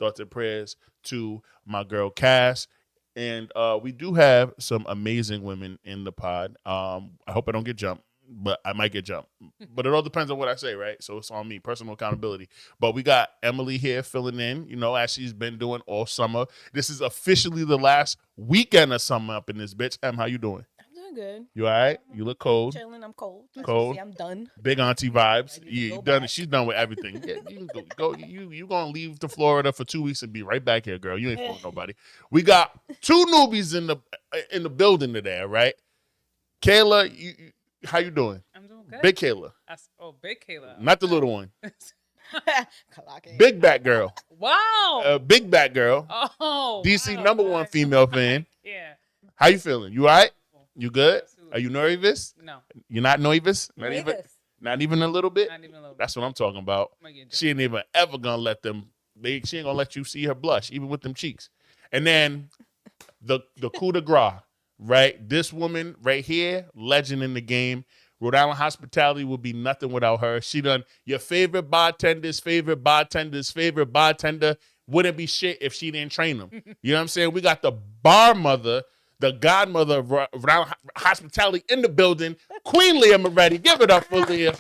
Thoughts and prayers to my girl Cass. And we do have some amazing women in the pod. I hope I don't get jumped, but I might get jumped. But it all depends on what I say, right? So it's on me, personal accountability. But we got Emily here filling in, as she's been doing all summer. This is officially the last weekend of summer up in this bitch. Em, how you doing? I'm doing good. You all right? You look cold. Chilling. I'm cold. As Cold. you see, I'm done. Big auntie vibes. I need to Yeah, go done. back. She's done with everything. Yeah, you can go. You gonna leave to Florida for 2 weeks and be right back here, girl. You ain't fooling nobody. We got two newbies in the building today, right? Kayla, how you doing? I'm doing good. Big Kayla, Big Kayla. not the little one. Kalake. Big back girl. Wow. Big back girl. Oh. DC wow. number one female fan. Yeah. How you feeling? You all right? You good? Absolutely. Are you nervous? No. You're not nervous? Nervous. Not even a little bit? Not even a little. That's what I'm talking about. Might get She ain't even ever gonna let them. She ain't gonna let you see her blush, even with them cheeks. And then the coup de grace, right? This woman right here, legend in the game. Rhode Island hospitality would be nothing without her. She done your favorite bartender's favorite bartender. Wouldn't be shit if she didn't train them. You know what I'm saying? We got the bar mother, the godmother of Rhode Island hospitality in the building. Queen Lea Moretti. Give it up for Lea. You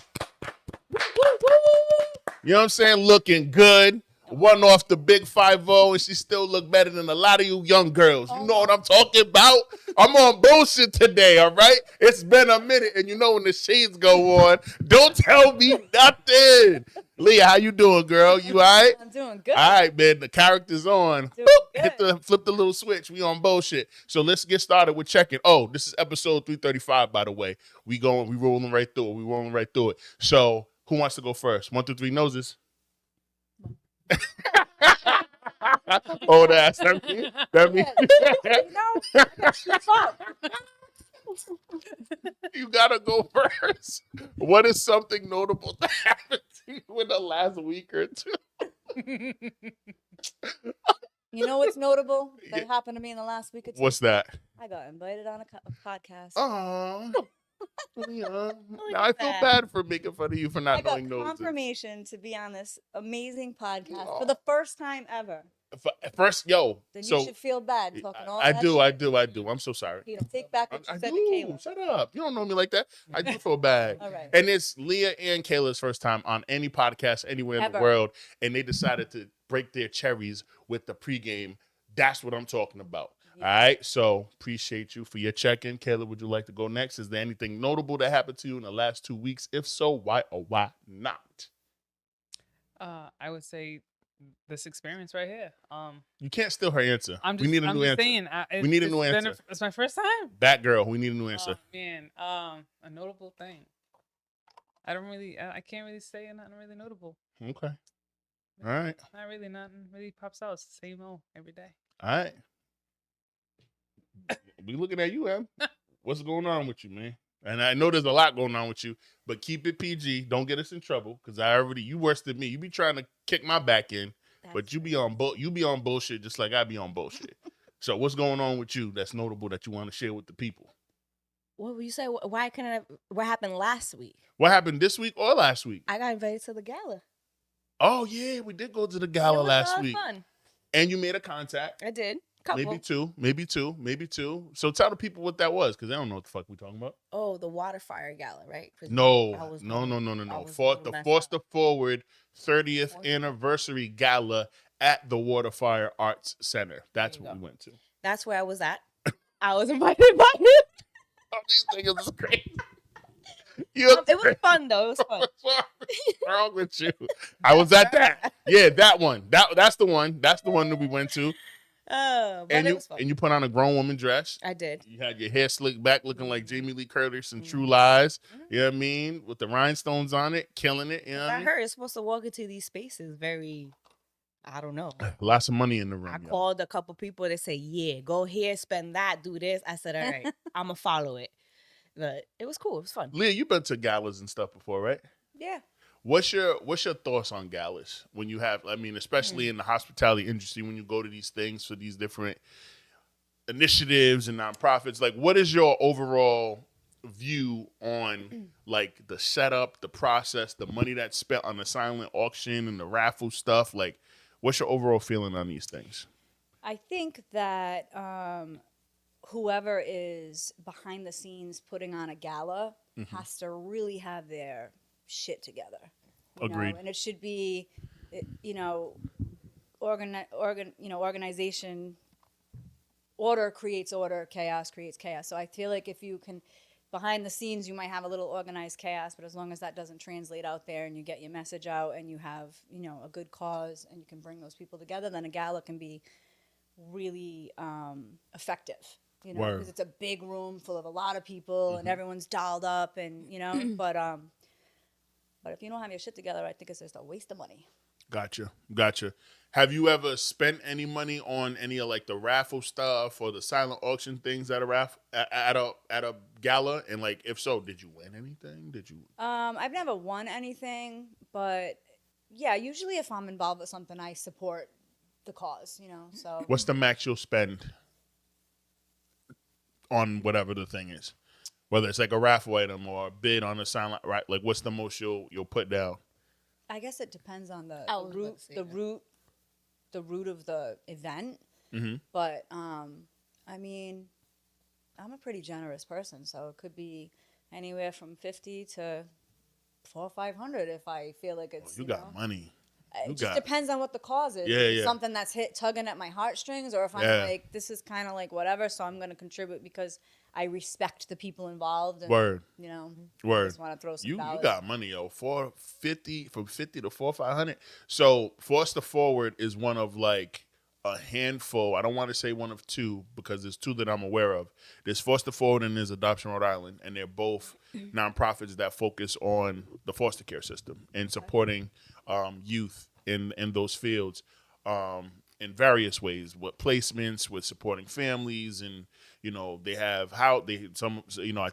know what I'm saying? Looking good. One off the big 5-0, and she still look better than a lot of you young girls. You know what I'm talking about? I'm on bullshit today, all right? It's been a minute, and when the shades go on, don't tell me nothing. Lea, how you doing, girl? You all right? I'm doing good. All right, man. The character's on. Doing Flip the little switch. We on bullshit. So let's get started with checking. Oh, this is episode 335, by the way. We rolling right through it. So who wants to go first? 1 through 3 noses. Oh, that mean you gotta go first. What is something notable that happened to you in the last week or two? You know what's notable that happened to me in the last week or two? What's that? I got invited on a podcast. Oh, now I feel bad for making fun of you for not I got knowing noses. confirmation to be on this amazing podcast for the first time ever. First, Then you should feel bad talking all I that do. shit. I'm so sorry. You know, take back what you I said do. to Kayla. Shut up. You don't know me like that. I do feel bad. All right. And it's Lea and Kayla's first time on any podcast anywhere in the world, and they decided to break their cherries with the pregame. That's what I'm talking about. Yeah. All right. So appreciate you for your check-in. Kayla, would you like to go next? Is there anything notable that happened to you in the last 2 weeks? If so, why or why not? I would say this experience right here. You can't steal her answer. We need a new answer. We need a new answer. It's my first time. That girl, we need a new answer. Man, a notable thing. I can't really say nothing really notable. Okay. All right. Not really. Nothing really pops out. It's the same old every day. All right. We looking at you, Em. What's going on with you, man? And I know there's a lot going on with you, but keep it PG. Don't get us in trouble, because you worse than me. You be trying to kick my back in, but you be on bullshit just like I be on bullshit. So what's going on with you that's notable that you want to share with the people? What would you say? What happened last week? What happened this week or last week? I got invited to the gala. Oh yeah, we did go to the gala last week. Fun. And you made a contact. I did. Couple. Maybe two. So tell the people what that was, because they don't know what the fuck we talking about. Oh, the Water Fire Gala, right? No. The Foster Forward 30th anniversary gala at the Water Fire Arts Center. That's what we went to. That's where I was at. I was invited by him. Oh, these niggas is crazy. It was fun though. It was fun. What's wrong with you? I was at that. Yeah, that one. That's the one. That's the one that we went to. But it was fun. And you put on a grown woman dress. I did. You had your hair slicked back, looking like Jamie Lee Curtis in True Lies. You know what I mean? With the rhinestones on it, killing it. You know what I mean? heard you're supposed to walk into these spaces very, I don't know. Lots of money in the room. I called a couple people. They say, yeah, go here, spend that, do this. I said, all right, I'm going to follow it. But it was cool. It was fun. Lea, you've been to galas and stuff before, right? Yeah. What's your thoughts on galas when you have, especially in the hospitality industry, when you go to these things for these different initiatives and nonprofits? Like, what is your overall view on like the setup, the process, the money that's spent on the silent auction and the raffle stuff? Like, What's your overall feeling on these things? I think that whoever is behind the scenes putting on a gala has to really have their shit together. You Agreed. know? And it should be, you know, organization. Order creates order, chaos creates chaos. So I feel like if you can, behind the scenes, you might have a little organized chaos, but as long as that doesn't translate out there and you get your message out and you have, you know, a good cause and you can bring those people together, then a gala can be really effective. You know, because it's a big room full of a lot of people and everyone's dolled up and, you know, but if you don't have your shit together, I think it's just a waste of money. Gotcha. Have you ever spent any money on any of like the raffle stuff or the silent auction things at a gala? And like, if so, did you win anything? I've never won anything, but yeah, usually if I'm involved with something, I support the cause, you know, so. What's the max you'll spend on whatever the thing is? Whether it's like a raffle item or a bid on a silent, right? Like, what's the most you'll put down? I guess it depends on the root of the event. Mm-hmm. But I mean, I'm a pretty generous person, so it could be anywhere from 50 to 400 or 500 if I feel like it's. You got money. It just depends on what the cause is. Yeah, If it's yeah. something that's tugging at my heartstrings, or if I'm like, this is kind of like whatever, so I'm going to contribute because I respect the people involved. And, Word. You know, Word. I just want to throw some You dollars. got money, yo. 450 from 50 to 500. So Foster Forward is one of like a handful. I don't want to say one of two because there's two that I'm aware of. There's Foster Forward and there's Adoption Rhode Island, and they're both nonprofits that focus on the foster care system and supporting youth in those fields in various ways, with placements, with supporting families, and you know they have I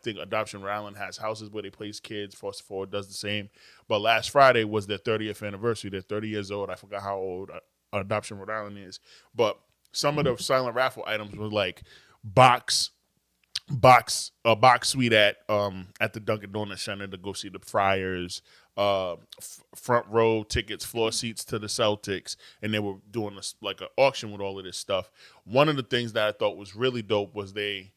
think Adoption Rhode Island has houses where they place kids. Foster Forward does the same. But last Friday was their 30th anniversary. They're 30 years old. I forgot how old Adoption Rhode Island is, but some of the silent raffle items were like box suite at the Dunkin' Donuts Center to go see the Friars, front row tickets, floor seats to the Celtics, and they were doing like an auction with all of this stuff. One of the things that I thought was really dope was they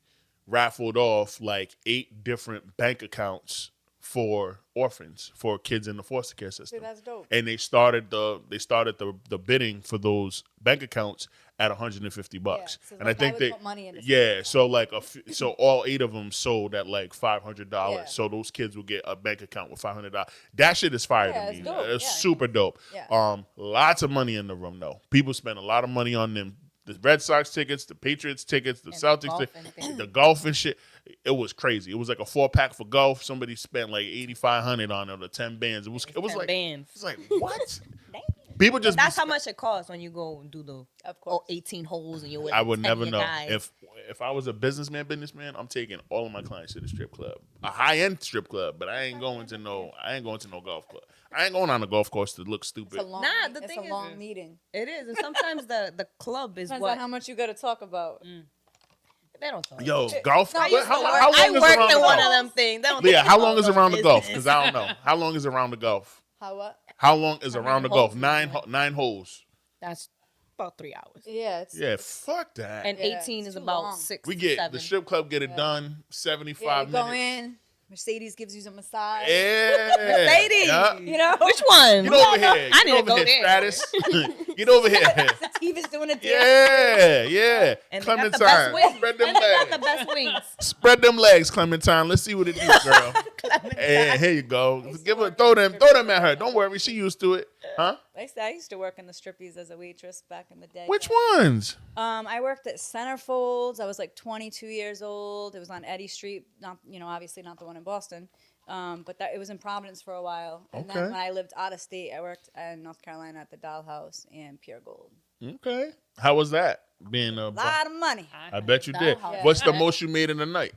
raffled off like 8 different bank accounts for orphans, for kids in the foster care system. Dude, that's dope. And they started the bidding for those bank accounts at $150. Yeah, so and I think they put money into so like so all 8 of them sold at like $500. Yeah. So those kids will get a bank account with $500. That shit is fire to it's me. dope. It's Yeah. super dope. Yeah. Lots of money in the room though. People spend a lot of money on them. The Red Sox tickets, the Patriots tickets, the Celtics tickets, the golf and shit. It was crazy. It was like a 4-pack for golf. Somebody spent like $8,500 on it, or 10 bands. It was like bands. It's like what? People just That's how much it costs when you go and do the Of course. 18 holes and you're I would 10 never know. guys. If I was a businessman, I'm taking all of my clients to the strip club, a high end strip club. But I ain't going to no golf club. I ain't going on a golf course to look stupid. It's a long, Nah, the it's thing a is- long meeting. It is, and sometimes the club is Depends what on how much you got to talk about. they don't talk. Yo, golf. No, how I used to long work- I is worked around in the one golf? of them things. They don't Leah, talk how about long is no around the golf? business. Because I don't know. How long is around the golf? How what? How long is How around the many golf? holes Nine holes. That's about 3 hours. Yeah, it's Yeah, fuck that. And Yeah, 18 it's is too about long. 6. We get 7. the strip club get it done. 75 you go minutes. in. Mercedes gives you some massage. Yeah. Mercedes. Yeah. You know, Which one? Get over here. I Get need to over go here, there. Stratus. Get over here. Sativa's doing a dance. Yeah. And they got the Clementine. best wings. Spread them And they got legs. the best wings. Spread them legs, Clementine. Let's see what it do, girl. Hey, here you go. Throw them at her. Don't worry, she used to it. Huh? I used to work in the strippies as a waitress back in the day. Which ones? I worked at Centerfolds. I was like 22 years old. It was on Eddy Street. Not, obviously not the one in Boston. But it was in Providence for a while. And Okay. then when I lived out of state, I worked in North Carolina at the Dollhouse and Pure Gold. Okay. How was that? Being a Lot of money. I bet you did. Dollhouse. What's the most you made in a night?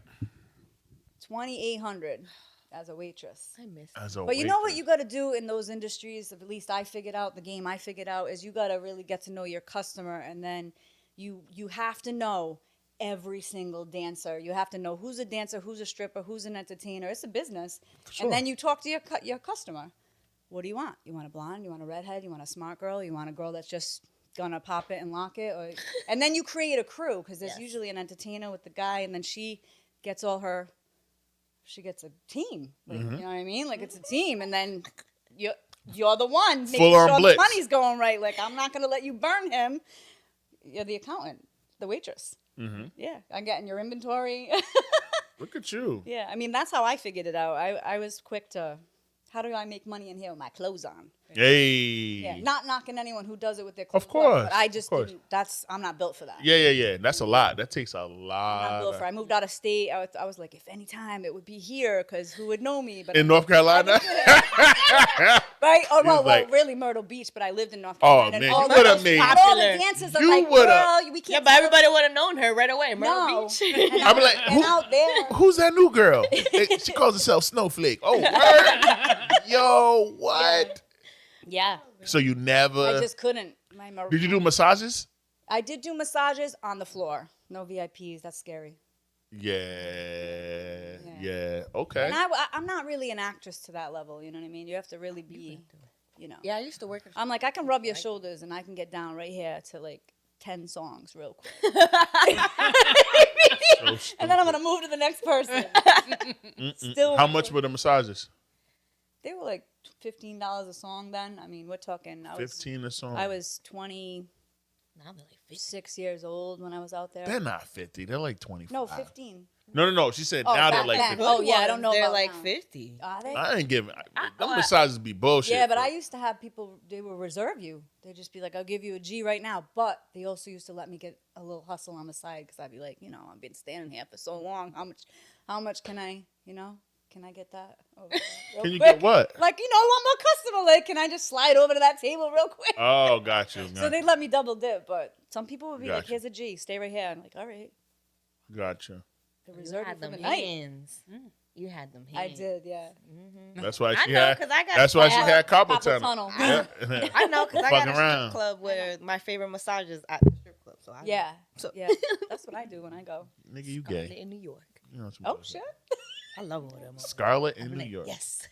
2,800 as a waitress. I miss it. As a But you know what waitress. you got to do in those industries, at least I figured out, the game I figured out, is you got to really get to know your customer, and then you have to know every single dancer. You have to know who's a dancer, who's a stripper, who's an entertainer. It's a business. Sure. And then you talk to your customer. what do you want? You want a blonde? You want a redhead? You want a smart girl? You want a girl that's just gonna pop it and lock it? And then you create a crew because there's usually an entertainer with the guy, and then she gets a team. Like, you know what I mean? Like it's a team, and then you're the one making Full on sure blitz. the money's going right. Like I'm not gonna let you burn him. You're the accountant, the waitress. Yeah, I'm getting your inventory. Look at you. Yeah, I mean that's how I figured it out. I was quick to, how do I make money in here with my clothes on? Hey. Yeah, not knocking anyone who does it with their clothes Of course, on, but I just of course. didn't. I'm not built for that. Yeah. That's a lot. That takes a I'm not built lot. for. I moved out of state. I was like, if any time it would be here, because who would know me? But In North Carolina? right? Oh well, like- really Myrtle Beach, but I lived in North Oh, Carolina. man, and you all would've those- made- and all the Popular. dances are You like, would've- girl, we can't. Yeah, but everybody would have known her right away. Myrtle No. Beach. And I'd be like, and out there. who's that new girl? She calls herself Snowflake. Oh, word? Yo, what? Yeah. So you never... I just couldn't. Did you do massages? I did do massages on the floor. No VIPs. That's scary. Yeah. Okay. And I'm not really an actress to that level. You know what I mean? You have to really be, you know. Yeah, I used to work. I'm like, I can rub your shoulders and I can get down right here to like 10 songs real quick. So And then I'm going to move to the next person. Still. How much were the massages? They were like $15 a song then. I mean, we're talking. 15 a song. I was 26 Now they're like 50. years old when I was out there. They're not 50. They're like 25. No, 15. No. She said Oh, now they're back like then. 50. Oh, yeah, I don't know They're about like now. 50. Are they? I ain't giving. Them massages be bullshit. Yeah, but bro. I used to have people, they would reserve you. They'd just be like, I'll give you a G right now. But they also used to let me get a little hustle on the side because I'd be like, I've been standing here for so long. How much can I, can I get that? Over there real Can you quick? get what? Like, one more customer. Like, can I just slide over to that table real quick? Oh, got you. So they'd let me double dip. But some people would be like, Gotcha. here's a G. Stay right here. I'm like, all right. Got you. They You reserved had it for them the night. hands. You had them I hands. did, yeah. That's why I she know, had. 'cause I got- That's why she I had carpal Carpal tunnel. tunnel. Yeah. I know, because I got a Fucking around. strip club where my favorite massage is at the strip club. So I know. Yeah. So Yeah. That's what I do when I go. Nigga, you Scarlet gay. in New York. You know some Oh, bullshit. shit. I love all them. Scarlet in I'm New like, York. Yes.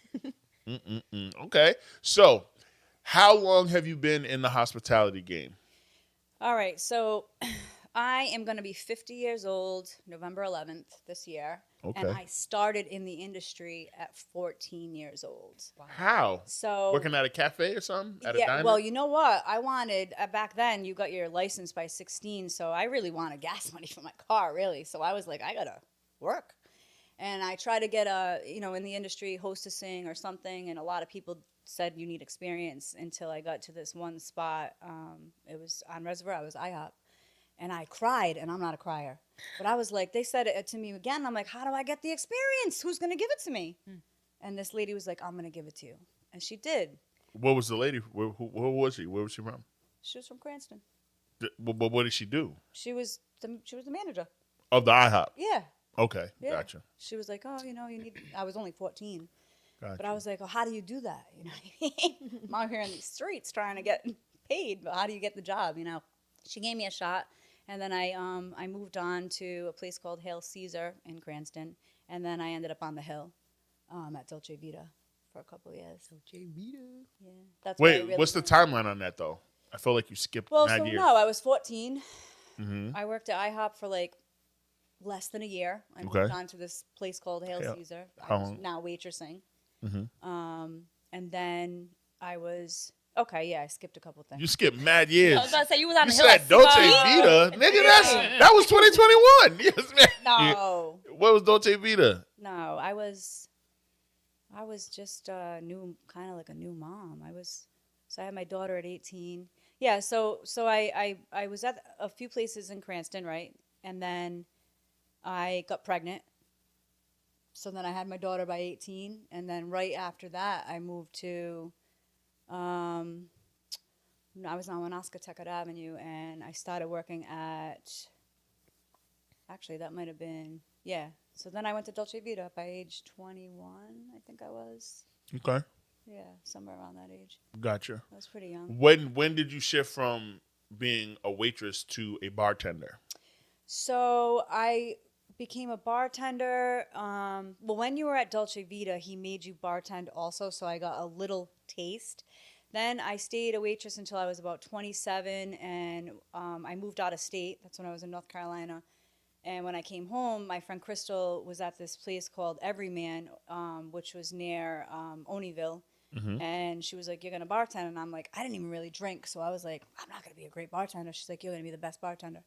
Okay. So, how long have you been in the hospitality game? All right, so I am going to be 50 years old November 11th this year. Okay. And I started in the industry at 14 years old. How? So Working at a cafe or something? At a yeah, diner? well, you know what? I wanted, back then, you got your license by 16, so I really wanted gas money for my car, really. So I was like, I got to work. And I tried to get in the industry, hostessing or something, and a lot of people said you need experience until I got to this one spot. It was on Reservoir. I was IHOP. And I cried, and I'm not a crier. But I was like, they said it to me again. I'm like, how do I get the experience? Who's going to give it to me? And this lady was like, I'm going to give it to you. And she did. What was the lady? Where was she? Where was she from? She was from Cranston. But what did she do? She was the manager. Of the IHOP. Yeah. Okay. Yeah. Gotcha. She was like, oh, you need, I was only 14. Gotcha. But I was like, oh, how do you do that? You know what I mean? I'm out here in these streets trying to get paid, but how do you get the job, She gave me a shot, and then I moved on to a place called Hail Caesar in Cranston, and then I ended up on the Hill at Dolce Vita for a couple of years. Dolce Vita. Yeah. That's where I Wait, really what's the learned. timeline on that, though? I feel like you skipped Well, 9 so years. no, I was 14. Mm-hmm. I worked at IHOP for like less than a year. I moved Okay. on to this place called Hail Yeah. Caesar. How I was long? now waitressing. Mm-hmm. And then I was I skipped a couple things. You skipped mad years. I was about to say, you was on You the hill. said at Dolce Cigar. Vita. Nigga, that was 2021. Yes, man. No, What was Dolce Vita? no, I was just kind of like a new mom. So I had my daughter at 18. Yeah, so I was at a few places in Cranston, right? And then I got pregnant. So then I had my daughter by 18, and then right after that, I moved to, I was on Woonasquatucket Avenue, and I started working at, actually, that might have been, yeah. So then I went to Dolce Vita by age 21, I think I was. Okay. Yeah, somewhere around that age. Gotcha. I was pretty young. When did you shift from being a waitress to a bartender? So I became a bartender. Well, when you were at Dolce Vita, he made you bartend also, so I got a little taste. Then I stayed a waitress until I was about 27, and I moved out of state. That's when I was in North Carolina. And when I came home, my friend Crystal was at this place called Everyman, which was near Oneyville. And she was like, "You're going to bartend." And I'm like, I didn't even really drink. So I was like, I'm not going to be a great bartender. She's like, "You're going to be the best bartender."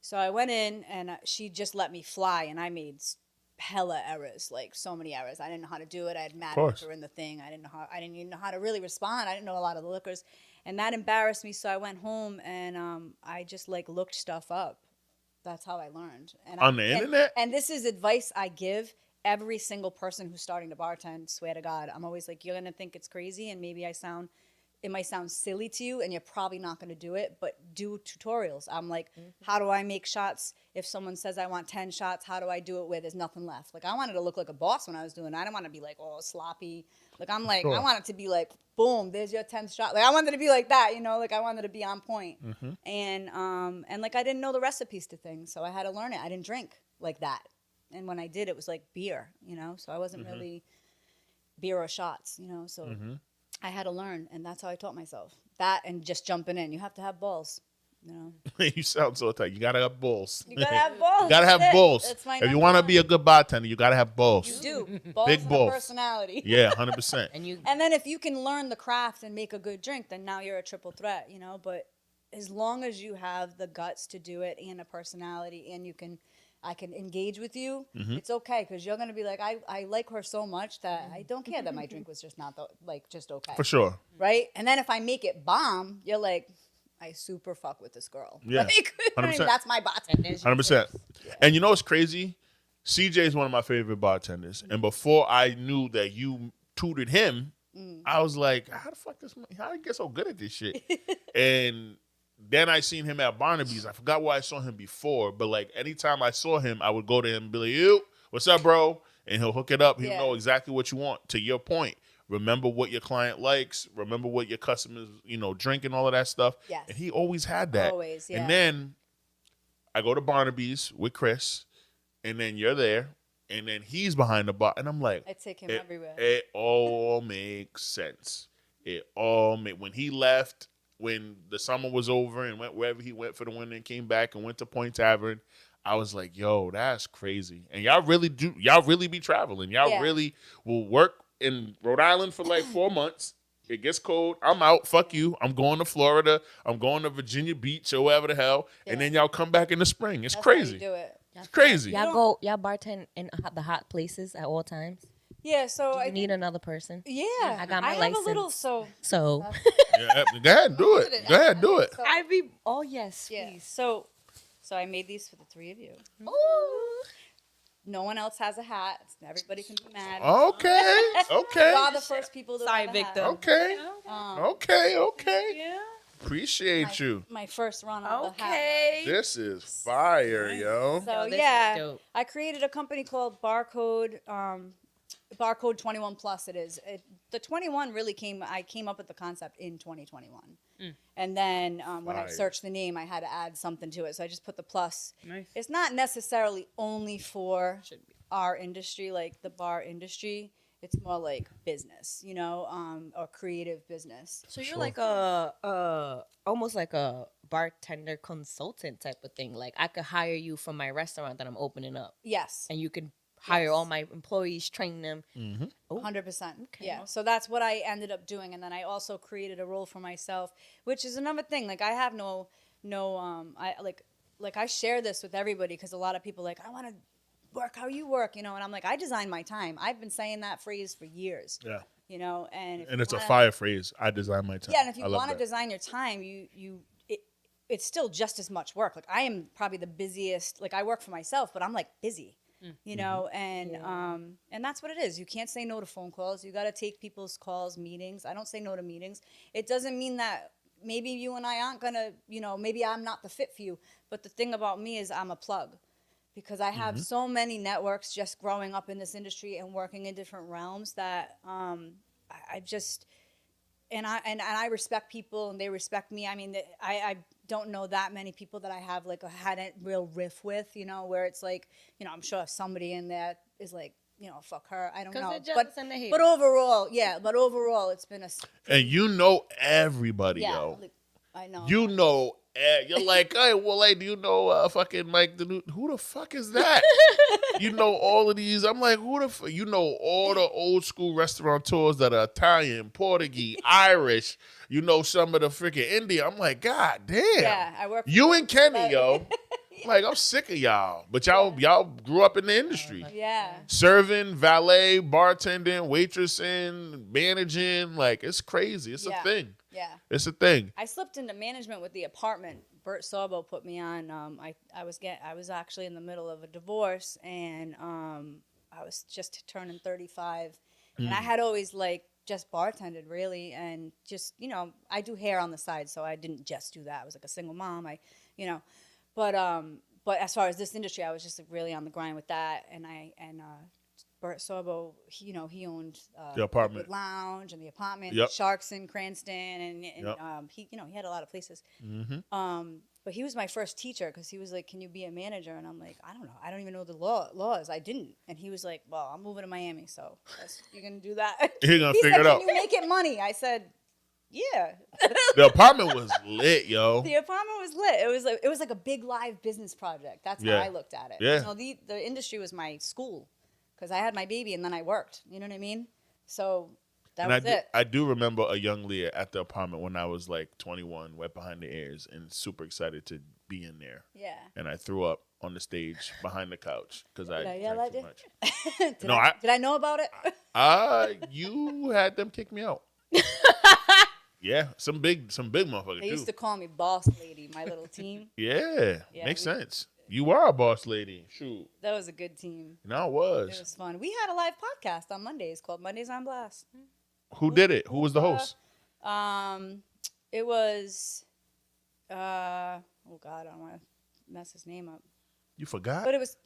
So I went in, and she just let me fly. And I made hella errors, like so many errors. I didn't know how to do it. I had mad liquor in the thing. I didn't even know how to really respond. I didn't know a lot of the liquors. And that embarrassed me. So I went home, and I just like looked stuff up. That's how I learned. And On the internet? And this is advice I give every single person who's starting to bartend. Swear to God, I'm always like, you're gonna think it's crazy, and maybe it might sound silly to you, and you're probably not gonna do it. But do tutorials. I'm like, how do I make shots? If someone says I want 10 shots, how do I do it where there's nothing left? Like, I wanted to look like a boss when I was doing it. I didn't want to be like all sloppy. Like, I'm like, I want it to be like, boom, there's your 10th shot. Like, I wanted to be like that, like I wanted to be on point. And like, I didn't know the recipes to things, so I had to learn it. I didn't drink like that. And when I did, it was like beer, so I wasn't really beer or shots, so I had to learn, and that's how I taught myself. That and just jumping in. You have to have balls, You sound so tight. You gotta have balls. You gotta have balls. You gotta have That's it. balls. That's my If you number want to one. be a good bartender, you gotta have balls. You do. Balls Big and balls. a personality. Yeah, 100%. And then if you can learn the craft and make a good drink, then now you're a triple threat, But as long as you have the guts to do it and a personality, and I can engage with you, it's okay, because you're gonna be like, I like her so much that I don't care that my drink was just not just okay. For sure. Right? And then if I make it bomb, you're like, I super fuck with this girl. Yeah, Like, 100%. that's my bartender. 100%. And you know what's crazy? CJ is one of my favorite bartenders. And before I knew that you tutored him, I was like, how did he get so good at this shit? And then I seen him at Barnaby's. I forgot where I saw him before, but like anytime I saw him, I would go to him and be like, "Yo, what's up, bro?" And he'll hook it up. He'll know exactly what you want. To your point, remember what your client likes. Remember what your customers, drink and all of that stuff. Yes. And he always had that. Always, yeah. And then I go to Barnaby's with Chris, and then you're there, and then he's behind the bar, and I'm like, I take him everywhere. It all makes sense. When he left. When the summer was over and went wherever he went for the winter and came back and went to Point Tavern, I was like, yo, that's crazy. And y'all really be traveling. Y'all really will work in Rhode Island for like 4 months. It gets cold. I'm out. Fuck you. I'm going to Florida. I'm going to Virginia Beach or wherever the hell. Yeah. And then y'all come back in the spring. It's That's crazy. How you do it. It's crazy. Y'all bartend in the hot places at all times? Yeah, so I need another person. Yeah, I got my license. have a little So yeah, go ahead and do it. Go ahead and do it. So, I be yes, yeah. please. So I made these for the three of you. Ooh. No one else has a hat. Everybody can be mad. Okay. You are the first people to Sorry, have a Victor. hat. Okay. Okay. Yeah. Appreciate you. My first run of the hat. Okay. This is fire, yo. So this is yeah, dope. I created a company called Barcode 21 Plus. The 21 really I came up with the concept in 2021. And then when I Fire. searched the name, I had to add something to it. So I just put the plus. Nice. It's not necessarily only for our industry, like the bar industry. It's more like business, or creative business. So you're like a almost like a bartender consultant type of thing. Like I could hire you for my restaurant that I'm opening up, Yes. and you can hire all my employees, train them. 100%. Okay. Yeah. So that's what I ended up doing. And then I also created a role for myself, which is another thing. Like I have I share this with everybody, because a lot of people I want to work how you work, and I'm like, I design my time. I've been saying that phrase for years. Yeah. And It's a fire phrase. I design my time. Yeah, and if you I love want to that. design your time, it's still just as much work. Like I am probably the busiest. Like I work for myself, but I'm like busy. And that's what it is. You can't say no to phone calls. You got to take people's calls, meetings. I don't say no to meetings. It doesn't mean that maybe you and I aren't gonna, maybe I'm not the fit for you. But the thing about me is I'm a plug, because I have so many networks just growing up in this industry and working in different realms that and I respect people and they respect me. I mean, I don't know that many people that I have like had a real riff with, you know, where it's like, you know, I'm sure somebody in there is like, you know, fuck her. I don't 'Cause know. they're jealous and they hate But her. overall, it's been a And you know everybody, yeah. yo. Like, I know. You know, you're like, hey, well, hey, do you know fucking Mike the who the fuck is that? You know all of these. I'm like, who the fuck? You know all the old school restaurateurs that are Italian, Portuguese, Irish. You know some of the freaking Indian. I'm like, God damn. Yeah, I work. You and Kenny, yo. Like, I'm sick of y'all. But y'all grew up in the industry. Yeah. Serving, valet, bartending, waitressing, managing. Like, it's crazy. It's a Yeah. thing. Yeah. It's a thing. I slipped into management with the apartment. Bert Sorbo put me on. I was actually in the middle of a divorce, and I was just turning 35, and I had always like just bartended really, and just, you know, I do hair on the side, so I didn't just do that. I was like a single mom. But as far as this industry, I was just like, really on the grind with that, and Bert Sorbo, he owned The apartment. Liquid Lounge and the apartment, Yep. Sharks in Cranston, and Yep. he had a lot of places. Mm-hmm. But he was my first teacher because he was like, "Can you be a manager?" And I'm like, "I don't know. I don't even know the laws. I didn't." And he was like, "Well, I'm moving to Miami, so you're gonna do that." You're gonna He figure said, it out. "Can you make it money?" I said, "Yeah." The apartment was lit, yo. The apartment was lit. It was like a big live business project. That's Yeah. how I looked at it. Yeah. You know, the industry was my school because I had my baby and then I worked. You know what I mean? So that was it. I do remember a young Leah at the apartment when I was like 21, wet behind the ears, and super excited to be in there. Yeah. And I threw up on the stage behind the couch because I Did I yell drank at too you? much. Did I know about it? You had them kick me out. Yeah, some big motherfuckers They used too. to call me boss lady, my little team. Yeah, Yeah, makes sense. You were a boss lady. Shoot. That was a good team. No, it It was. was fun. We had a live podcast on Mondays called Mondays on Blast. Who did it? Who was the host? It was, oh God, I don't want to mess his name up. You forgot? But it was,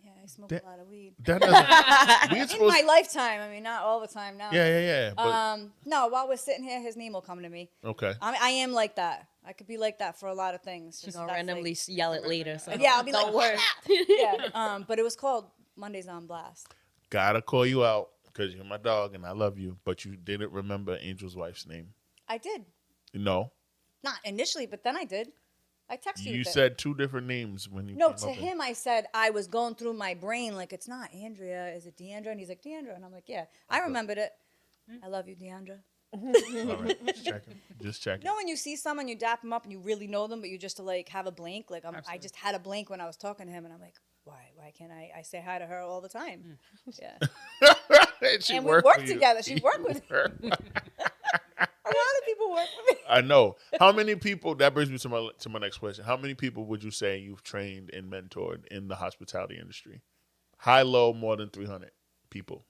yeah, I smoke That- a lot of weed. That doesn't. We In supposed. my lifetime, I mean, not all the time now. Yeah. But No, while we're sitting here, his name will come to me. okay. I am like that. I could be like that for a lot of things. She's Just gonna that's randomly like- yell it later. So yeah, I'll be don't like, worry. yeah. But it was called Mondays on Blast. Gotta call you out because you're my dog and I love you, but you didn't remember Angel's wife's name. I did. No. Not initially, but then I did. I texted you. You with it. said two different names when you No, came to up him, I said I was going through my brain like, it's not Andrea. Is it Deandra? And he's like, Deandra. And I'm like, yeah. I remembered it. I love you, Deandra. All right, just checking. Just checking. You know when you see someone, you dap them up and you really know them, but you just like have a blank? Like I Absolutely. just had a blank when I was talking to him, and I'm like, why can't I say hi to her all the time? Yeah. She And we worked worked for you. together. She worked with me. A lot of people work with me. I know. How many people? That brings me to my next question. How many people would you say you've trained and mentored in the hospitality industry? High, low, more than 300 people.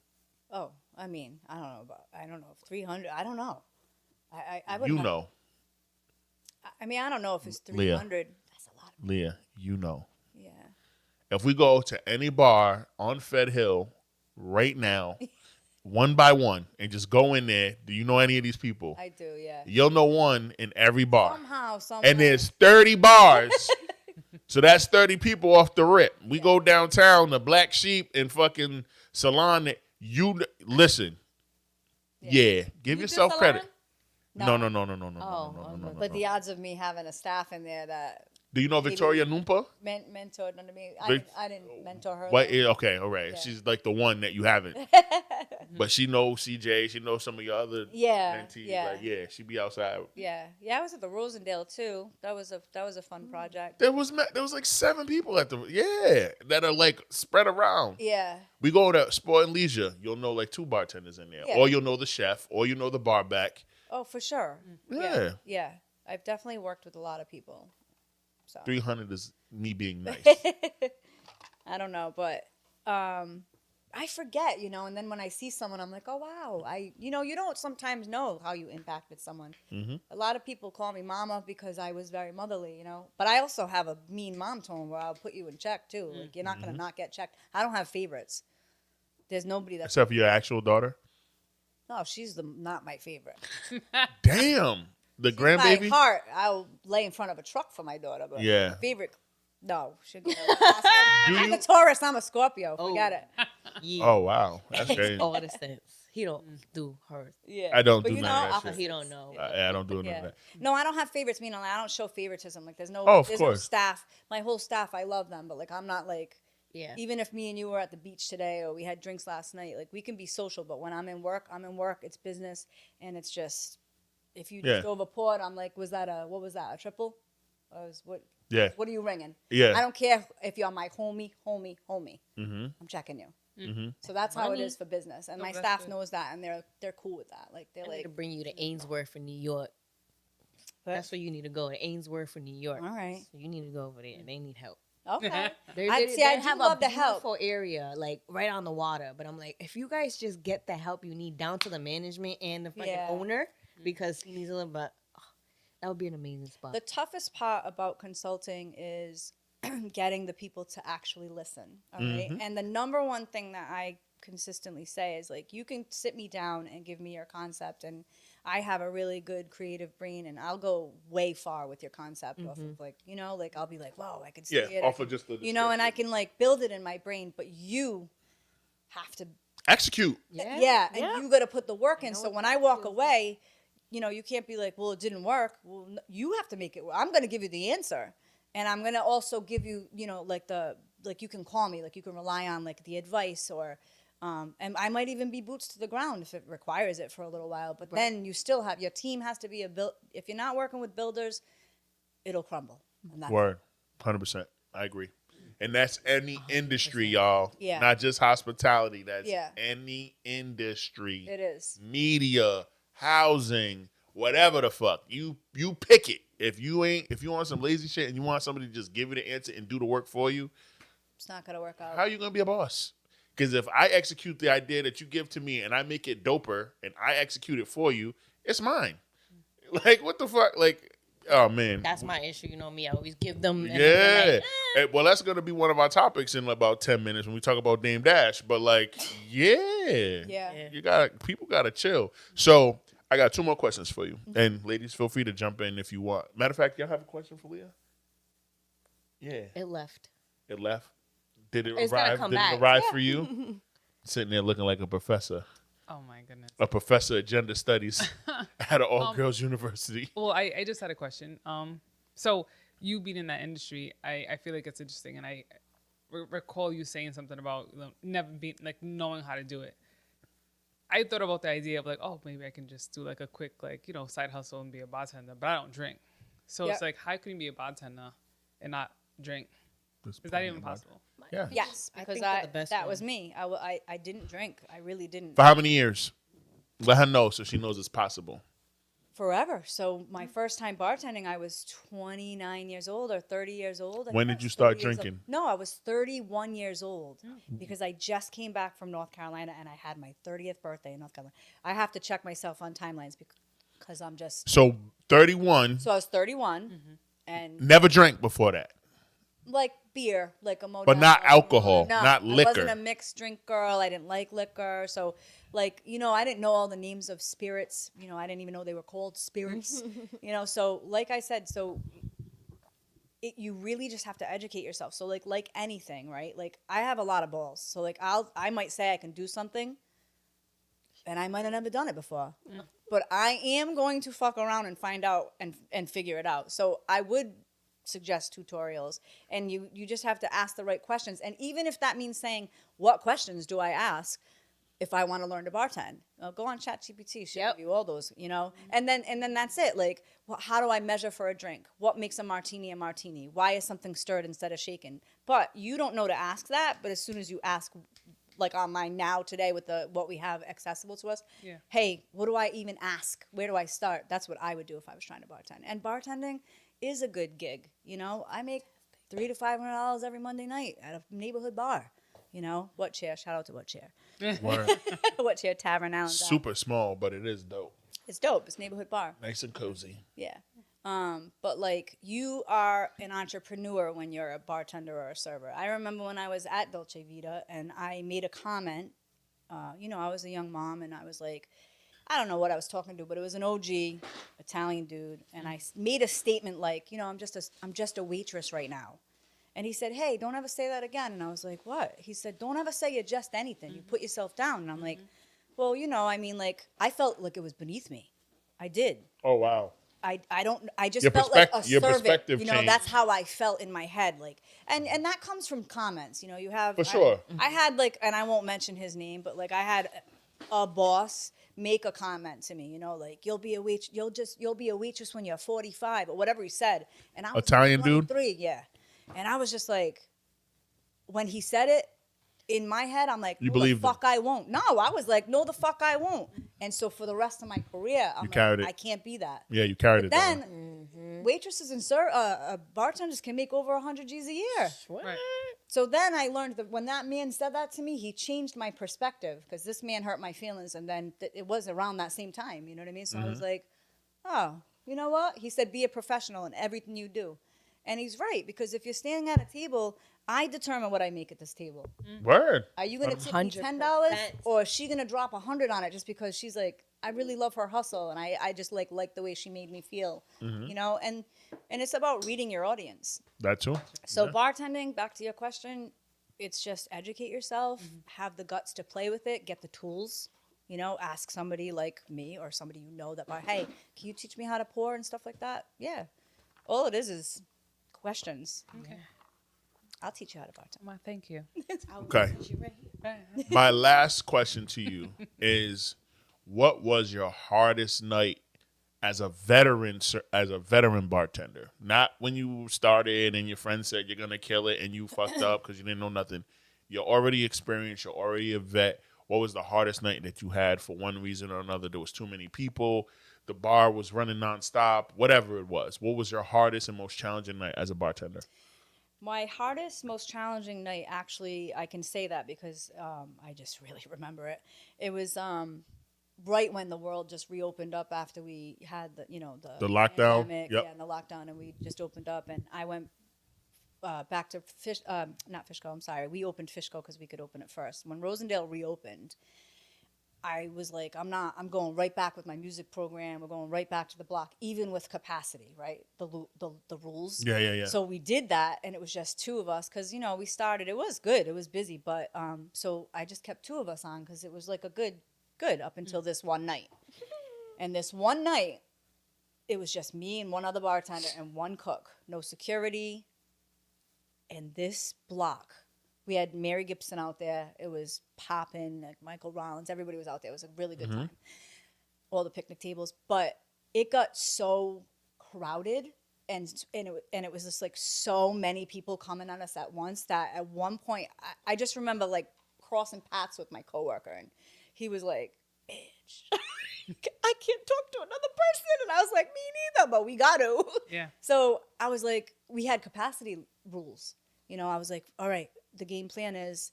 Oh, I mean, I don't know if 300. I don't know. I would You know, I mean, I don't know if it's Leah. 300. That's a lot. Leah. You know. Yeah. If we go to any bar on Fed Hill right now, one by one, and just go in there, do you know any of these people? I do. Yeah. You'll know one in every bar. Somehow, somewhere. And there's 30 bars. So that's 30 people off the rip. We go downtown, the Black Sheep and fucking Salon. You listen. Yeah. Give You yourself do credit. Salon? No. Oh, No. But the odds of me having a staff in there that Do you know Victoria Numpa? mentored under me, Vic- I didn't mentor her. What? though. Okay, all right. Yeah. She's like the one that you haven't. But she knows CJ. She knows some of your other Yeah, mentees. yeah. Like, yeah, she be outside. Yeah. I was at the Rosendale too. That was a fun project. There was like 7 people at the that are like spread around. Yeah. We go to Sport and Leisure. You'll know like 2 bartenders in there, Yeah. or you'll know the chef, or you know the bar back. Oh, for sure. Yeah. Yeah. I've definitely worked with a lot of people. So 300 is me being nice. I don't know, but I forget, and then when I see someone, I'm like, oh wow, you don't sometimes know how you impacted someone. Mm-hmm. A lot of people call me mama because I was very motherly, but I also have a mean mom tone where I'll put you in check too. Like you're not Mm-hmm. gonna not get checked. I don't have favorites. There's nobody that's Except for your actual daughter. No, she's not my favorite. Damn. The My grandbaby? heart, I'll lay in front of a truck for my daughter. But Yeah. my favorite, no. She'll get Do I'm you- a Taurus. I'm a Scorpio. Forget it. Yeah. Oh, wow. That's Makes crazy. all the sense. He don't do hers. Yeah. I don't But do you none of know, that shit. He don't know. I don't do none Yeah. of that. No, I don't have favorites. Meaning, I don't show favoritism. Like, there's no, Oh, of there's no course. staff. My whole staff, I love them, but like, I'm not like. Yeah. Even if me and you were at the beach today or we had drinks last night, like we can be social, but when I'm in work, it's business, and it's just if you just Yeah. drove a port, I'm like, what was that? A triple? Yeah. What are you ringing? Yeah. I don't care if you're my homie. Mm-hmm. I'm checking you. Mm-hmm. So that's how it Money. is for business, and Oh, my that's staff good. knows that, and they're cool with that. Like they're I need like, to bring you to Ainsworth in New York. That's where you need to go, to Ainsworth in New York. all right, So you need to go over there. They need help. okay. They I do have love a the help. beautiful area, like right on the water. But I'm like, if you guys just get the help you need down to the management and the fucking Yeah. owner, because he needs a little bit, that would be an amazing spot. The toughest part about consulting is getting the people to actually listen. All right. Mhm. And the number one thing that I consistently say is like, you can sit me down and give me your concept, and I have a really good creative brain, and I'll go way far with your concept off of like, like I'll be like, whoa, I can see Yeah. it. Off of just the and I can like build it in my brain, but you have to execute. yeah, and you got to put the work in. know So what when I walk away, you can't be like, well, it didn't work. Well, you have to make it work. I'm going to give you the answer. And I'm going to also give you, like you can call me, like you can rely on like the advice or, and I might even be boots to the ground if it requires it for a little while. But then you still have, your team has to be if you're not working with builders, it'll crumble. And that's Word. 100%. I agree. And that's any industry, y'all. Yeah. Not just hospitality. That's Yeah. any industry. It is. Media, housing, whatever the fuck. You pick it. If you want some lazy shit and you want somebody to just give you the answer and do the work for you, It's not going to work out. how are you gonna be a boss? Because if I execute the idea that you give to me and I make it doper and I execute it for you, it's mine. Like, what the fuck? Like, oh man. That's my issue. You know me. I always give them. And Yeah. they're like, Well, that's going to be one of our topics in about 10 minutes when we talk about Dame Dash. But like, yeah. Yeah. People got to chill. So I got 2 more questions for you. And ladies, feel free to jump in if you want. Matter of fact, y'all have a question for Leah? Yeah. it left. It left. Did it It's gonna arrive? come Did back. it arrive for you? Sitting there looking like a professor. Oh my goodness. A professor of gender studies at an all-girls university. Well, I just had a question. So you being in that industry, I feel like it's interesting, and I recall you saying something about never being like knowing how to do it. I thought about the idea of like, oh, maybe I can just do like a quick side hustle and be a bartender, but I don't drink. So Yep. it's like, how can you be a bartender and not drink? There's Is that plenty even of possible? Yeah. Yes, I because think they're the best that was ones. me. I didn't drink. I really didn't. For how many years? Let her know so she knows it's possible. Forever. So my first time bartending, I was 29 years old or 30 years old. When did you start drinking? No, I was 31 years old because I just came back from North Carolina and I had my 30th birthday in North Carolina. I have to check myself on timelines because I'm just. So 31, So I was 31 and never drank before that. like beer, like a Modelo. But not alcohol, No, not I liquor. wasn't a mixed drink girl. I didn't like liquor. So, like, I didn't know all the names of spirits. I didn't even know they were called spirits. So like I said, you really just have to educate yourself. So like anything, right? Like I have a lot of balls. So like I might say I can do something and I might have never done it before. But I am going to fuck around and find out and figure it out. So I would suggest tutorials, and you just have to ask the right questions. And even if that means saying, what questions do I ask if I want to learn to bartend? Go on ChatGPT, she'll give you all those, and then that's it. Like, how do I measure for a drink? What makes a martini? Why is something stirred instead of shaken? But you don't know to ask that, but as soon as you ask, like on my now today with what we have accessible to us, hey, what do I even ask? Where do I start? That's what I would do if I was trying to bartend. And bartending is a good gig. I make $300 to $500 every Monday night at a neighborhood bar. What Chair? Shout out to What Chair. Word. What Chair Tavern Allen's out. Super small, but it is dope. It's dope. It's neighborhood bar. Nice and cozy. Yeah. But like you are an entrepreneur when you're a bartender or a server. I remember when I was at Dolce Vita and I made a comment. I was a young mom and I was like, I don't know what I was talking to, but it was an OG Italian dude, and I made a statement like, I'm just a waitress right now. And he said, hey, don't ever say that again. And I was like, what? He said, don't ever say you're just anything. You put yourself down. And I'm like, well, I felt like it was beneath me. I did. Oh wow. I just Your felt like a your servant. perspective changed. That's how I felt in my head. Like, and that comes from comments. You have For sure. I had like, and I won't mention his name, but like I had a boss make a comment to me. Like you'll be a waitress when you're 45 or whatever he said. And I was Italian dude? 23, yeah. And I was just like, when he said it, in my head, I'm like, You no, believed the fuck I won't. No, I was like, no, the fuck I won't. And so for the rest of my career, I'm carried like, it. I can't be that. Yeah, you carried But it. then waitresses and bartenders can make over 100 G's a year. Right. So then I learned that when that man said that to me, he changed my perspective because this man hurt my feelings. And then it was around that same time. You know what I mean? So I was like, oh, you know what? He said, be a professional in everything you do. And he's right, because if you're standing at a table, I determine what I make at this table. Word. Are you going to tip me 100%. $10, or is she going to drop 100 on it just because she's like, I really love her hustle, and I just like the way she made me feel, And it's about reading your audience. That too. So bartending, back to your question, it's just educate yourself, have the guts to play with it, get the tools. Ask somebody like me or somebody that, hey, can you teach me how to pour and stuff like that? Yeah. All it is questions. Okay. I'll teach you how to bartend. Well, thank you. Okay. My last question to you is, what was your hardest night as a veteran bartender? Not when you started and your friend said you're gonna kill it and you fucked up because you didn't know nothing. You're already experienced. You're already a vet. What was the hardest night that you had for one reason or another? There was too many people. The bar was running nonstop. Whatever it was. What was your hardest and most challenging night as a bartender? My hardest, most challenging night, actually, I can say that because I just really remember it. It was right when the world just reopened up after we had the lockdown. pandemic, Yep. yeah, and the lockdown, and we just opened up, and I went back to not Fishco. I'm sorry, we opened Fishco because we could open it first. When Rosendale reopened, I was like, I'm going right back with my music program. We're going right back to the block, even with capacity, right? The rules. Yeah. So we did that, and it was just two of us because, we started. It was good. It was busy. But so I just kept two of us on because it was like a good up until this one night. And this one night, it was just me and one other bartender and one cook. No security. And this block, we had Mary Gibson out there. It was popping, like Michael Rollins. Everybody was out there. It was a really good time. All the picnic tables. But it got so crowded, and it was just like so many people coming on us at once that at one point, I just remember like crossing paths with my coworker, and he was like, bitch, I can't talk to another person. And I was like, me neither, but we got to. Yeah. So I was like, we had capacity rules. I was like, all right, the game plan is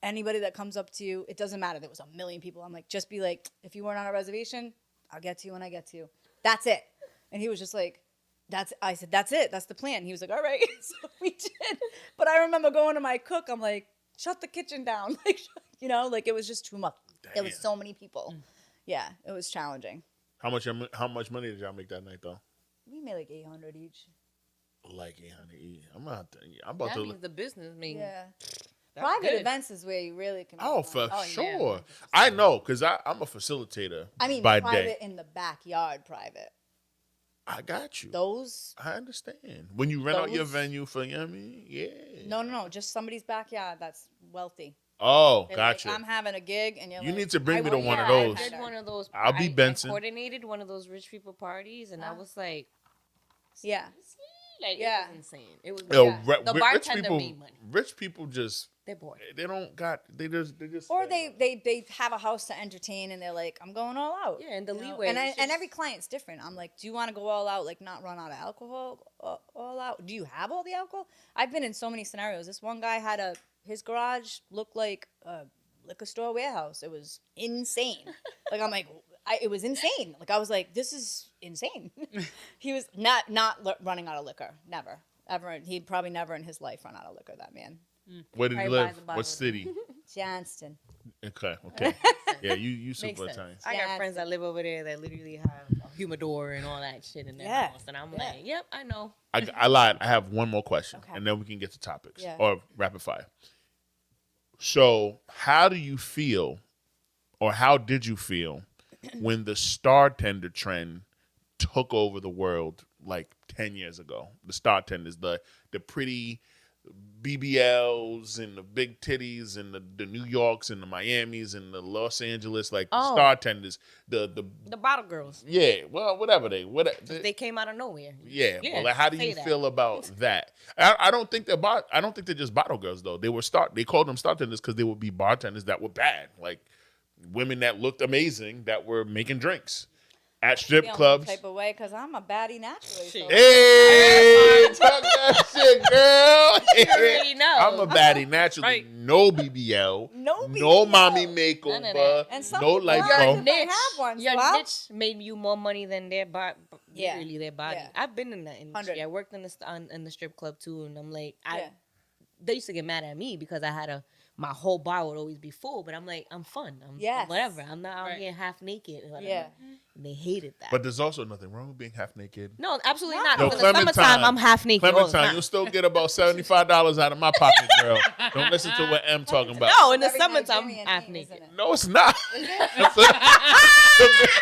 anybody that comes up to you, it doesn't matter. There was 1 million people. I'm like, just be like, if you weren't on a reservation, I'll get to you when I get to you. That's it. And he was just like, I said, that's it. That's the plan. He was like, all right. So we did. But I remember going to my cook. I'm like, shut the kitchen down. Like it was just too much. There was so many people. Yeah, it was challenging. How much money did y'all make that night though? We made like 800 each. Like 800 each. I'm about That to. means the business mean. Yeah. That's Private good. events is where you really can. Oh, make for money. sure. yeah. I know, because I'm a facilitator. I mean, by private day. in the backyard, private. I got you. Those. I understand. When you rent out your Those- venue for, you know what I mean? Yeah. No, just somebody's backyard that's wealthy. Oh, They're gotcha. like, I'm having a gig, and you're You like, need to bring I me to want- one of yeah, those. I did one of those. I'll be Benson. I coordinated one of those rich people parties, and I was like, Yeah. like Yeah. it was insane. It was. Yo, Yeah. The rich bartender people, made money. rich people just They're bored. they don't got they just Or they have a house to entertain, and they're like, I'm going all out. Yeah, and the You know? leeway. And is and just- every client's different. I'm like, do you want to go all out, like not run out of alcohol, all out? Do you have all the alcohol? I've been in so many scenarios. This one guy had his garage looked like a liquor store warehouse. It was insane. Like I'm like, it was insane. Like I was like, this is insane. He was not running out of liquor. Never, ever. He'd probably never in his life run out of liquor. That man. Where did you Right by live? the bottle. What city? Johnston. Okay. Yeah, you super Makes sense. Italian. I Yeah, got friends that live over there that literally have a humidor and all that shit in their Yeah. house, and I'm like, yep, I know. I lied. I have one more question, Okay. and then we can get to topics Yeah. or rapid fire. So, how do you feel, or how did you feel, when the star tender trend took over the world like 10 years ago? The star tenders, the pretty BBLs and the big titties and the New Yorks and the Miamis and the Los Angeles, like the star tenders, the The bottle girls, yeah, well, whatever they came out of nowhere. yeah. Well, like, how do say you that. feel about that? I don't think I don't think they're just bottle girls though. They called them star tenders because they would be bartenders that were bad, like women that looked amazing that were making drinks at strip Feel clubs. some type of way because I'm a baddie naturally. So. Hey, talk that shit, girl. You already know. I'm a baddie naturally. Right. No BBL. No No BBL. mommy None of makeover. that. And some No people lipo. are Your if they niche, have one, your so I'll- niche made you more money than their Yeah. literally their body. Yeah. I've been in that industry. 100. I worked in the strip club too, and I'm like, Yeah. they used to get mad at me because I had my whole bar would always be full, but I'm like, I'm fun. I'm Yes. whatever. I'm not out Right. here half naked. Or whatever. Yeah. And they hated that. But there's also nothing wrong with being half naked. no, absolutely No. not. Yo, In the summertime, Clementine. I'm half naked all the Clementine, time. you'll still get about $75 out of my pocket, girl. Don't listen to what M talking about. No, in the Every summertime, I'm Nigerian half thing, naked. isn't it? No, it's not.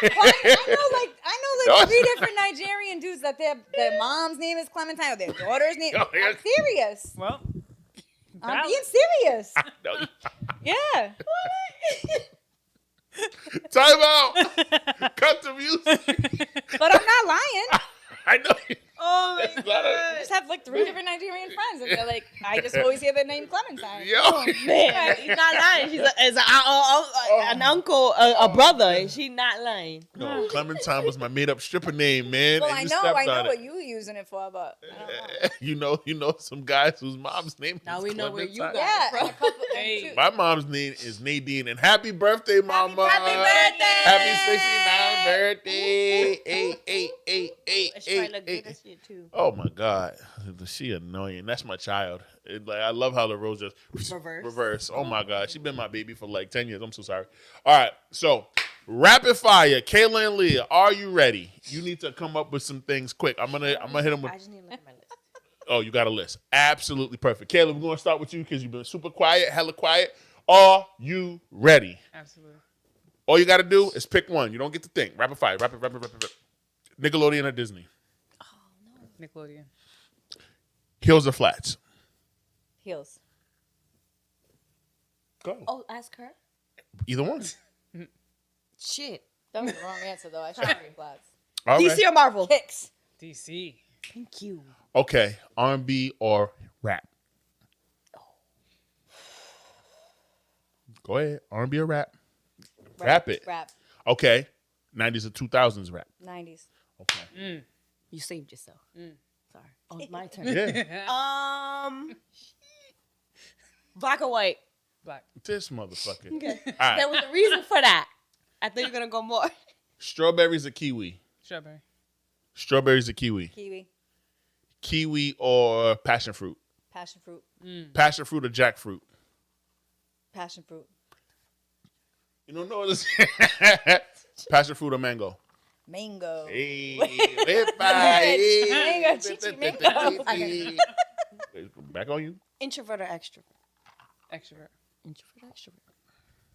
I know 3 different Nigerian dudes that their mom's name is Clementine or their daughter's name. Oh, yeah. I'm serious. Well, I'm being serious. No, Yeah. time out. Cut the music. But I'm not lying. I know. Oh my That's not a- I just have like 3 different Nigerian friends, and they're like, I just always hear the name Clementine. Yo. Man, he's not lying. She's an uncle, a brother, and she not lying. No, Clementine was my made up stripper name, man. Well, and I you know stepped on what it. you were using it for, but I don't know. You know some guys whose mom's name Now is we know where you Clementine. got Yeah, and a couple. Hey. And two, My mom's name is Nadine, and happy birthday, mama! happy birthday! Happy 69th birthday! Hey. She probably look good as shit too. Oh my God, she annoying. That's my child. I love how the rose just reverse. Oh my God, she been my baby for like 10 years. I'm so sorry. All right, so rapid fire. Kayla and Leah, are you ready? You need to come up with some things quick. I'm gonna hit them with. I just need to look at my list. Oh, you got a list. Absolutely perfect. Kayla, we're gonna start with you because you've been super quiet, hella quiet. Are you ready? absolutely. All you got to do is pick one. You don't get to think. Rapid fire. Rapid. Nickelodeon or Disney? Nickelodeon. Hills or Flats? heels. Go. Oh, ask her. Either one. Shit. That was the wrong answer, though. I should have flats. All right. DC or Marvel? Kicks. DC. Thank you. Okay. R&B or rap? Go ahead. R&B or rap? Rap it. Rap. Okay. 90s or 2000s rap. 90s. Okay. You saved yourself. Sorry. Oh, it's my turn. Yeah. Black or white? Black. This motherfucker. Okay. All right. There was a reason for that. I thought you were gonna go more. Strawberries or kiwi? Strawberry. Strawberries or kiwi? Kiwi. Kiwi or passion fruit? Passion fruit. Passion fruit or jackfruit? Passion fruit. You don't know this. Passion fruit or mango? Mango. Hey, Mango, chichi, mango. Back on you. Introvert or extrovert? Extrovert. Introvert or extrovert?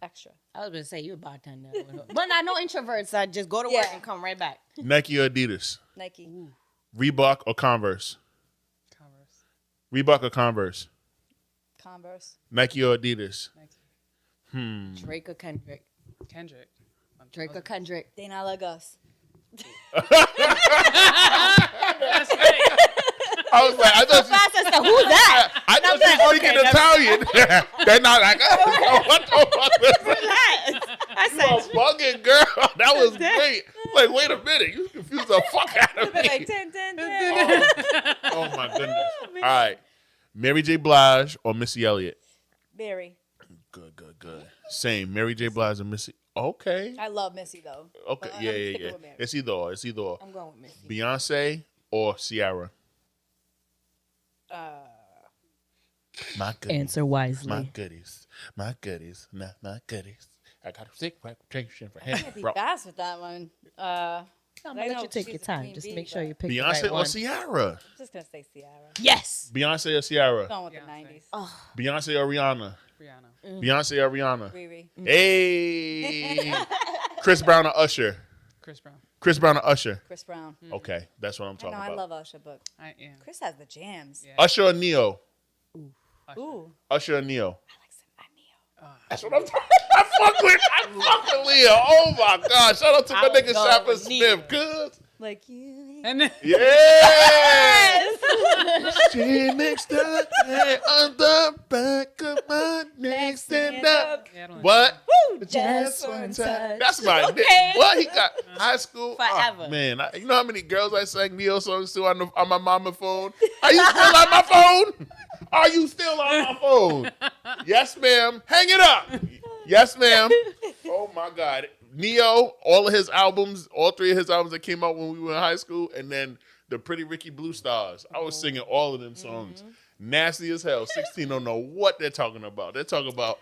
Extra. I was gonna say you a bartender. But I know introverts that just go to work Yeah. and come right back. Nike or Adidas? Nike. Reebok or Converse? Converse. Reebok or Converse? Converse. Nike or Adidas? Nike. Drake or Kendrick? Kendrick. Drake or Kendrick? They not like us. That's right. I was like, I thought you, Fast as to who's that? I thought you were speaking Italian. They're not like, oh, what the fuck? Relax. I You are said bugging, girl. That was great. Like, wait a minute. You confused the fuck out of me. Like 10, 10, 10. Oh, my goodness. All right. Mary J. Blige or Missy Elliott? Berry. Good. Same. Mary J. Blige and Missy. Okay. I love Missy though. Okay. But I'm Yeah. sticking with Mary. It's either or. I'm going with Missy. Beyonce or Ciara? My goodies. Answer wisely. My goodies. My goodies. Not my goodies. I got a sick reputation for him. Be Bro. fast with that one. I'm I gonna let know you take she's your a time. queen Just bee, make sure but- you pick the Beyonce right or one. Ciara? I'm just gonna say Ciara. Yes. Beyonce or Ciara? Going with the Beyonce. 90s. Oh, Beyonce or Rihanna? Rihanna. Beyonce or Rihanna? Riri. Hey. Chris Brown or Usher? Chris Brown. Chris Brown or Usher? Chris Brown. Okay, that's what I'm I talking know I about. love Usher, but I am. Chris has the jams. Yeah. Usher or Neo? Usher. Ooh, Usher or Neo? I like some Neo. That's what I'm talking. I fuck with Leo. Oh my God! Shout out to my I would nigga go Shaffer with Neo. Smith. Cuz. Like you. And then Yeah. She mixed up on the back of my neck, stand up. yeah, I don't like What? just one touch. That's my Okay. nigga. What he got? High school Forever. Oh, man, you know how many girls I sang Neo songs to on my mama phone? Are you still on my phone? Are you still on my phone? Yes, ma'am. Hang it up. Yes, ma'am. Oh my God. Neo, all of his albums, all 3 of his albums that came out when we were in high school, and then the Pretty Ricky Blue Stars. I was singing all of them songs. Nasty as hell. 16 don't know what they're talking about. They're talking about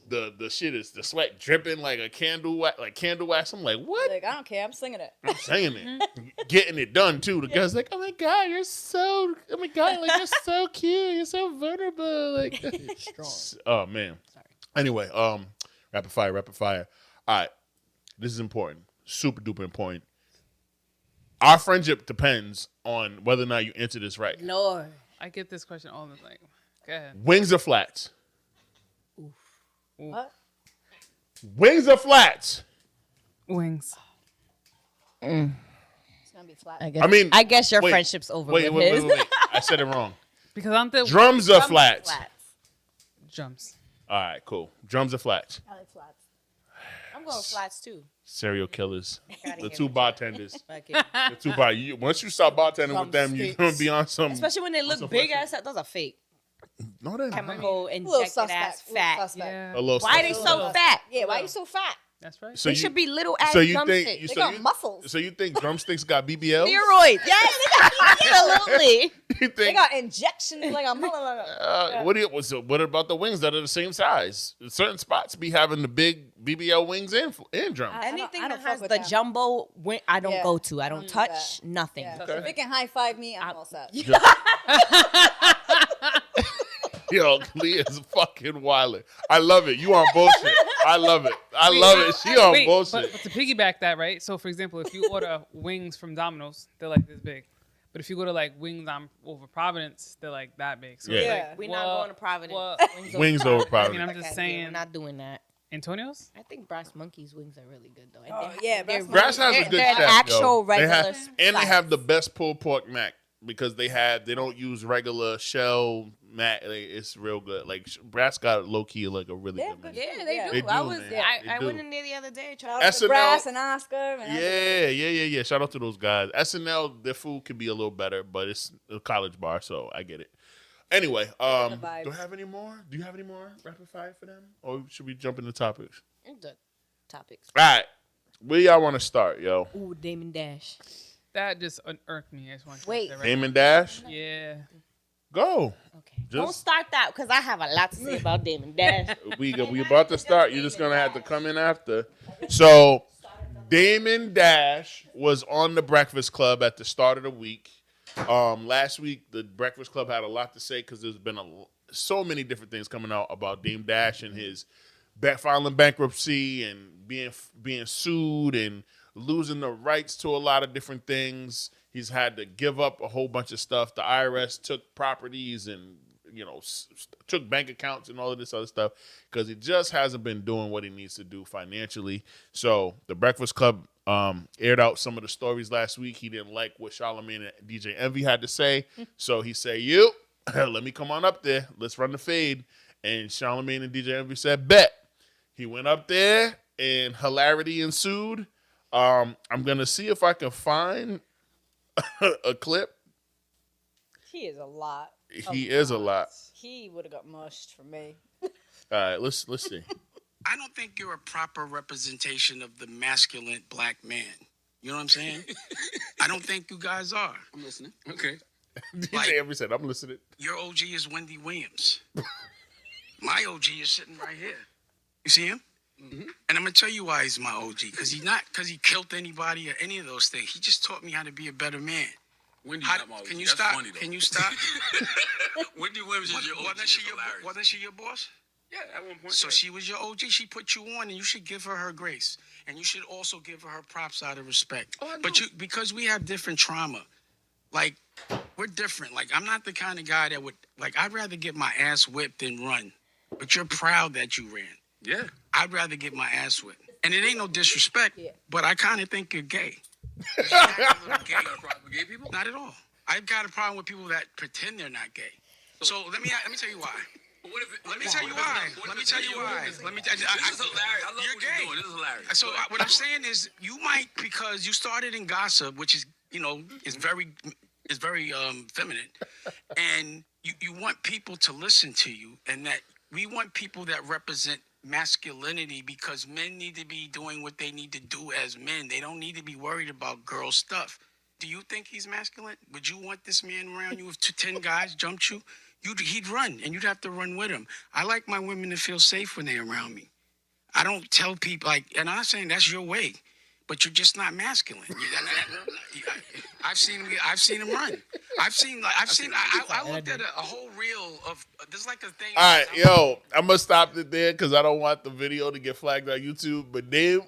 the shit is the sweat dripping like a candle wax. I'm like, what? Like I don't care. I'm singing it. I'm saying it. Getting it done too. The guy's like, oh my God, you're so cute. You're so vulnerable. Like oh man. Sorry. Anyway, rapid fire. All right. This is important. Super duper important. Our friendship depends on whether or not you answer this right. Lord. I get this question all the time. Go ahead. Wings or flats? What? Wings or flats? Wings. It's gonna be flat. I guess your wait, friendship's over Wait. with his. I said it wrong. Because I'm the Drums or flats? jumps. All right, cool. Drums or flats? I like flats. I'm going flats too. Serial killers. outta The here 2 with bartenders. Fuck it. The 2 bar. Once you stop bartending with them, you're gonna be on some. Especially when they look some big flexing. ass. Those are fake. No, they're not. Chemical A little injected suspect. ass A little fat. suspect. Yeah. A little Why they stuff. so fat? Yeah, why are you so fat? That's right. So They you- should be little ass So you drumsticks. think They got muscles. So you think drumsticks got BBLs? Steroids. Yes, absolutely. You They think? got injections like a mother. What about the wings that are the same size? Certain spots be having the big BBL wings and drums. Anything I that don't has fuck with the them. jumbo, I don't Yeah. go to. I don't do touch nothing. Yeah. Okay. If it can high five me, I'm all set. Yo, Leah's fucking wildin'. I love it. You on bullshit. I love it. She on Wait, bullshit. but to piggyback that, right? So, for example, if you order wings from Domino's, they're like this big. But if you go to like wings on over Providence, they're like that big. So Yeah. it's Yeah. like, We're not going to Providence. what- Wings over I mean, Providence. I'm just Okay, saying. we're not doing that. Antonio's? I think Brass Monkey's wings are really good though. And Oh, they- yeah, they're Brass Brass has a good they're chef, an actual yo. regular. And they spice. have the best pulled pork mac because they don't use regular shell mac. Like, it's real good. Like Brass got low key like a really They good have good menu. Yeah, they Yeah. do. They do, I was. man. They I do. went in there the other day. Shout Tried out to SNL. Brass and Oscar. And Yeah. Shout out to those guys. SNL, their food could be a little better, but it's a college bar, so I get it. Anyway, do vibes. I have any more? Do you have any more rapid fire for them, or should we jump into topics? the topics. All right, where y'all want to start, yo? Ooh, Damon Dash. That just irked me. I just want to Wait. say right Damon Dash, Yeah. go. Okay. Don't Just start that because I have a lot to say about Damon Dash. we about to start. You're just gonna have to come in after. So, Damon Dash was on the Breakfast Club at the start of the week. Last week, the Breakfast Club had a lot to say because there's been so many different things coming out about Dame Dash and his filing bankruptcy and being sued and losing the rights to a lot of different things. He's had to give up a whole bunch of stuff. The IRS took properties and took bank accounts and all of this other stuff because he just hasn't been doing what he needs to do financially. So the Breakfast Club aired out some of the stories last week. He didn't like what Charlamagne and DJ Envy had to say. So he said, let me come on up there. Let's run the fade. And Charlamagne and DJ Envy said, bet. He went up there and hilarity ensued. I'm going to see if I can find a clip. He is a lot. He is a lot. He would have got mushed for me. All right, let's see. I don't think you're a proper representation of the masculine black man. You know what I'm saying? I don't think you guys are. I'm listening. Okay. DJ Every said, I'm listening. Your OG is Wendy Williams. My OG is sitting right here. You see him? Mm-hmm. And I'm gonna tell you why he's my OG. Because he killed anybody or any of those things. He just taught me how to be a better man. Wendy, Can you stop? Can you stop? Wendy Williams is your OG. Wasn't she your boss? Yeah, at one point. So she was your OG. She put you on, and you should give her grace, and you should also give her props out of respect. Oh, but because we have different trauma, like we're different. Like I'm not the kind of guy that would I'd rather get my ass whipped than run. But you're proud that you ran. Yeah. I'd rather get my ass whipped, and it ain't no disrespect. But I kind of think you're gay. You got a problem with gay people? Not at all. I've got a problem with people that pretend they're not gay. So let me tell you why. Let me tell you why. This is hilarious. I love You're what gay. you're doing. This is hilarious. So what I'm saying is, you might, because you started in gossip, which is is very feminine, and you want people to listen to you, and that we want people that represent masculinity, because men need to be doing what they need to do as men. They don't need to be worried about girl stuff. Do you think he's masculine? Would you want this man around you if 10 guys jumped you? He'd run, and you'd have to run with him. I like my women to feel safe when they're around me. I don't tell people, and I'm not saying that's your way, but you're just not masculine. I've seen him run. I looked at a whole reel of, there's like a thing. All right, yo, I'm going to stop it there because I don't want the video to get flagged on YouTube. But Dave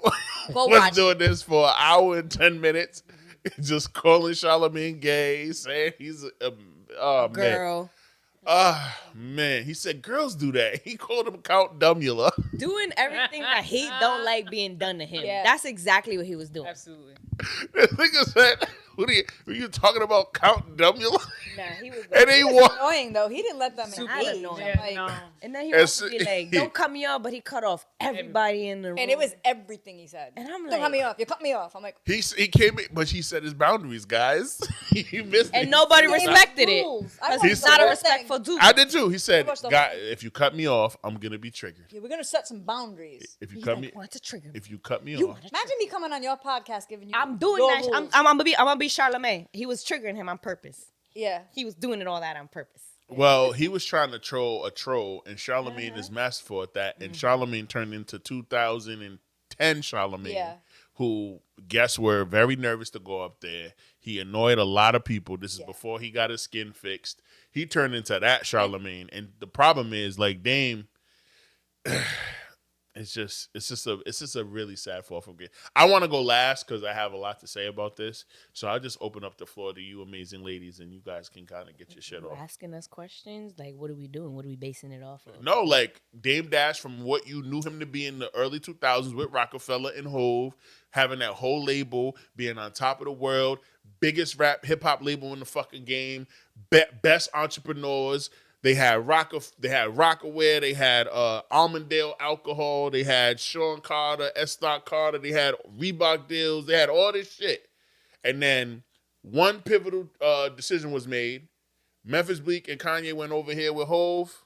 was doing this for an hour and 10 minutes, just calling Charlamagne gay, saying he's a Girl. Man, he said girls do that. He called him Count Dumula. Doing everything that he don't like being done to him. Yeah. That's exactly what he was doing. Absolutely. This nigga said, who you talking about, Count Dumula? Nah, he was And he It was walked. annoying though. He didn't let them Super engage. annoying. I'm like- No. And then he And also so- be like, don't cut me off, but he cut off everybody in the room. And it was everything he said. And I'm don't cut like- me off. You cut me off. I'm like, He came in, but he set his boundaries, guys. He missed and it. nobody He made respected it. rules. I Because watched he's the not a whole respectful thing. dude. I did too. He said, watched the "God, whole- if you cut me off, I'm gonna be triggered. yeah, we're gonna set some boundaries. If you He's cut like, me, want to trigger me. if you cut me You off, wanna Imagine me coming on your podcast giving you. I'm doing your that. rules. I'm gonna be Charlamagne. He was triggering him on purpose. Yeah. He was doing it all that on purpose. well, he was trying to troll a troll, and Charlamagne is masterful at that. And Charlamagne turned into 2010 Charlamagne, Yeah. who guests were very nervous to go up there. He annoyed a lot of people. This is before he got his skin fixed. He turned into that Charlamagne, and the problem is, like, Dame. It's just a really sad fall from game. I want to go last because I have a lot to say about this. So I'll just open up the floor to you, amazing ladies, and you guys can kind of get your shit You're off. asking us questions like, what are we doing? What are we basing it off of? No, like Dame Dash, from what you knew him to be in the early 2000s with Rockefeller and Hove, having that whole label, being on top of the world, biggest rap hip hop label in the fucking game, best entrepreneurs. They had Rockaware, they had Almondale Alcohol, they had Sean Carter, Stock Carter, they had Reebok deals, they had all this shit. And then one pivotal decision was made. Memphis Bleak and Kanye went over here with Hove.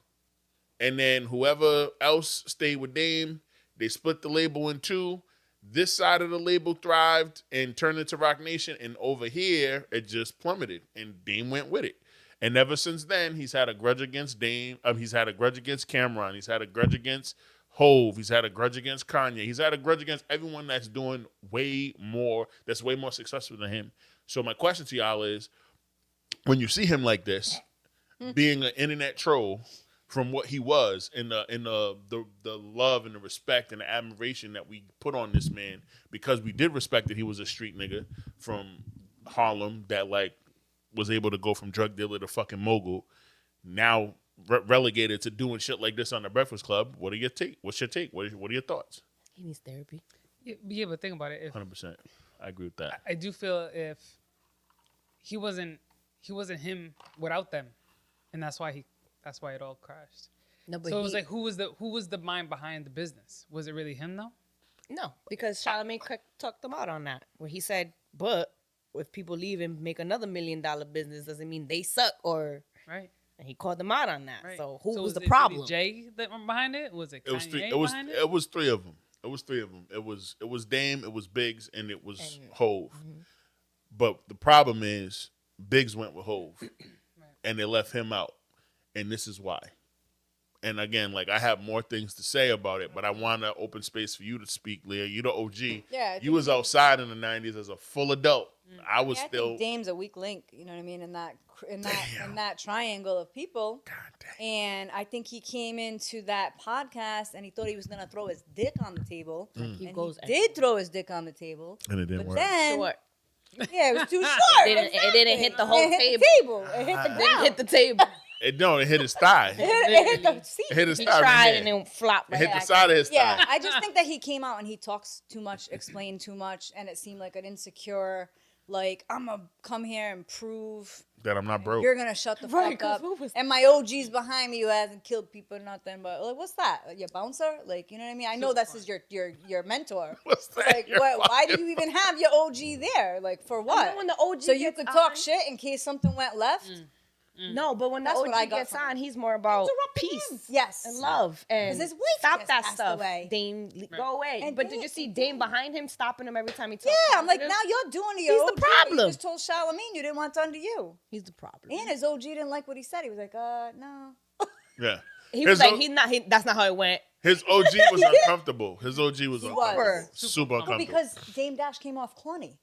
And then whoever else stayed with Dame, they split the label in two. This side of the label thrived and turned into Rock Nation. And over here, it just plummeted. And Dame went with it. And ever since then, he's had a grudge against Dame. He's had a grudge against Cameron. He's had a grudge against Hove. He's had a grudge against Kanye. He's had a grudge against everyone that's doing way more successful than him. So my question to y'all is, when you see him like this, being an internet troll from what he was, in the love and the respect and the admiration that we put on this man, because we did respect that he was a street nigga from Harlem that was able to go from drug dealer to fucking mogul, now relegated to doing shit like this on the Breakfast Club. What are your take? What's your take? What are your thoughts? He needs therapy. Yeah, but think about it. 100%. I agree with that. I do feel if he wasn't him without them, and that's why it all crashed. No, but So it was like, who was the mind behind the business? Was it really him though? no, because Charlamagne talked them out on that, where he said, but if people leave and make another $1 million business, doesn't mean they suck, or Right. and he called them out on that. Right. So who was the it problem? really Jay that were behind it? Was it Kanye It was three. behind it? It was three of them. It was Dame. It was Biggs, and it was Hove. But the problem is, Biggs went with Hove, and they left him out, and this is why. And again, like I have more things to say about it, but I want to open space for you to speak, Leah. You the OG. Yeah, I you think was outside in the '90s as a full adult. I was I still. think Dame's a weak link. You know what I mean? In that triangle of people. God damn. And I think he came into that podcast and he thought he was gonna throw his dick on the table. He And goes he did throw his dick on the table. And it didn't But work. then, short. yeah, it was too short. It didn't hit the whole It hit table. the table. It hit the Didn't ground. hit the table. It hit his thigh. It hit the seat. It hit his He thigh. tried right and there. then flopped It right hit the back. side of his Yeah, thigh. I just think that he came out and he talks too much, explained too much, and it seemed like an insecure, like, I'm going to come here and prove That I'm not broke. you're going to shut the Right, fuck 'cause up. what was- And my OG's behind me who hasn't killed people or nothing, but, like, what's that? Like, your bouncer? Like, you know what I mean? I know this is your mentor. What's that? Like, You're why do fucking- you even have your OG there? Like, for what? When the OG So you gets could talk on- shit in case something went left? No, but when the That's what I OG got gets from on, it. he's more about Interrupting peace him. Yes. and love and 'Cause his wife stop just that passed stuff. away. Dame, go away. And But did you see Dame behind him stopping him every time he talks? Yeah, I'm like, positive? now you're doing to He's your the OG what problem. You just told Charlamagne you didn't want done to you. He's the problem. And his OG didn't like what he said. He was like, no. Yeah. He was His like, O- that's not how it went. His OG was uncomfortable. His OG was uncomfortable. Super Well, uncomfortable. because Dame Dash came off corny.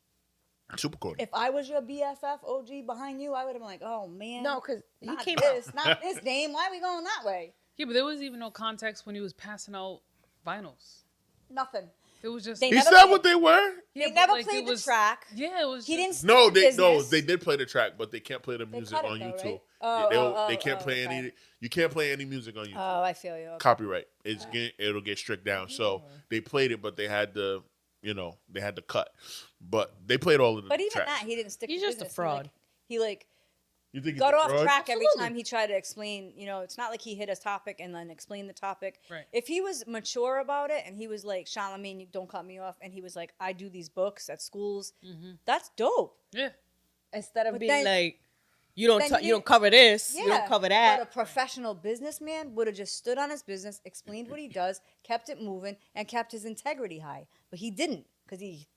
Super corny. If I was your BFF OG behind you, I would have been like, oh, man. No, because he not came this, not this, Dame. Why are we going that way? Yeah, but there was even no context when he was passing out vinyls. Nothing. It was just They He never said played- what they were. yeah, They but, never like, played it the was- track. Yeah, it was. He just- didn't No, business. they did play the track, but they can't play the music cut it on though, YouTube. right? Oh, They can't play okay. any. You can't play any music on YouTube. Oh, I feel you. Okay. Copyright. It'll get strict down. So they played it, but they had to, they had to cut. But they played all of the But even tracks. that, he didn't stick He's to just a business. fraud. He You think he's got a off fraud? track every Absolutely. time he tried to explain. It's not like he hit a topic and then explained the topic. Right. If he was mature about it and he was like, Charlamagne, you don't cut me off, and he was like, I do these books at schools, that's dope. Yeah. Instead of But being then- like, you don't then you you- don't cover this, Yeah. you don't cover But a that. professional businessman would have just stood on his business, explained what he does, kept it moving, and kept his integrity high. But he didn't because he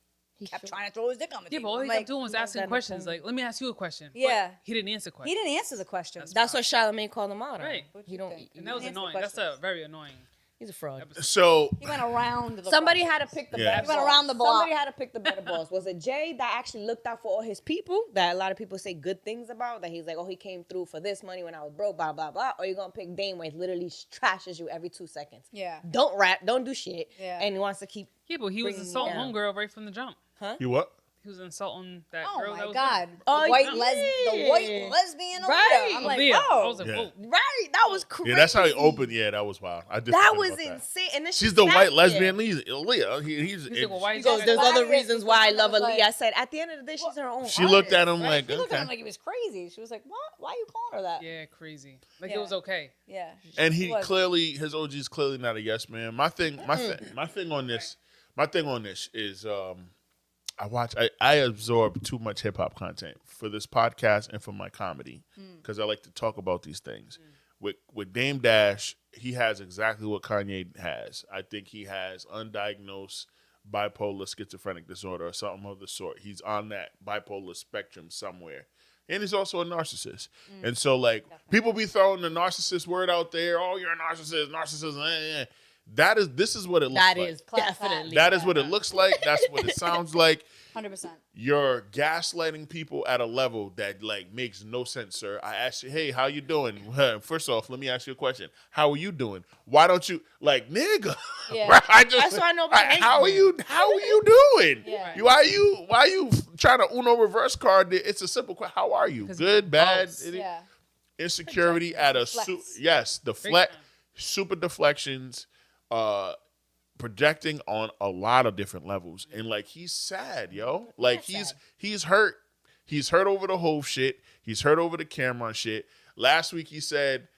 kept trying to throw his dick on the Yeah, but table. all he I'm kept doing was he asking does that questions. in Like, let me ask you a question. But Yeah. he didn't answer he questions. didn't answer the question. That's what Charlamagne called him out on. Right. What You you don't. think? And that was Answer the annoying. That's questions. very annoying. He's a fraud. So He went around the Somebody block. had to pick the Yeah. better He went boss. around the block. Somebody had to pick the better boss. Was it Jay that actually looked out for all his people? That a lot of people say good things about. That he's like, oh, he came through for this money when I was broke, blah blah blah. Or you gonna pick Dame where he literally trashes you every 2 seconds. Yeah. Don't rap, don't do shit, Yeah. and he wants to keep. Yeah, but he was Bringing me insulting down. homegirl right from the jump. you what? He was insulting that Oh girl that my was God. Oh, the white yeah. lesbian over Right. there. I'm with like, him. Leah. I oh. was like, Yeah. whoa. Right, that was crazy. Yeah, that's how he opened. Yeah, that was wild. I just That forgot was about that. insane. And then She's she the sat white there. lesbian Leah. He's He's like, well, why you He goes, guys- there's Why other is- reasons why I love was Aaliyah. like- I said, at the end of the day, she's her own. She looked at him Right? like, She looked at okay. him like he was crazy. She was like, what? Why are you calling her that? Yeah, crazy. Like, Yeah. it was okay. Yeah. And She he was. clearly, his OG's clearly not a yes man. My thing on this is, I absorb too much hip hop content for this podcast and for my comedy because I like to talk about these things. With Dame Dash, he has exactly what Kanye has. I think he has undiagnosed bipolar schizophrenic disorder or something of the sort. He's on that bipolar spectrum somewhere. And he's also a narcissist. And so, like, people be throwing the narcissist word out there. Oh, you're a narcissist, narcissism. This is what it looks That like. is Clap, definitely. That is what it looks like. That's what it sounds like. 100%. You're gaslighting people at a level that like makes no sense, sir. I asked you, hey, how you doing? First off, let me ask you a question. How are you doing? Why don't you like nigga? Yeah. Right? That's why nobody hates how are me. you doing? Yeah. Why are you trying to Uno reverse card? It's a simple question. How are you? 'Cause Good, bad? boss. Yeah. Insecurity at a Flex. yes, the Big flex, time. super deflections, projecting on a lot of different levels, and like he's sad, yo. Like he's hurt. He's hurt over the whole shit. He's hurt over the Cameron shit. Last week he said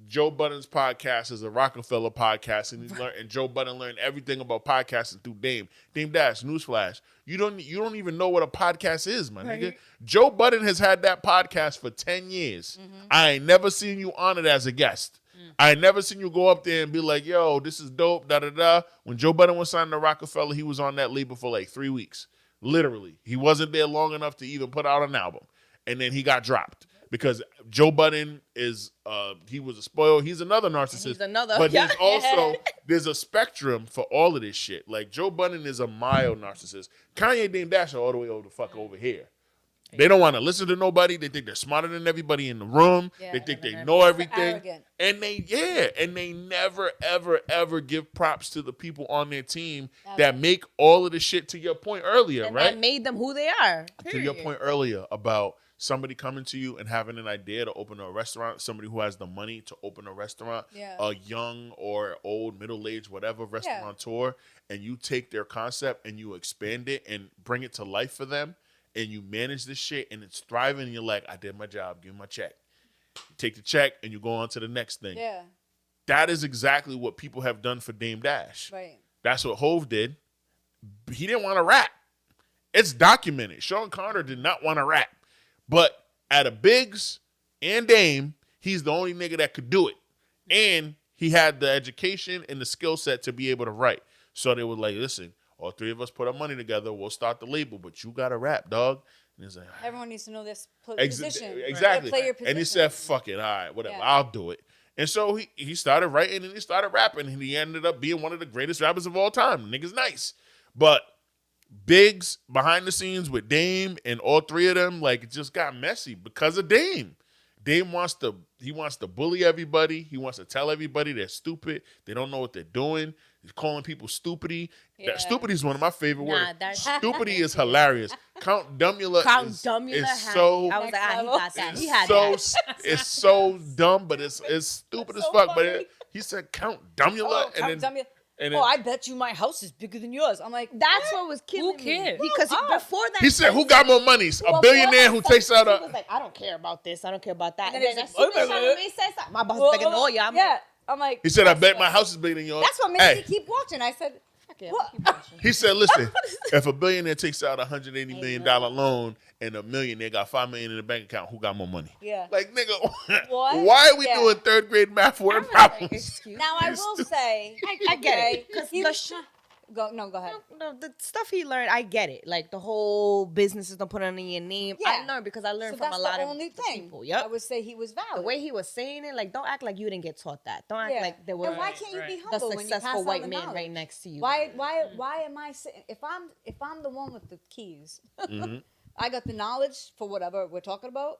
Joe Budden's podcast is a Rockefeller podcast, and Joe Budden learned everything about podcasting through Dame. Dame Dash, newsflash. You don't even know what a podcast is, my nigga. Joe Budden has had that podcast for 10 years. I ain't never seen you on it as a guest. I ain't never seen you go up there and be like, yo, this is dope, da-da-da. When Joe Budden was signed to Rockefeller, he was on that label for like 3 weeks. Literally. He wasn't there long enough to even put out an album. and then he got dropped because Joe Budden is he was a spoiled. He's another narcissist. He's another, But yeah. there's also there's a spectrum for all of this shit. Like Joe Budden is a mild narcissist. Kanye, Dame Dash are all the way over the fuck over here. They don't want to listen to nobody. They think they're smarter than everybody in the room. Yeah. They think they know everything. Arrogant. And they never, ever, ever give props to the people on their team that make all of the shit, to your point earlier, And right? that made them who they are. To your point earlier about somebody coming to you and having an idea to open a restaurant, somebody who has the money to open a restaurant, Yeah. a young or old, middle-aged, whatever restaurateur, and you take their concept and you expand it and bring it to life for them, and you manage this shit and it's thriving, and you're like, I did my job, give me my check. You take the check and you go on to the next thing. Yeah. That is exactly what people have done for Dame Dash. Right. That's what Hove did. He didn't want to rap. It's documented. Sean Carter did not want to rap. But out of Biggs and Dame, he's the only nigga that could do it. And he had the education and the skill set to be able to write. So they were like, listen, all three of us put our money together. We'll start the label, but you got to rap, dog. And he's like, Everyone needs to know this Ex- position. exactly. Play your position. And he said, fuck it. All right, whatever. Yeah. I'll do it. And so he started writing and he started rapping. And he ended up being one of the greatest rappers of all time. The nigga's nice. But Biggs behind the scenes with Dame and all three of them, like, it just got messy because of Dame. Dame wants to bully everybody. He wants to tell everybody they're stupid. They don't know what they're doing. He's calling people stupidity. Yeah. Stupidity is one of my favorite Nah, words. that's- Stupidity is hilarious. Count Dumula Dumula is had so me. I was like, he got that. He had so that. it's so dumb, but it's stupid as so fuck. But funny. he said Count Dumula, Oh, and then and then- I bet you my house is bigger than yours. I'm like, That's what was killing cares? me. Because before that, he said, "Who got more money? A billionaire who takes out he was a." like, I don't care about this. I don't care about that. And And then then he's as like, soon as Charlamagne says that, my boss is bigger than all y'all. I'm yeah. like, I'm like, He said, "I that's bet what- my house is bigger than yours." That's what makes Hey, me keep watching. I said, okay, What? keep watching. he said, "Listen, if a billionaire takes out $180 million loan and a millionaire got $5 million in the bank account, who got more money?" yeah. Like, nigga, What? why are we Yeah. doing third grade math word I'm like, problems? excuse Now I will say, I get it. Because Because go ahead. no, the stuff he learned, I get it. Like the whole businesses don't put under your name. Yeah. I learned because I learned So from that's a lot the of only the thing. people. I Yep. would say he was valid. The way he was saying it, like, don't act like you didn't get taught that. Don't act Yeah. like there was And why can't you be Right. the humble when you pass successful on white the man knowledge? right next to you. Why am I sitting? If I'm the one with the keys, I got the knowledge for whatever we're talking about.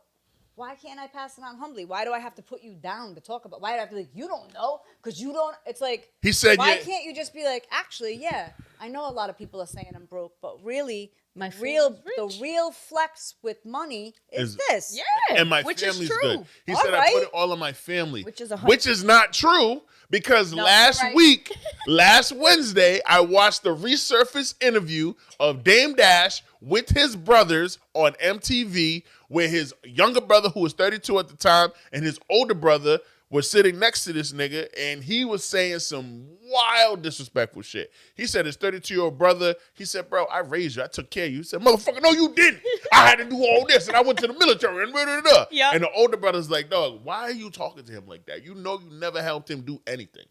Why can't I pass it on humbly? Why do I have to put you down to talk about? Why do I have to be like, you don't know because you don't? It's like He said, why "Yeah." can't you just be like, actually, yeah, I know a lot of people are saying I'm broke, but really, My the family's rich. real flex with money is Is- this. Yeah. And my which is family's true. good. He All said, "I right. put it all on my family," Which is not true because last right. week, last Wednesday, I watched the resurface interview of Dame Dash with his brothers on MTV, where his younger brother, who was 32 at the time, and his older brother were sitting next to this nigga, and he was saying some wild disrespectful shit. He said his 32-year-old brother, he said, "Bro, I raised you. I took care of you." He said, "Motherfucker, no, you didn't. I had to do all this, and I went to the military, and blah, blah, blah." Yep. And the older brother's like, "Dog, why are you talking to him like that? You know you never helped him do anything.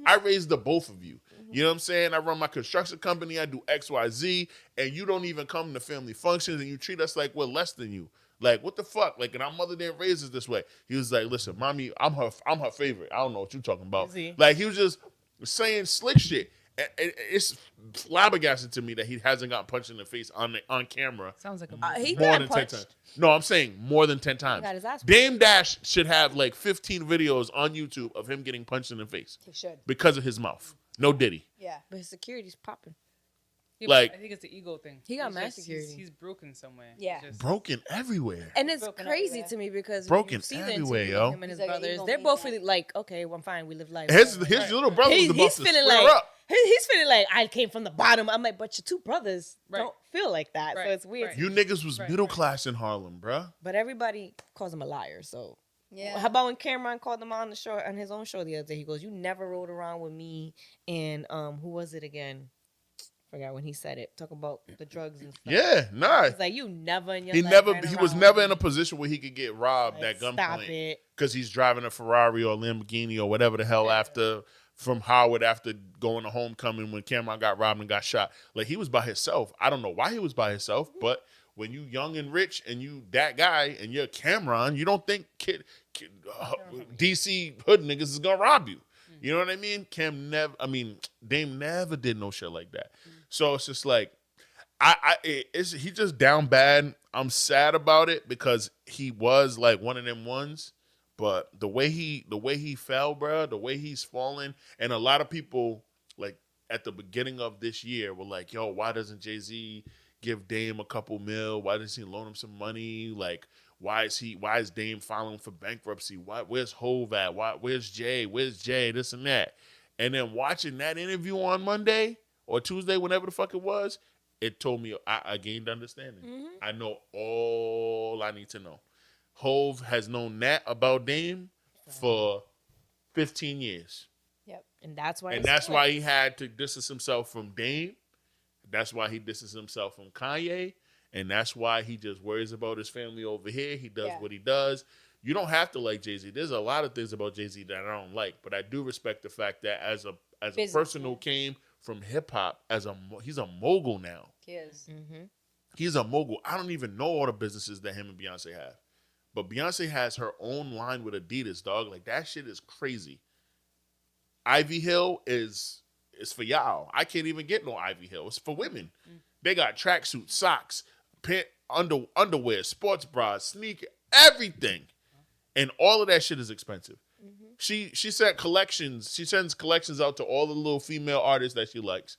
I raised the both of you. You know what I'm saying? I run my construction company. I do X, Y, Z, and you don't even come to family functions, and you treat us like we're less than you. Like, what the fuck? Like, and our mother didn't raise us this way." He was like, "Listen, mommy, I'm her favorite. I don't know what you're talking about." Is he? Like, he was just saying slick shit. And it's flabbergasted to me that he hasn't gotten punched in the face on camera Sounds like a He more got than 10 punched. times. No, I'm saying more than 10 times. got his ass Dame Dash should have like 15 videos on YouTube of him getting punched in the face He should. because of his mouth. No Diddy. Yeah. But his security's popping. Yeah, but Like- I think it's the ego thing. He got He's mad just- security. He's broken somewhere. Yeah. He's just- Broken everywhere. And it's Broken crazy everywhere. to me because Broken you see the everywhere, interview yo. with him and his He's like, brothers. "You They're gonna both be really like, okay, well, I'm fine. We live life. His whatever. little brother was about He's to feeling square like up. he's feeling like I came from the bottom. I'm like, but your two brothers Right. don't feel like that. Right. So it's weird. Right. You niggas was Right, middle right. class in Harlem, bruh. But everybody calls him a liar. So Yeah. how about when Cameron called him on the show on his own show the other day? He goes, "You never rode around with me." And who was it again? Forgot when he said it. Talk about the drugs and stuff. Yeah, nah. He's like, you never in your He life never. ran He was around never with in a me. position where he could get robbed Like, at stop gunpoint it. because he's driving a Ferrari or Lamborghini or whatever the hell after from Howard after going to homecoming when Cameron got robbed and got shot. Like he was by himself. I don't know why he was by himself, but when you young and rich and you that guy and you're Cameron, you don't think DC hood niggas is gonna rob you. You know what I mean? Dame never did no shit like that. So it's just like, he just down bad. I'm sad about it because he was like one of them ones. But the way he fell, bro, the way he's fallen, and a lot of people like at the beginning of this year were like, "Yo, why doesn't Jay-Z give Dame a couple mil? Why doesn't he loan him some money? Like, why is Dame filing for bankruptcy? Where's Hove at? Where's Jay? Where's Jay? This and that." And then watching that interview on Monday or Tuesday, whenever the fuck it was, it told me I gained understanding. I know all I need to know. Hove has known that about Dame for 15 years. Yep. And that's why. And that's why he had to distance himself from Dame. That's why he distances himself from Kanye. And that's why he just worries about his family over here. He does what he does. You don't have to like Jay-Z. There's a lot of things about Jay-Z that I don't like. But I do respect the fact that as a person who came from hip-hop, he's a mogul now. He is. He's a mogul. I don't even know all the businesses that him and Beyonce have. But Beyonce has her own line with Adidas, dog. Like, that shit is crazy. Ivy Hill is for y'all. I can't even get no Ivy Hill. It's for women. They got tracksuits, socks, underwear, sports bras, sneaker, everything. And all of that shit is expensive. She sent collections. She sends collections out to all the little female artists that she likes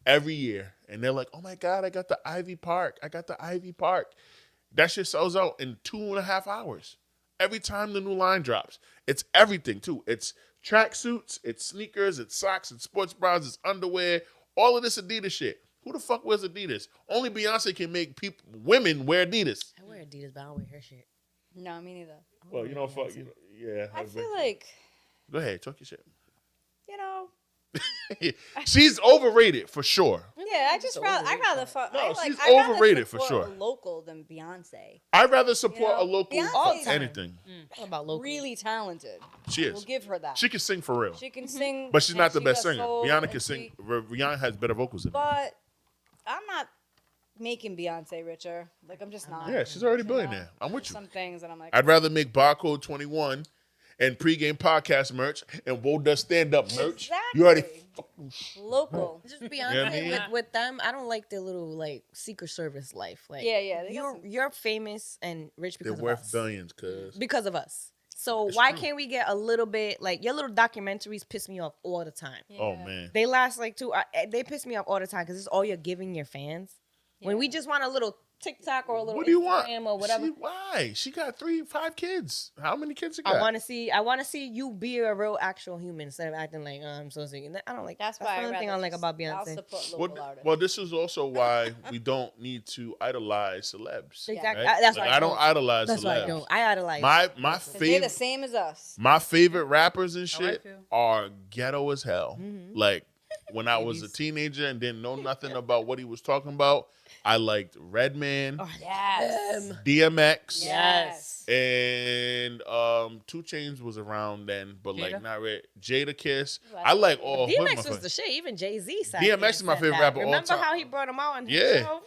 every year. And they're like, "Oh my God, I got the Ivy Park. I got the Ivy Park." That shit sells out in 2.5 hours. Every time the new line drops. It's everything, too. It's tracksuits, it's sneakers, it's socks, it's sports bras, it's underwear. All of this Adidas shit. Who the fuck wears Adidas? Only Beyonce can make women wear Adidas. I wear Adidas, but I don't wear her shit. No, me neither. Well, you know, fuck. Yeah. I feel like, Go ahead, talk your shit. you know, She's overrated for sure. yeah, I'd rather fuck. No, I'd she's rather overrated for support sure. a local than Beyonce. I'd rather support You know, a local Beyonce's fuck anything. All about local. Really talented. She is. We'll give her that. She can sing for real. She can sing, But she's not the and best she got singer. soul, Rihanna and can sing. she- Rihanna has better vocals than her. But I'm not making Beyonce richer. Like, I'm just not. Yeah, she's already a You know? billionaire. I'm with There's you. some things that I'm like, I'd rather make Barcode 21 and pregame podcast merch and Wole does stand-up merch. You already fucking local. Just Beyonce You know what I mean? with them. I don't like their little like Secret Service life. Like, Yeah, they got you're famous and rich they're because of worth us. billions, cuz. Because of us. So It's why true. can't we get a little bit like your little documentaries piss me off all the time. Oh man. They last like they piss me off all the time because it's all you're giving your fans. When we just want a little TikTok or a little What do you want? Instagram or whatever. Why? She got 5 kids. How many kids you got? I want to see you be a real actual human instead of acting like I'm so sick. I don't like That's that's why the only thing I don't like about I'll Beyonce. support local artists. Well, this is also why we don't need to idolize celebs. Exactly. Right? That's Like, why I don't idolize That's celebs. why I don't. I idolize. My 'Cause they're the favorite same as us. my favorite rappers and shit feel. are ghetto as hell. Mm-hmm. Like when I was a teenager and didn't know nothing about what he was talking about, I liked Redman, Oh, Yes. DMX, Yes. and 2 Chainz was around then, but like Jada? not really. Jada Kiss. Like I like all hood DMX was motherfuckers. the shit. Even Jay-Z said DMX is my favorite rapper of all Remember time. how he brought him out on his Yeah. show?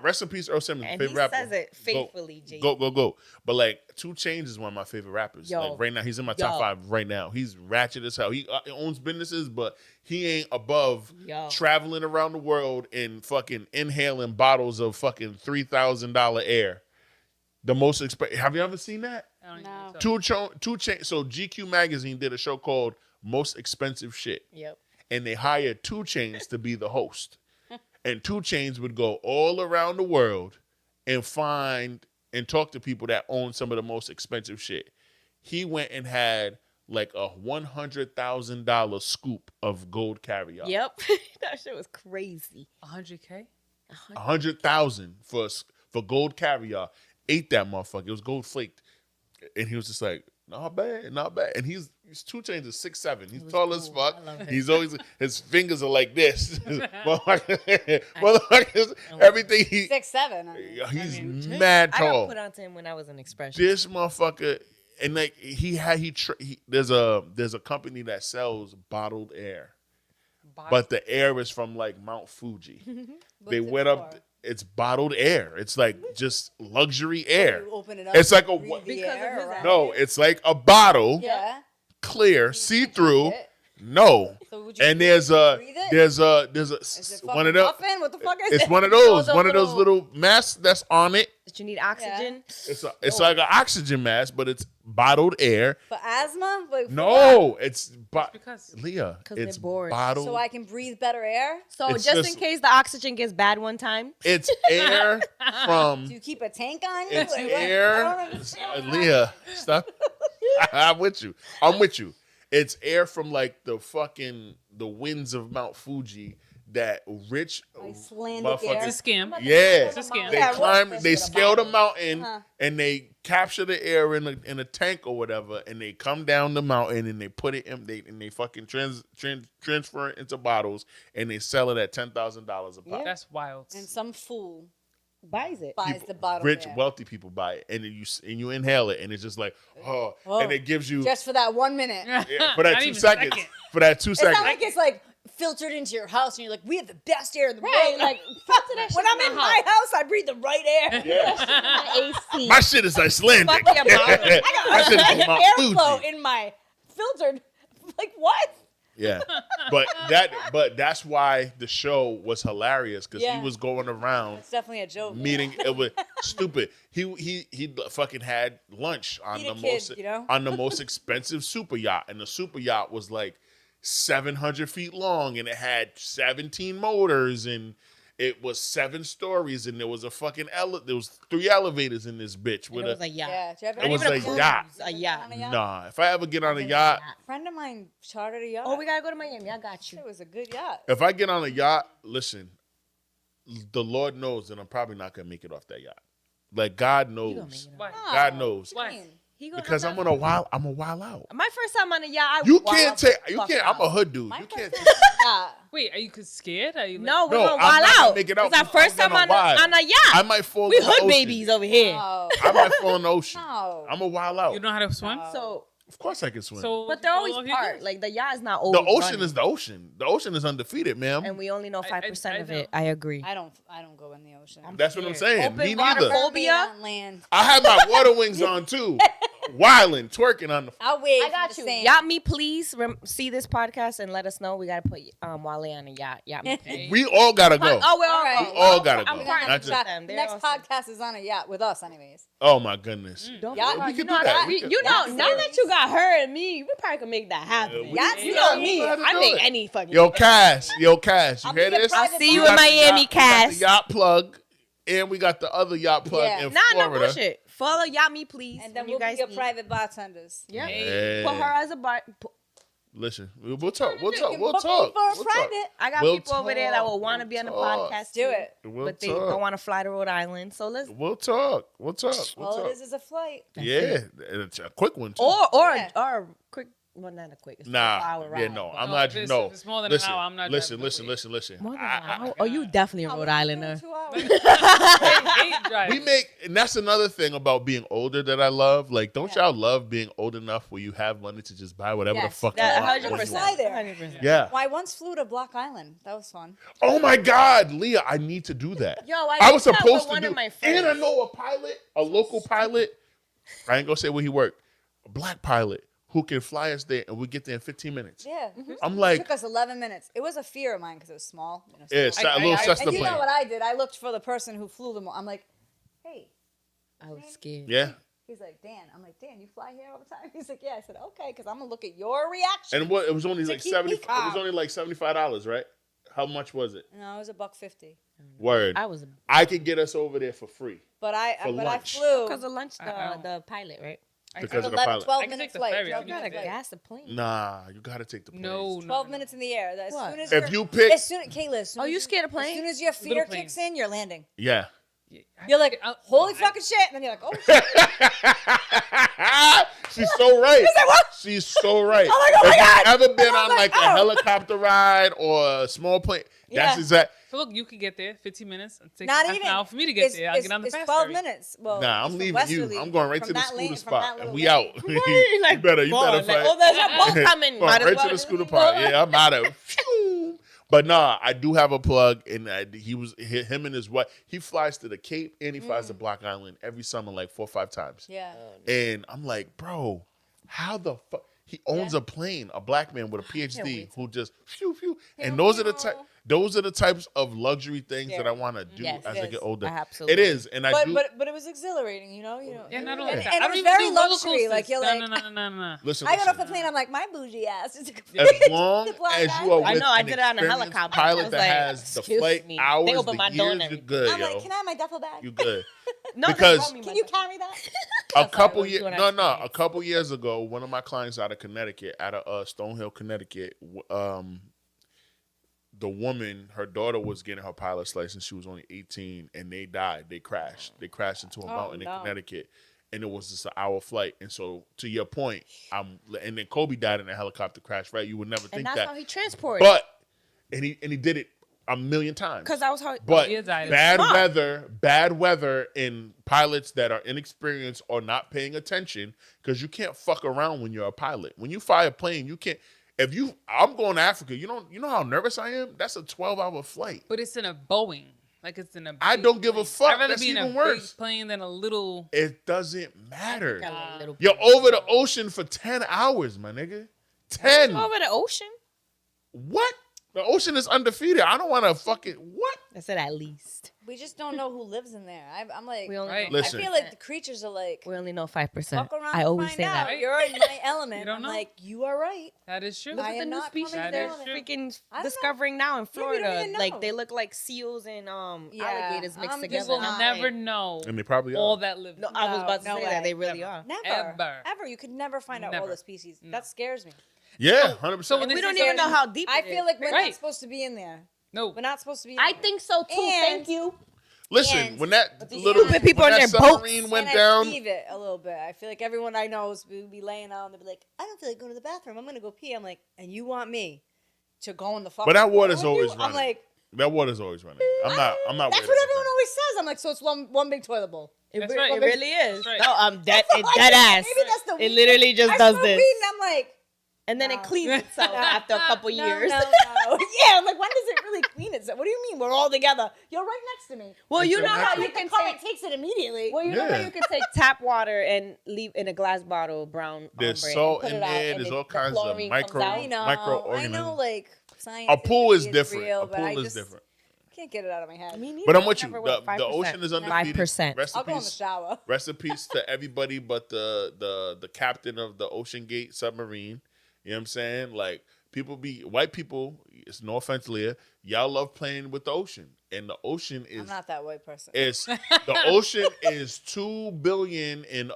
Rest in peace, Earl Simmons, And favorite he rapper. says it faithfully, Jay. Go. But like 2 Chainz is one of my favorite rappers. Yo. Like right now, he's in my top 5 right now. He's ratchet as hell. He owns businesses, but he ain't above traveling around the world and fucking inhaling bottles of fucking $3,000 air. The most expensive. Have you ever seen that? I don't No. even know. 2 Chainz. So GQ magazine did a show called Most Expensive Shit, Yep. and they hired 2 Chainz to be the host. And 2 Chainz would go all around the world and find and talk to people that own some of the most expensive shit. He went and had like a $100,000 scoop of gold caviar. Yep. That shit was crazy. 100K? 100,000 for gold caviar. Ate that motherfucker. It was gold flaked, and he was just like, not bad. And he's 2 Chainz is 6'7". He's tall as fuck. I love it. He's always his fingers are like this. Motherfuckers, everything 6'7". he's mad I got tall. put onto him when I was an expression. This motherfucker, and like there's a company that sells bottled air, but the air is from like Mount Fuji. They went up. it's bottled air. It's like just luxury air. You open it up. It's like a breathe the Because of air his around no. it. It's like a bottle, Yeah. clear, see through. it. No, So would you and there's a breathe it? there's a Is it one of fucking the. muffin? What the fuck is It's it? one of Those those, are one of those little masks that's on it. That you need oxygen. It's like an oxygen mask, but it's bottled air. For asthma? Like, for what? No, it's because Leah. 'Cause It's they're bored. bottled. So I can breathe better air? So It's just just- in case the oxygen gets bad one time. It's air from. Do you keep a tank on you? It's Like, what? I air. don't understand. Leah, stop. I'm with you. I'm with you. It's air from like the winds of Mount Fuji that rich Icelandic motherfuckers. it's a scam. Yeah, It's a scam. they Yeah, climb. what? They scale the mountain Uh-huh. and they capture the air in a tank or whatever, and they come down the mountain and they put it in. They fucking transfer it into bottles and they sell it at $10,000 a pop. That's wild. And some fool Buys it. buys the bottle Rich, there. wealthy people buy it, and then you inhale it, and it's just like Oh. and it gives you Just for that 1 minute. yeah, for that Not 2 even seconds. second. For that 2 It's not seconds. like it's like filtered into your house and you're like, we have the best air in the Right, world. like filter that shit when I'm in my house, I breathe the right air. Yeah. AC. My shit is Icelandic. Fuck your mouth. My shit is from Mount Airflow Fuji. in my filtered. Like what? Yeah, but that's why the show was hilarious because Yeah. he was going around It's definitely a joke. meeting. It was stupid. He fucking had lunch on Eat a the kid, most you know? on the most expensive super yacht, and the super yacht was like 700 feet long, and it had 17 motors, and it was 7 stories, and there was a fucking there was 3 elevators in this bitch And with it was a a yacht. Yeah. Do you ever It was even a a cruise, yacht. a yacht. On a yacht? Nah. If I ever get on a yacht. A friend of mine chartered a yacht. Oh, we gotta go to Miami. I got you. It was a good yacht. If I get on a yacht, listen, the Lord knows that I'm probably not gonna make it off that yacht. Like God You gonna knows. make it. Why? God knows. Why? He gonna Because have I'm that gonna fun. I'm a wild out. My first time on a yacht, I You wild can't the take you fuck can't out. I'm a hood dude. My You can't first take yacht. Wait, are you scared? Are you like, No, we're No, gonna I'm wild not gonna out. make it out. It's our first I'm time gonna on a I yacht. might fall We in the hood ocean. babies over here. No. I might fall in the ocean. No. I'm a wild out. You know how to swim? So, Of course I can swim. So, but they're always all of you parked. do? Like the yacht is not the always ocean running. is the ocean. The ocean is undefeated, ma'am. and we only know 5% of know. it. I agree. I don't go in the ocean. That's what I'm scared. saying. Open Me water neither. phobia? Being on land. I had my water wings on too. Wilding, twerking on the I'll wait. I got for you. the sand. Yacht me, please. See this podcast and let us know. We gotta put Wale on a yacht. Yacht me. Hey. We all gotta go. Oh, we're All all right. going. We all gotta I'm go. partnering Not with just- them. They're Next awesome. podcast is on a yacht with us, anyways. Oh my goodness. Don't Yacht- forget, we you can know, do that. that- We can- you know, Yacht now that you got her and me, we probably can make that happen. Yeah, we- Yachts you know know me. me. We know how to I do make it. any fucking. Yo, Cass. You I'll hear be the this? I'll private see you We in got the Miami, yacht- we got Cass. the yacht plug, and we got the other yacht plug Yeah. in Nah, no Florida. bullshit. Follow Yacht Me, please. And then when we'll you guys be your meet. private bartenders. Yeah. Hey. Put her as a bar. Listen, we'll talk. We'll You talk. can We'll book me talk. for a We'll private. talk. I got We'll people over there that talk. will want to be on the We'll talk. podcast. Do too, it. We'll but they talk. don't want to fly to Rhode Island. So let's. We'll talk. We'll talk. We'll All talk. it is a flight. Yeah, it's a quick one too. Or Yeah. or quick. Well, not a quick. It's a Nah, 4-hour yeah, ride. no, I'm No, not. if it's- No, if it's more than an listen, hour, I'm not listen, driving listen, away. listen. More than I- an hour? I- Oh, you definitely a Rhode Islander. 2 hours. I hate driving. We make, and that's another thing about being older that I love. Like, don't y'all love being old enough where you have money to just buy whatever the Yes, fuck That you want? 100%. Fly there. 100%. Yeah. Well, I once flew to Block Island. That was fun. Oh my God, Leah, I need to do that. Yo, I was did that supposed with to one do. of my And friends. I know a pilot, a local pilot. I ain't gonna say where he worked. A black pilot who can fly us there, and we get there in 15 minutes. Yeah. I'm It like, took us 11 minutes. It was a fear of mine because it was small. You know, yeah, small. a little I- Cessna And you plane. know what I did? I looked for the person who flew them. I'm like, hey. I was scared. Yeah. He's like, Dan. I'm like, Dan, you fly here all the time? He's like, yeah. I said, okay, because I'm gonna look at your reaction. And what? It was only like keep me 70. It was calm. only like $75, right? How much was it? No, it was $1.50. Word. I was I could get us over there for free But I For lunch. flew because of lunch. I don't- The pilot, right? because of the 11, pilot. 12 I can minute take the flight. ferry. 12 I You can minute gotta take flight. gas the plane. Nah, you gotta take the plane. No, 12 no. minutes in the air. As What? soon as If you pick, as soon, Kayla, as soon Oh, as you scared of As planes? soon as your fear Little plane. kicks in, you're landing. yeah. You're like, holy fucking shit, and then you're like, oh shit. She's so right. She's so right. I'm like, oh my if God. you've ever been And I'm on like, like a oh. helicopter ride or a small plane, that's Yeah. exact. So look, you could get there 15 minutes. It takes Not half even. an hour for me to get there. I'll get on the it's fast 12 ferry. minutes. Well, Nah, I'm from leaving Westerly, you. I'm going right from to the that scooter lane- from spot, that and little we lane. out. you better Boy, fight. like, oh, there's a boat coming. Going Might as right well to the just scooter leave. park. Yeah, I'm out of. But nah, I do have a plug, and him and his wife. He flies to the Cape and he flies to Block Island every summer, like 4 or 5 times. Yeah. And I'm like, bro, how the fuck? He owns a plane, a black man with a PhD wait who just phew phew. And those are the types of luxury things that I want to do Yes, as it I get is. older. Absolutely. It is, and I do. But it was exhilarating, you know. Yeah, not only And, that. and I it don't was even very do roller luxury. Like coasters. you're like, No. Listen, I got off the listen. plane. I'm like, my bougie ass is As long as you are I with know, I an did it on a experienced helicopter. I pilot was that like, has the excuse flight me. hours, They the opened my door years, and you're everything. good, I'm yo. like, can I have my duffel bag? You good. No, they Because- brought me my Can you duffel. carry that? A couple was years, doing no, experience. a couple years ago, one of my clients out of Connecticut, out of Stonehill, Connecticut, the woman, her daughter was getting her pilot's license. She was only 18, and they died. They crashed. They crashed into a mountain in Connecticut, and it was just an hour flight. And so, to your point, and then Kobe died in a helicopter crash. Right? You would never And think that's that, how he transported. but and he did it a million times. Because that was how. But He died. bad weather, and pilots that are inexperienced or not paying attention, because you can't fuck around when you're a pilot. When you fly a plane, you can't. I'm going to Africa. You know how nervous I am. That's a 12-hour flight. But it's in a Boeing. Like it's in a. I big don't give a plane. fuck. I'd rather That's be in a even worse. big plane than a little. It doesn't matter. Got like a little You're over the ocean for 10 hours, my nigga. 10. over the ocean. What? The ocean is undefeated. I don't want to fucking what? I said at least. We just don't know who lives in there. I'm like, We only Right. know, Listen. I feel like the creatures are like, we only know 5%. fuck around I and always find say out. that. You're in my element. You don't I'm know. like, you are right. That is true. Look I at the am new not species coming they're down. freaking I don't know. discovering now in Yeah, we don't Florida. even Like know. they look like seals and Yeah, alligators mixed I'm together. just We'll And I'm never like, know And they probably all are. that live. No, I was about to No say way. that they really Never. are. Never. Ever. You could never find out all Never. the species. That scares me. Yeah, 100%. So when And they we don't say even know that- how deep. I it feel is. like we're Right. not supposed to be in there. No. We're not supposed to be in I there. think so too. And- Thank you. Listen, And- when that but the little stupid people when in that their boats. submarine went and down, I leave it a little bit. I feel like everyone I know would be laying out and they'd be like, I don't feel like going to the bathroom. I'm going to go pee. I'm like, and you want me to go in the fucking but that water's water with always you? running. I'm like, That water's always running. I'm not. that's worried what about everyone that. always says. I'm like, so it's one big toilet bowl. That's right. It really is. right. No, dead Maybe ass. that's the It literally just I does start this. reading, I'm like, And then No. it cleans itself after a couple years. No. Yeah, I'm like, when does it really clean itself? What do you mean? We're all together. You're right next to me. Well, you It's know a how natural- you can It take. takes it immediately. Well, you know how Yeah. you can take tap water and leave in a glass bottle, brown. There's ombre, salt and put in it out, there. and There's the all kinds of chlorine comes micro- out. I know. microorganisms. Like science. A pool is is different. Real, A but I pool is just different. can't get it out of my head. Me neither. But I'm with you. Never went The 5%. ocean is undefeated. 5%. Rest in I'll go in the peace. shower. Rest in peace to everybody but the captain of the Ocean Gate submarine. You know what I'm saying? Like, white people, it's no offense, Leah, y'all love playing with the ocean. And the ocean I'm is not that white person. the ocean is 2 billion and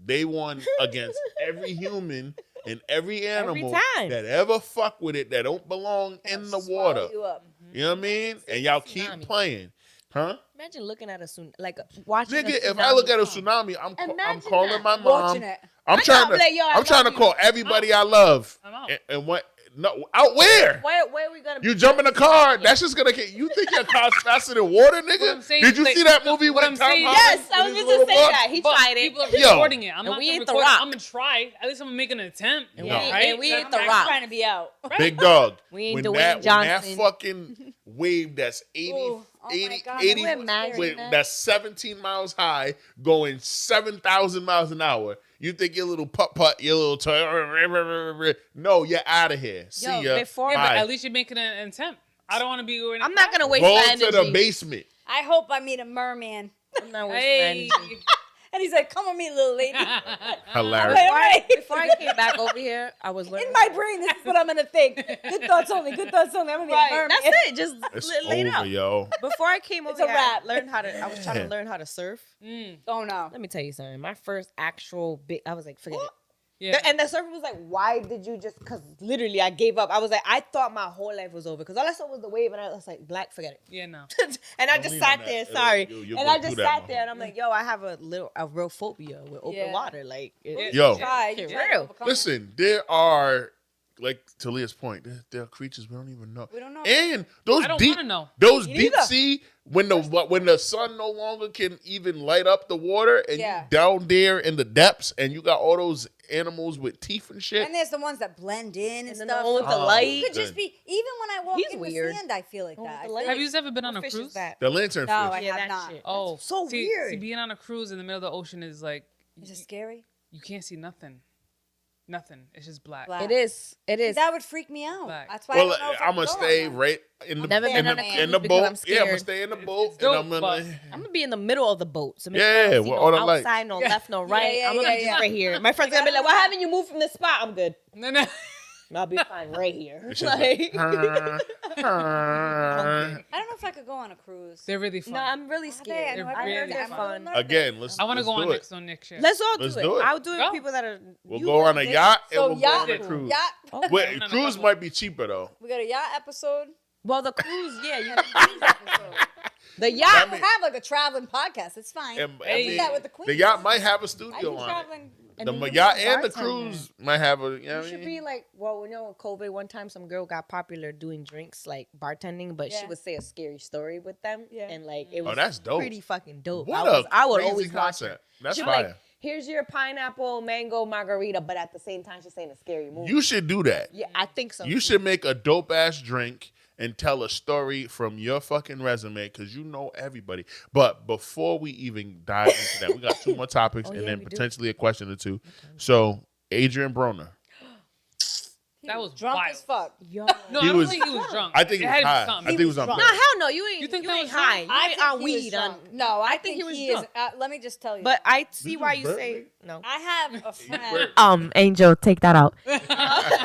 they won against every human and every animal time. that ever fuck with it that don't belong in the Swallow water. you up. You know what I mean? And y'all keep Tsunami. playing. Huh? Imagine looking at a tsunami, like watching. Nigga, a if I look at a come. tsunami, I'm Imagine calling that. my mom. Watching it. I'm I trying know, to like, yo, I I'm trying to love call everybody I love. I'm out. And what no out where? Where are we gonna? You jump in the car, that's just gonna get you think your car's faster than water, What nigga? I'm saying Did you is, see like, that movie what with I'm Tom saying- Holland? Yes, I with was his just gonna little say boy? that. He But tried it. people are Yo. recording it. I'm And not we gonna ain't the record Rock. it. I'm gonna try. At least I'm gonna make an attempt. And No. Right? and we ain't That's the what Rock. I'm Trying to be out. Big dog. We ain't when Dwayne that, Johnson. When that fucking wave that's 80, Ooh, oh my 80, God, 80 can you imagine wait, that? that's 17 miles high, going 7,000 miles an hour. You think your little putt, your little toy, no, you're out of here. See ya. before- Yeah, but Bye. at least you're making an attempt. I don't want to be. I'm not gonna waste Go my to energy. the basement. I hope I meet a merman. I'm not wasting Hey. my energy. And he's like, come with me, little lady. Hilarious. All right. Before I came back over here, I was learning. In my brain, this is what I'm going to think. Good thoughts only. Good thoughts only. I'm going to be a merman. That's it. Just It's lay it over, out. yo. Before I came over a here, wrap. I was trying to learn how to surf. Oh, no. Let me tell you something. My first actual big, I was like, forget it. Yeah. And the surfer was like, why did you just, because literally I gave up. I was like, I thought my whole life was over. Because all I saw was the wave and I was like, black, forget it. Yeah, no. And I Don't just lean sat on there, that. sorry. You'll And go I just through that, sat there and I'm like, yo, I have a real phobia with open Yeah. water. Like, Yo. Try. It's Try to real. overcome it. Listen, there are to Leah's point, there are creatures we don't even know. We don't know. And those I don't deep, wanna know. those Me deep neither. sea, when the sun no longer can even light up the water, and Yeah. you down there in the depths, and you got all those animals with teeth and shit. And there's the ones that blend in and And then stuff. the one with the Oh, light. You could just be, even when I walk He's in weird. the sand, I feel like Oh, that. with I the feel light. Have you ever been on a What fish cruise? is that? The lantern No, fish. I Yeah, have that not. shit. Oh, so see, weird. See, being on a cruise in the middle of the ocean is like Is it scary? you can't see nothing. Nothing. It's just black. Black. It is. It is. That would freak me out. Black. That's why Well, I don't know if I'm gonna I can go stay on one. right in the Never been on a in cruise the because boat. I'm Yeah, I'm gonna scared. stay in the boat, it's and dope, I'm gonna. but I'm gonna be in the middle of the boat. So make Yeah, sure I don't see with no all the lights. outside, no left, no right. yeah, I'm gonna yeah, be yeah. just right here. My friend's gonna be like, "Why haven't you moved from this spot?" I'm good. no. I'll be fine right here. It's just Like, I don't know if I could go on a cruise. They're really fun. no, I'm really Are they? scared. They're I heard really they're fun. fun. Again, let's. I want to let's go on do it. next one next year. Let's all Let's do do it. it. I'll do it Go. with people that are. We'll you go on a did- yacht and So we'll go on a yacht- cruise. Yacht. Wait, I'm not cruise gonna- might be cheaper though. We got a yacht episode. Well, the cruise, yeah, you episode. the I yacht. could have like a traveling podcast. It's fine. And, I Hey. do that with the queen. the yacht might have a I studio do on it. traveling. And The then you yacht be a and the bartender. cruise might have a. You know You what I should mean? be like, well, you know, in COVID, one time some girl got popular doing drinks, like bartending, but she Yeah. would say a scary story with them. Yeah. And like, it was that's dope. pretty fucking dope. What I would crazy always watch concept. it. That's She'd be fire. like, here's your pineapple mango margarita, but at the same time, she's saying a scary movie. You should do that. Yeah, I think so. You too. should make a dope ass drink and tell a story from your fucking resume because you know everybody. But before we even dive into that, we got two more topics Oh, and yeah, then we do. potentially a question or two. So, Adrian Broner. He That was drunk wild. as fuck. Yo. No, He I don't was- think he was drunk. I think he It was had to be high. something. I think he was on drunk. No, pills. hell no. You ain't. You think you that ain't was high. drunk? You I ain't think on he weed. was drunk. On, No, I think he was is. drunk. Let me just tell you. but I see This why is you bad, say nigga. no. I have a friend. Angel, take that out.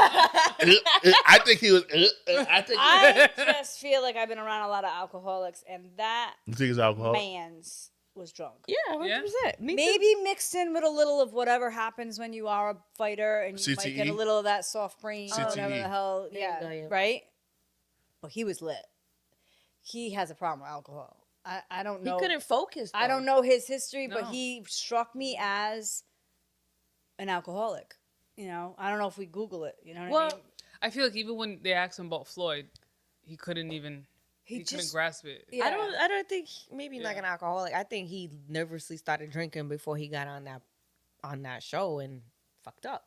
I think he was. I think. I just feel like I've been around a lot of alcoholics, and that You think it's alcohol? man's was drunk. Yeah, 100%. Me too. Maybe mixed in with a little of whatever happens when you are a fighter, and you might get a CTE? little of that soft brain, or whatever CTE. the hell. There you Yeah, go, yeah. right. But he was lit. He has a problem with alcohol. I don't He know. couldn't focus. I don't know his history, but No. he struck me as an alcoholic. You know, I don't know if we Google it. You know what I Well, mean? I feel like even when they asked him about Floyd, he couldn't even. He couldn't just grasp it. yeah. I don't think maybe like Yeah. an alcoholic. I think he nervously started drinking before he got on that show and fucked up.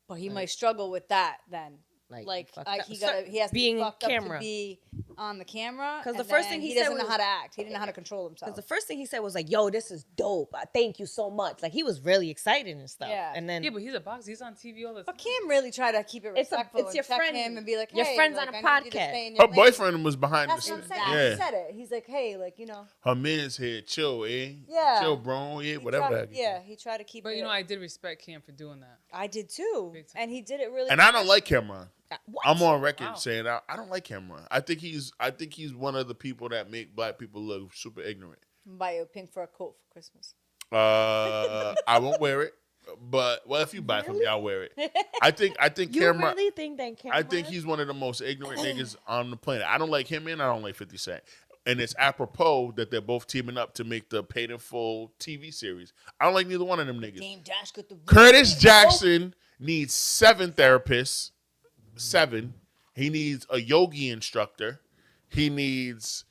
But he might struggle with that then. Like, Like fucked up. he has Being to be fucked up camera. to be on the camera. 'Cause the and first then thing he he said doesn't know was- how to act. He didn't know how to control himself. Because the first thing he said was like, "Yo, this is dope. Thank you so much." Like he was really excited and stuff. Yeah. And then Yeah, but he's a boxer. He's on TV all the time. But Cam really tried to keep it It's respectful. it's your and check friend. him and be like, Your hey, friend's like, on a I need you to podcast. stay in your Her lane. boyfriend was behind That's the what I'm scenes. saying. Yeah. He said it. He's like, hey, like Her man's here, chill, eh? Yeah. Chill, bro. Yeah, he whatever. tried- that yeah, he tried to keep But it. you know, I did respect Cam for doing that. I did too, Big time. and he did it really. And I don't like Cameron. what? I'm on record Wow. saying I don't like Cameron. I think he's one of the people that make black people look super ignorant. buy you a pink fur coat for Christmas. I won't wear it, but if you buy it from me, I'll wear it. I think You Cameron. really think that Cameron? I think he's one of the most ignorant niggas on the planet. I don't like him and I don't like 50 Cent. And it's apropos that they're both teaming up to make the Paid in Full TV series. I don't like neither one of them niggas. Dame Dash got the Curtis Jackson needs 7 therapists. 7. He needs a yogi instructor. He needs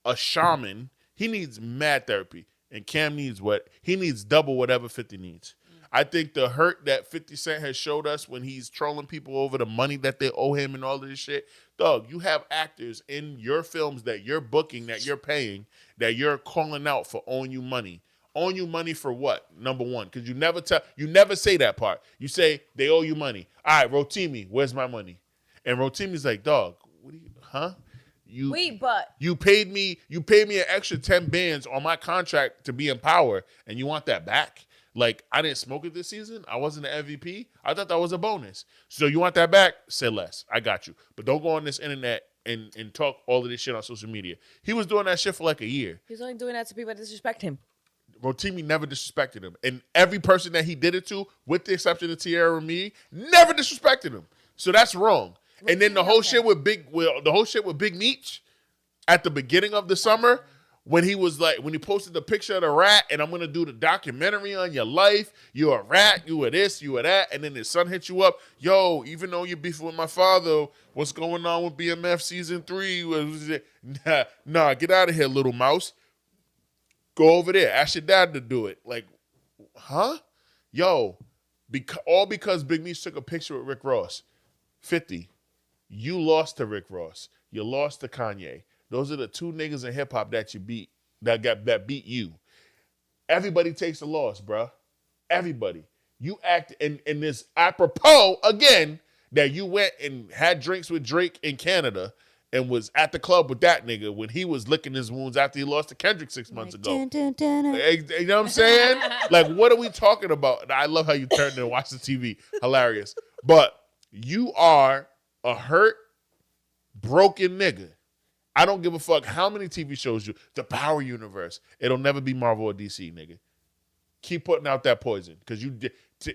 a shaman. He needs mad therapy. And Cam needs what? He needs double whatever 50 needs. I think the hurt that 50 Cent has showed us when he's trolling people over the money that they owe him and all of this shit. Dog, you have actors in your films that you're booking, that you're paying, that you're calling out for owing you money. Owing you money for what? Number one, because you never say that part. You say they owe you money. All right, Rotimi, where's my money? And Rotimi's like, dog, what do you, huh? Wait, but You paid me an extra 10 bands on my contract to be in power, and you want that back? Like, I didn't smoke it this season. I wasn't an MVP. I thought that was a bonus. So you want that back? Say less. I got you. But don't go on this internet and talk all of this shit on social media. He was doing that shit for like a year. he's only doing that to people that disrespect him. Rotimi never disrespected him. And every person that he did it to, with the exception of Tierra Remy, never disrespected him. So that's wrong. And then the whole shit with Big Meech at the beginning of the summer, when he posted the picture of the rat, and I'm gonna do the documentary on your life. You're a rat. You were this. You were that. And then his son hits you up. Yo, even though you're beefing with my father, what's going on with BMF season 3? Nah, get out of here, little mouse. Go over there. Ask your dad to do it. Like, huh? Yo, all because Big Meech took a picture with Rick Ross. 50. You lost to Rick Ross. You lost to Kanye. Those are the two niggas in hip hop that you beat, that beat you. Everybody takes a loss, bruh. Everybody. You act in this apropos again that you went and had drinks with Drake in Canada and was at the club with that nigga when he was licking his wounds after he lost to Kendrick 6 months ago. You know what I'm saying? Like, what are we talking about? I love how you turned and watched the TV. Hilarious. But you are a hurt, broken nigga. I don't give a fuck how many TV shows you. The Power Universe. It'll never be Marvel or DC, nigga. Keep putting out that poison. Because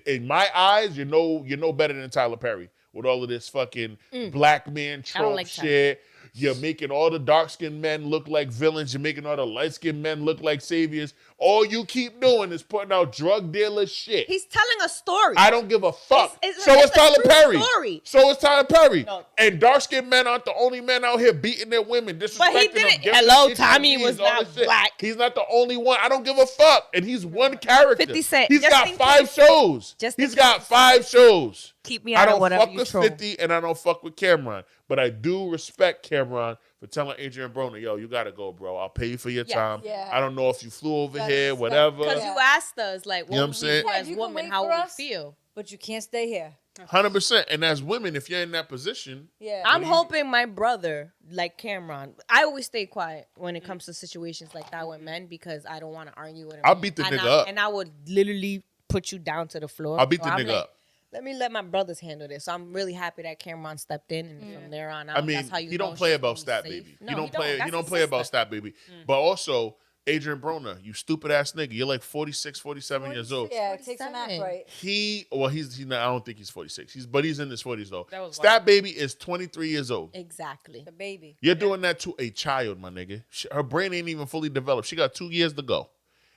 in my eyes, you know better than Tyler Perry with all of this fucking black man trope shit. You're making all the dark-skinned men look like villains. You're making all the light-skinned men look like saviors. All you keep doing is putting out drug dealer shit. He's telling a story. I don't give a fuck. It's So is Tyler Perry. Story. So is Tyler Perry. No. And dark-skinned men aren't the only men out here beating their women, disrespecting But he them. didn't. giving Hello, them Tommy HIVs, was all not this shit. black. He's not the only one. I don't give a fuck. And he's one character. 50 Cent. He's Just got in 5 case. shows. Just in He's got 5 shows. Keep me I out don't of whatever fuck you with troll. 50 and I don't fuck with Cameron. But I do respect Cameron for telling Adrian Broner, yo, you got to go, bro. I'll pay you for your time. Yeah. I don't know if you flew over Gotta here, respect. whatever. Because you asked us, like, You know what I'm what would saying? we do Yeah, as you can women? wait How for would we us. feel? But you can't stay here. 100%. And as women, if you're in that position, Yeah. I'm hoping my brother, like Cameron, I always stay quiet when it comes to situations like that with men because I don't want to argue with him. I'll beat the And nigga up. And I would literally put you down to the floor. I'll beat the I'm nigga like, up. Let me let my brothers handle this. So I'm really happy that Cameron stepped in, and from there on out, I mean, that's how you he know don't play she's about gonna be Stat safe. Baby. No, he don't play. That's He don't his play about sister. Stat Baby. But also, Adrian Broner, you stupid ass nigga. You're like 46, 47 years old. Yeah, take some act 47. right. He's not, I don't think he's 46. But he's in his 40s though. That was Stat Baby is 23 years old. Exactly. The baby. You're doing that to a child, my nigga. Her brain ain't even fully developed. She got 2 years to go.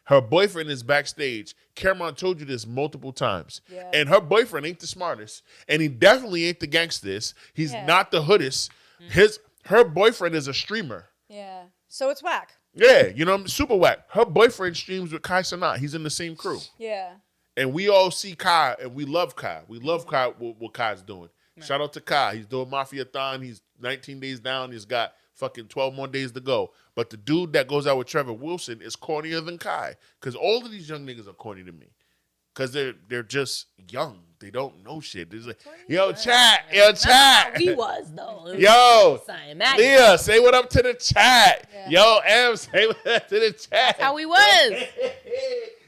Her boyfriend is backstage. Cameron told you this multiple times. Yeah. And her boyfriend ain't the smartest. And he definitely ain't the gangstest. He's Yeah. not the hoodest. Her boyfriend is a streamer. Yeah. So it's whack. Yeah, you know, super whack. Her boyfriend streams with Kai Cenat. He's in the same crew. Yeah. And we all see Kai, and we love Kai. We love Kai, what Kai's doing. Shout out to Kai. He's doing Mafia-thon. He's 19 days down. He's got fucking 12 more days to go. But the dude that goes out with Trevor Wilson is cornier than Kai. Because all of these young niggas are corny to me. Because they're just young. They don't know shit. They're like, yo, chat. We was though. Yo, Son, Mac- Leah, say what up to the chat. Yo, Em, say what up to the chat. How we was.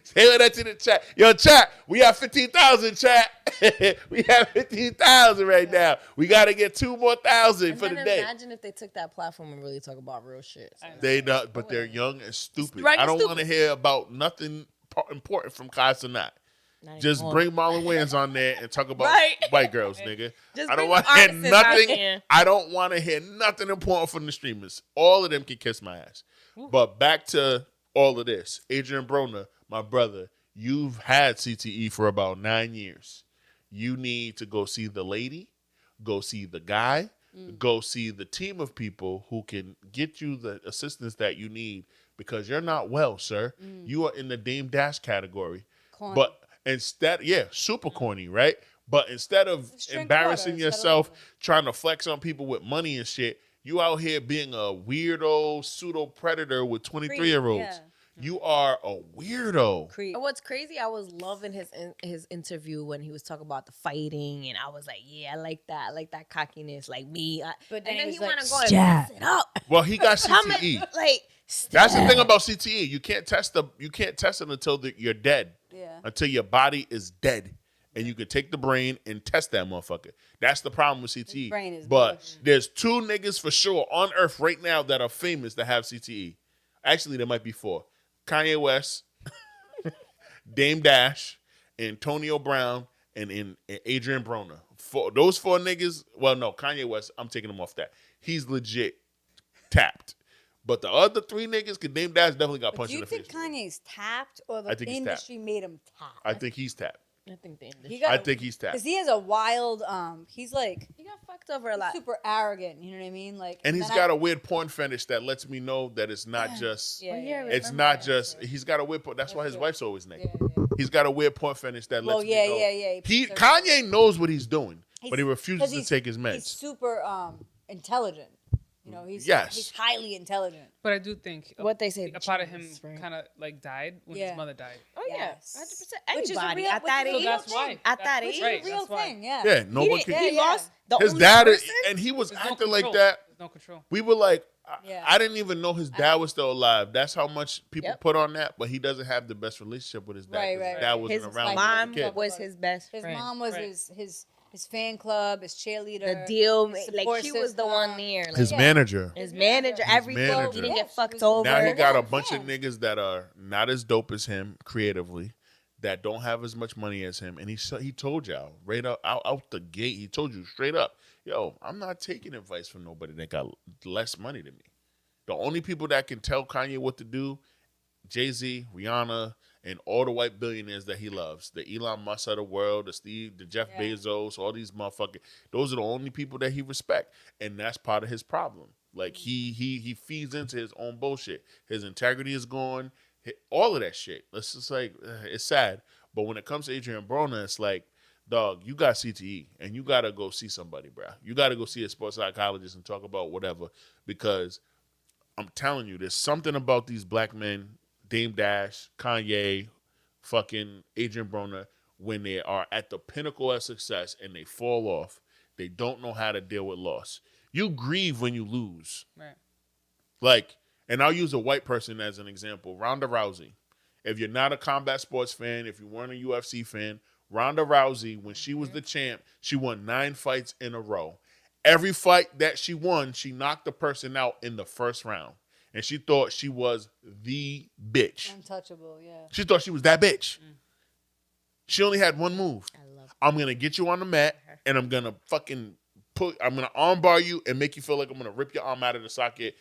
Say what up to the chat. Yo, chat, we have 15,000, chat. We have 15,000 right now. We got to get 2 more thousand And for the then day. imagine if they took that platform and really talk about real shit. So They not, but they're young and stupid. Right, I don't stupid. want to hear about nothing important from Kai Cenat. not Just even bring Marlon Wayans on there and talk about Right. white girls, nigga. Just I don't bring want the to hear artists out nothing. there. I don't want to hear nothing important from the streamers. All of them can kiss my ass. But back to all of this. Adrian Broner, my brother, you've had CTE for about 9 years. You need to go see the lady, go see the guy, go see the team of people who can get you the assistance that you need because you're not well, sir. You are in the Dame Dash category. Corny. But instead, super corny, right? But instead of Just drink embarrassing water instead of yourself, liquor. trying to flex on people with money and shit, you out here being a weirdo pseudo predator with 23-year-olds. Yeah. You are a weirdo. Creep. And what's crazy, I was loving his interview when he was talking about the fighting, and I was like, yeah, I like that cockiness, like me. But then and then he he was like, want to go and "Stop." mess it up. Well, he got How CTE. many, like, That's the thing about CTE. You can't test it until you're dead. Yeah. Until your body is dead. And you can take the brain and test that motherfucker. That's the problem with CTE. His brain is but mush. there's 2 niggas for sure on earth right now that are famous that have CTE. Actually, there might be 4. Kanye West, Dame Dash, Antonio Brown, and Adrian Broner. Those 4 niggas, well, no, Kanye West, I'm taking him off that. He's legit tapped. But the other 3 niggas, cause Dame Dash definitely got But punched do in you the face. think Kanye's tapped or I the think he's industry made him tap? I think he's tapped. I think the industry. He got, I think he's tapped. because he has a wild. He's like He got fucked over a lot. super arrogant. You know what I mean? Like, And he's then got a weird porn fetish that lets me know that it's not just. Yeah, yeah. It's not just. He's got a weird. That's why his true. wife's always naked. Yeah. He's got a weird porn fetish that lets Well, me yeah, know. yeah. He puts Kanye knows what he's doing, He's- but he 'cause refuses to he's- take his He's meds. super intelligent. You know, he's Yes. he's highly intelligent. But I do think What they say, a part of him Jesus, right? kind of like died when Yeah. his mother died. Oh Yes. yeah, 100%. Which is a Anybody real- at that which is a age. real that's why. At that That's age, Which right. is a real That's why. thing. Yeah. Yeah, no he, one didn't- can. he Yeah, lost the His only dad person. and he was There's no acting like control. that. There's no control. We were like, Yeah. I didn't even know his dad was still alive. That's how much people Yep. put on that. But he doesn't have the best relationship with his dad. Right, 'cause right, His dad right. wasn't His around when he mom was a kid. was his best His friend. mom was Right. his fan club, his cheerleader. The deal, his like support she was the system. one there. Like, His Yeah. manager. his manager, every flow, manager. he didn't Yeah, get she fucked was- over. Now he got a Yeah. bunch of niggas that are not as dope as him creatively, that don't have as much money as him, and he told y'all right out the gate. He told you straight up, yo, I'm not taking advice from nobody that got less money than me. The only people that can tell Kanye what to do, Jay-Z, Rihanna, and all the white billionaires that he loves, the Elon Musk of the world, the Jeff Yeah. Bezos, all these motherfuckers. Those are the only people that he respect, and that's part of his problem. Like he feeds into his own bullshit. His integrity is gone. All of that shit. It's just like it's sad. But when it comes to Adrian Broner, it's like, dog, you got CTE, and you gotta go see somebody, bro. You gotta go see a sports psychologist and talk about whatever, because I'm telling you, there's something about these black men, Dame Dash, Kanye, fucking Adrian Broner, when they are at the pinnacle of success and they fall off, they don't know how to deal with loss. You grieve when you lose. Right. Like, and I'll use a white person as an example. Ronda Rousey. If you're not a combat sports fan, if you weren't a UFC fan, Ronda Rousey, when she was the champ, she won 9 fights in a row. Every fight that she won, she knocked the person out in the first round. And she thought she was the bitch. Untouchable, yeah. She thought she was that bitch. She only had one move. I'm going to get you on the mat, and I'm going to I'm going to armbar you and make you feel like I'm going to rip your arm out of the socket.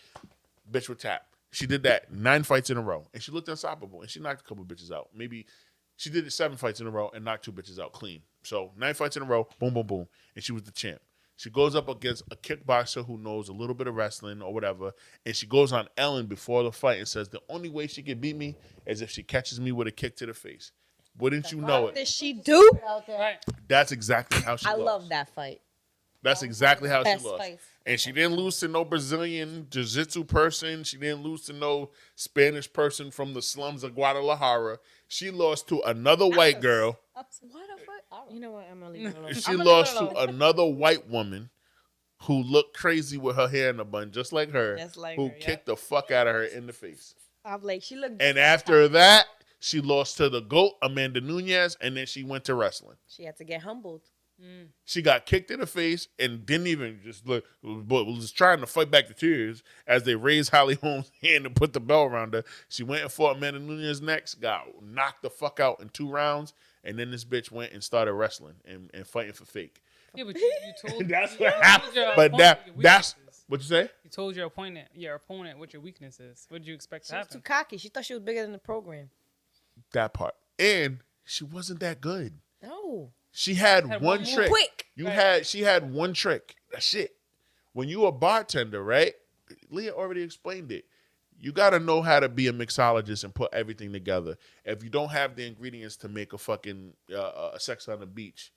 Bitch would tap. She did that 9 fights in a row, and she looked unstoppable, and she knocked a couple bitches out. Maybe she did it 7 fights in a row and knocked 2 bitches out clean. So 9 fights in a row, boom, boom, boom, and she was the champ. She goes up against a kickboxer who knows a little bit of wrestling or whatever, and she goes on Ellen before the fight and says, the only way she can beat me is if she catches me with a kick to the face. Wouldn't you know What it? did she do? Out there. Right. That's exactly how she I lost. love that fight. That's exactly how she Best lost. fights. And she didn't lose to no Brazilian jiu-jitsu person. She didn't lose to no Spanish person from the slums of Guadalajara. She lost to another white girl. What a fuck? You know what? I'm gonna leave it alone. She lost to another white woman who looked crazy with her hair in a bun, just like her, Just like who her, kicked the fuck out of her in the face. I'm like, she looked. And after that, she lost to the GOAT, Amanda Nunes, and then she went to wrestling. She had to get humbled. She got kicked in the face and didn't even just look, but was trying to fight back the tears as they raised Holly Holmes' hand and put the bell around her. She went and fought Amanda Nunes next, got knocked the fuck out in 2 rounds, and then this bitch went and started wrestling and fighting for fake. Yeah, but you told That's you what told happened. your But opponent your that's weaknesses. what you say? You told your opponent what your weakness is. What did you expect to She was too happen? cocky. She thought she was bigger than the program. That part. And she wasn't that good. No. She had Had one one move. trick. Quick. She had one trick. That's it. When you a bartender, right? Leah already explained it. You got to know how to be a mixologist and put everything together. If you don't have the ingredients to make a fucking a Sex on the Beach,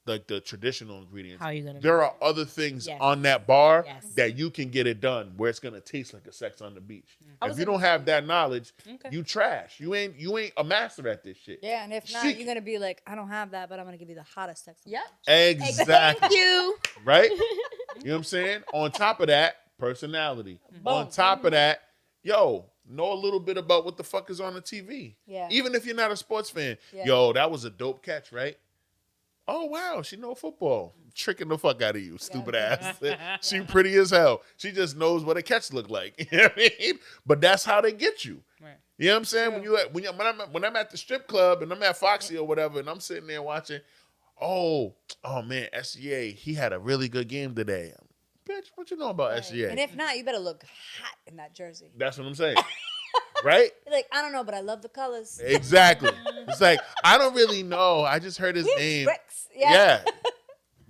like the traditional ingredients, How you gonna there make are other things Yes. on that bar Yes. that you can get it done where it's gonna taste like a Sex on the Beach. I If was you in- don't have that knowledge, Okay. you trash. You ain't a master at this shit. Yeah, and if not, Seek- you're gonna be like, I don't have that, but I'm gonna give you the hottest sex. Yep. Exactly. Thank you. Right? You know what I'm saying? On top of that, personality. On top of that, know a little bit about what the fuck is on the TV. Yeah. Even if you're not a sports fan. Yeah. Yo, that was a dope catch, right? Oh, wow, she know football. Tricking the fuck out of you, stupid ass. She pretty as hell. She just knows what a catch look like. You know what I mean? But that's how they get you. Right. You know what I'm saying? When I'm at the strip club and I'm at Foxy or whatever, and I'm sitting there watching, oh man, SGA, he had a really good game today. bitch, what you know about SGA? And if not, you better look hot in that jersey. That's what I'm saying. Right? You're like, I don't know, but I love the colors. Exactly. It's like, I don't really know. I just heard his name. Bricks. Yeah.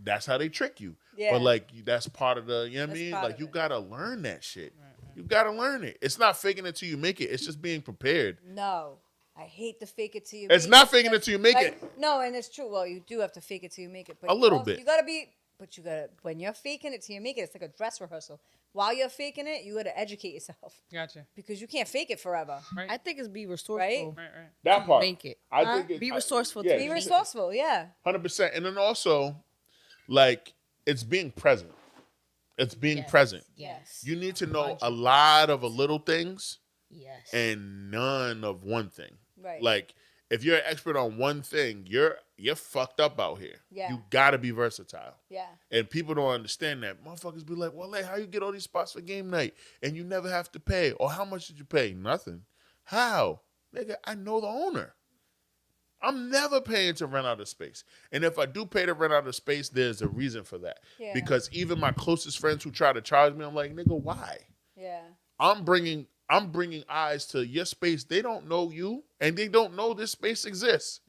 That's how they trick you. Yeah. But like, that's part of the, you know what I That's mean? part Like, of you it. got to learn that shit. You got to learn it. It's not faking it till you make it. It's just being prepared. No. I hate to fake it till you It's make not it. faking it till you make Like, it. No, and it's true. Well, you do have to fake it till you make it. But A little also, bit. You gotta be, but you gotta, when you're faking it till you make it, it's like a dress rehearsal. While you're faking it, you gotta educate yourself. Gotcha. Because you can't fake it forever. Right. I think it's be resourceful. Right? Right. That part. Make it. I Huh? think it, Be resourceful yeah, to Be make it. resourceful, yeah. 100%. And then also, like, it's being present. It's being present. Yes. You need to know a lot of little things Yes. and none of one thing. Right. Like, if you're an expert on one thing, you're fucked up out here. Yeah. You gotta be versatile. Yeah. And people don't understand that. Motherfuckers be like, well, hey, how you get all these spots for game night and you never have to pay? Or how much did you pay? Nothing. How? Nigga, I know the owner. I'm never paying to rent out a space. And if I do pay to rent out a space, there's a reason for that. Yeah. Because even my closest friends who try to charge me, I'm like, nigga, why? Yeah. I'm bringing eyes to your space. They don't know you, and they don't know this space exists.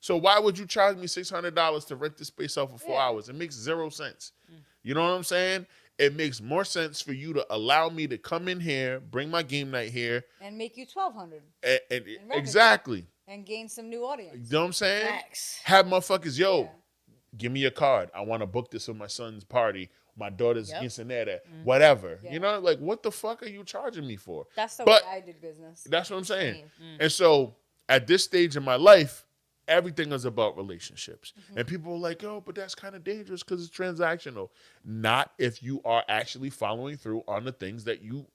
So why would you charge me $600 to rent this space out for 4 hours? It makes 0 sense. You know what I'm saying? It makes more sense for you to allow me to come in here, bring my game night here, And make you 1,200 and revenue. exactly. and gain some new audience. You know what I'm saying? Facts. Have motherfuckers, yo, Yeah. give me your card. I want to book this for my son's party, my daughter's Yep. quinceanera, whatever. Yeah. You know, like, what the fuck are you charging me for? That's the But- way I did business. That's what I'm saying. And so at this stage in my life, everything is about relationships. And people are like, oh, but that's kind of dangerous because it's transactional. Not if you are actually following through on the things that you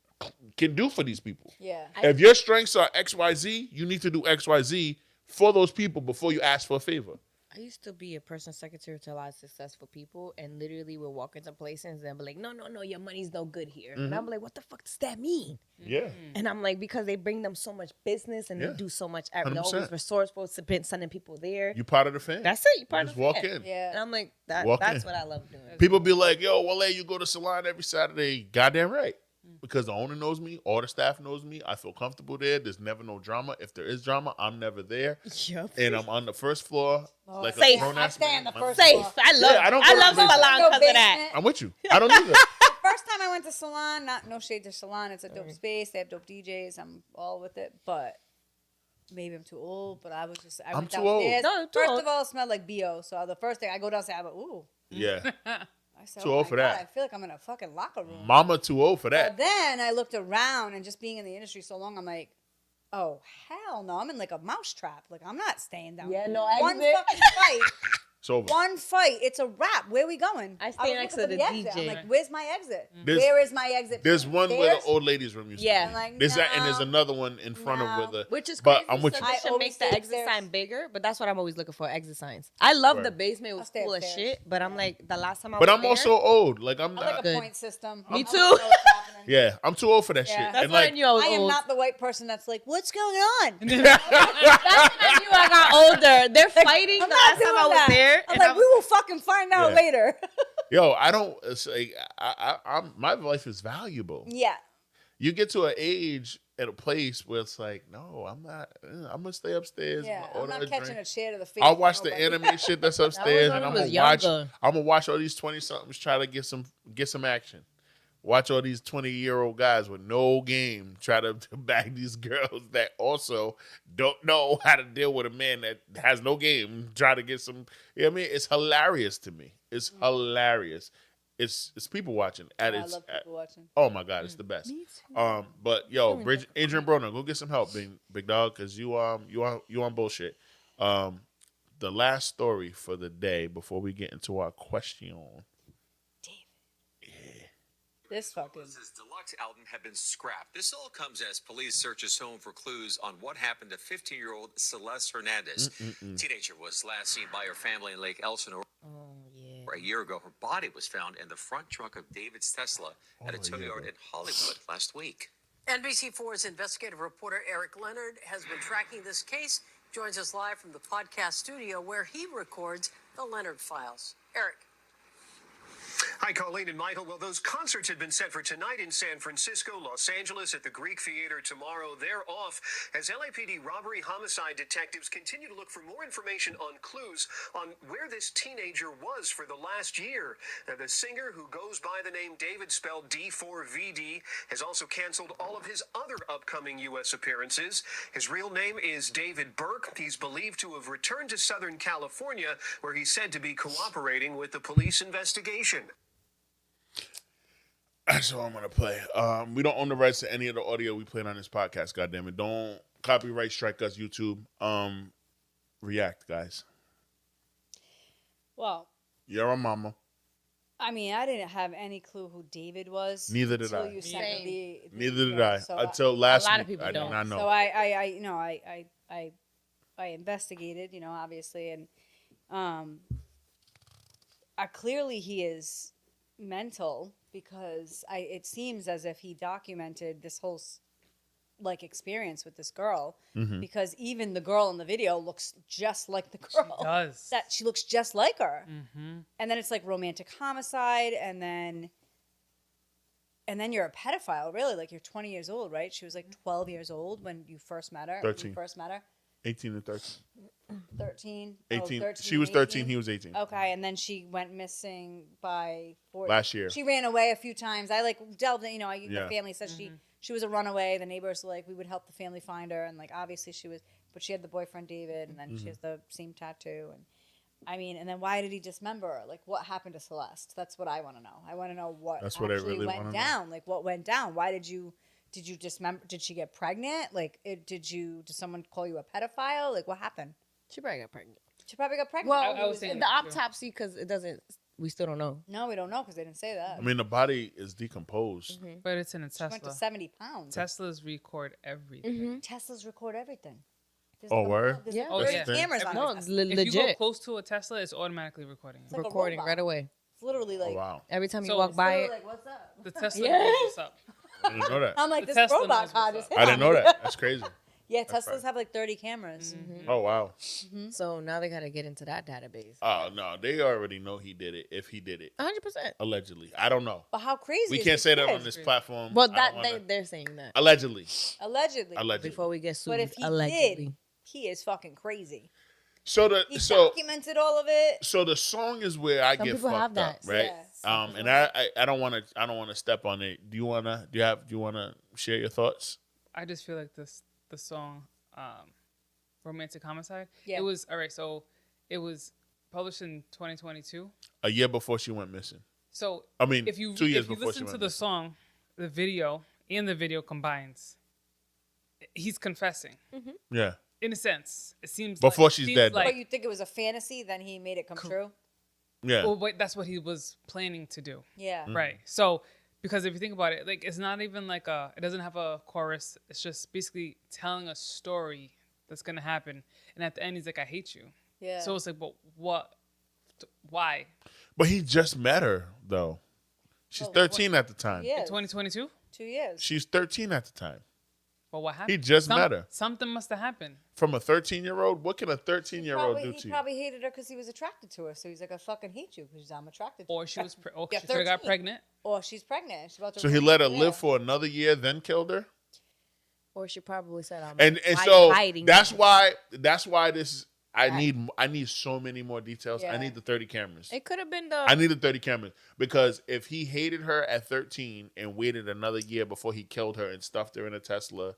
can do for these people. Yeah. If your strengths are XYZ, you need to do XYZ for those people before you ask for a favor. I used to be a personal secretary to a lot of successful people, and literally would walk into places and be like, no, your money's no good here. And I'm like, what the fuck does that mean? Yeah. And I'm like, because they bring them so much business and Yeah. they do so much. They're 100%. always resourceful, sending people there. You part of the fan. That's it. You part Just of the walk fan. in. And Yeah. I'm like, Walk that's in. what I love doing. People be like, yo, Wole, you go to salon every Saturday. Goddamn right. Because the owner knows me, all the staff knows me. I feel comfortable there. There's never no drama. If there is drama, I'm never there. Yep. And I'm on the first floor like Safe. a grown I ass stay man. on the My- first Safe. floor. I love. Yeah, I don't I go to love the basement. salon No because of that. basement. I'm with you. I don't either. First time I went to salon, no shade to salon. It's a dope space. They have dope DJs. I'm all with it. But maybe I'm too old. But I was just, I I'm went too old. downstairs. No, you're too First old. of all, it smelled like BO. So the first thing I go downstairs, I'm like, ooh. Yeah. I said, Too oh old my for God, that. I feel like I'm in a fucking locker room. Mama too old for But that. then I looked around and just being in the industry so long, I'm like, oh, hell no. I'm in like a mousetrap. Like, I'm not staying down. Yeah, no, One exit. fucking fight. It's over. One fight. It's a wrap. Where are we going? I was stay next looking to for the exit. DJ. I'm like, where's my exit? There's- Where is my exit? There's one where the There's- old ladies' room used to Yeah. be. I'm like, There's that, and there's no. another one in front of No. where the. Which is But crazy. I'm with you. So I they should always make the stay exit upstairs. sign bigger, but that's what I'm always looking for, exit signs. I love the Right. basement. It was stay cool as upstairs. shit, but I'm like, the last time I But was I'm there, also old. Like I'm I like not. a Good. point system. Me I too. wanna know what's happening. Yeah, I'm too old for that Yeah. shit. That's And when I like, knew I was I am old. not the white person that's like, what's going on? That's when I knew I got older. They're fighting I'm the not last time doing I was that. there. I'm and like, we will fucking find out Yeah. later. yo, I don't. It's like I'm. My life is valuable. Yeah. You get to an age at a place where it's like, no, I'm not. I'm gonna stay upstairs. Yeah. I'm I'm gonna not order catching drink. a chair to the face. I'll of watch the nobody. anime shit that's upstairs, when and I I'm was gonna watch. younger. I'm gonna watch all these 20-somethings try to get some action. Watch all these 20-year-old guys with no game try to bag these girls that also don't know how to deal with a man that has no game. Try to get some. You know what I mean? It's hilarious to me. It's hilarious. It's people watching at I its. love people watching. Oh my God, it's the best. But yo, Adrian Broner, go get some help, big dog, because you on bullshit. The last story for the day before we get into our question. This fucking. His deluxe album had been scrapped. This all comes as police search his home for clues on what happened to 15-year-old Celeste Hernandez. Teenager was last seen by her family in Lake Elsinore. Oh, yeah. A year ago, her body was found in the front trunk of David's Tesla at a tow yard in Hollywood last week. NBC4's investigative reporter Eric Leonard has been tracking this case. Joins us live from the podcast studio where he records the Leonard files. Eric. Hi, Colleen and Michael. Well, those concerts had been set for tonight in San Francisco, Los Angeles, at the Greek Theater tomorrow. They're off as LAPD robbery homicide detectives continue to look for more information on clues on where this teenager was for the last year. The singer, who goes by the name David, spelled D4VD, has also canceled all of his other upcoming U.S. appearances. His real name is David Burke. He's believed to have returned to Southern California, where he's said to be cooperating with the police investigation. That's all I'm gonna play. We don't own the rights to any of the audio we played on this podcast. Goddammit, don't copyright strike us, YouTube. React, guys. Well, You're a mama. I mean, I didn't have any clue who David was. Neither did until I. You sent me the Neither did video. I. So Until last a lot of week, people I did don't. not know. So I investigated, obviously, and clearly he is mental because it seems as if he documented this whole experience with this girl because even the girl in the video looks just like the girl. She does. That she looks just like her. And then it's like romantic homicide, and then you're a pedophile, really. Like, you're 20 years old, right? She was like 12 years old when you first met her. 13. 18 and 13. 13. 18. 13 She was 13. He was 18. Okay, and then she went missing by 14. Last year. She ran away a few times. I delved in, Yeah. the family said she was a runaway. The neighbors were like, we would help the family find her, and obviously she was, but she had the boyfriend David, and then she has the same tattoo, and I mean, and then why did he dismember her? Like, what happened to Celeste? That's what I want to know. I want to know what That's what I actually really went wanna down. Like, what went down? Why did you dismember? Did she get pregnant? Like, did someone call you a pedophile? Like, what happened? She probably got pregnant. She probably got pregnant. Well, I was saying the that too. autopsy, because it doesn't. We still don't know. No, we don't know because they didn't say that. I mean, the body is decomposed. But it's in a She went to Tesla. 70 pounds. Teslas record everything. Teslas record everything. There's Oh, like word? There's Yeah. like Oh, 30 yeah. cameras on No, it. it's If you go legit. close to a Tesla, it's automatically recording. It's like a Recording robot. right away. It's literally Oh, like, wow. Every time you So- walk it's by literally it. like, what's up? The Tesla Yeah. knows what's up. I didn't know that. I'm like, The this Tesla robot knows car what's just up. hit I didn't on know me. that. That's crazy. Yeah, That's Teslas fine. have like 30 cameras. Oh, wow. So now they got to get into that database. Oh, no. They already know he did it, if he did it. 100%. Allegedly. I don't know. But how crazy We is can't this say that kid? on this platform. Well, I that don't wanna- they're saying that Allegedly. Allegedly. Allegedly. before we get sued. But if he allegedly. did, he is fucking crazy. So He the so documented all of it. so the song is where I Some get people have fucked up, that. right? Yes. And I don't want to step on it. Do you want to share your thoughts? I just feel like the song Romantic Homicide. Yeah. It was all right, so it was published in 2022. A year before she went missing. So I mean, if you 2 years if you before she listen went to the missing. song, the video combines. He's confessing. Yeah. In a sense. It seems Before like, she's seems dead, though. Like, But you think it was a fantasy, then he made it come true? Yeah. well, wait, that's what he was planning to do. Yeah. Right. So, because if you think about it, like, it's not even like it doesn't have a chorus. It's just basically telling a story that's going to happen. And at the end, he's like, I hate you. Yeah. So it's like, but what? Why? But he just met her though. She's 13 at the time. Yeah. 2022? 2 years. She's 13 at the time. But what happened? He just met her. Something must have happened. From a 13-year-old? What can a 13-year-old do He to you? probably hated her because he was attracted to her. So he's like, I fucking hate you because I'm attracted to you. Or she was, or Yeah, she could have got 13. pregnant. Or she's pregnant. She's about to So he let her yeah. live for another year, then killed her? Or she probably said, And why so you hiding that's me? why this I need so many more details. I Yeah. need the 30 cameras. It could have been I need the 30 cameras because if he hated her at 13 and waited another year before he killed her and stuffed her in a Tesla,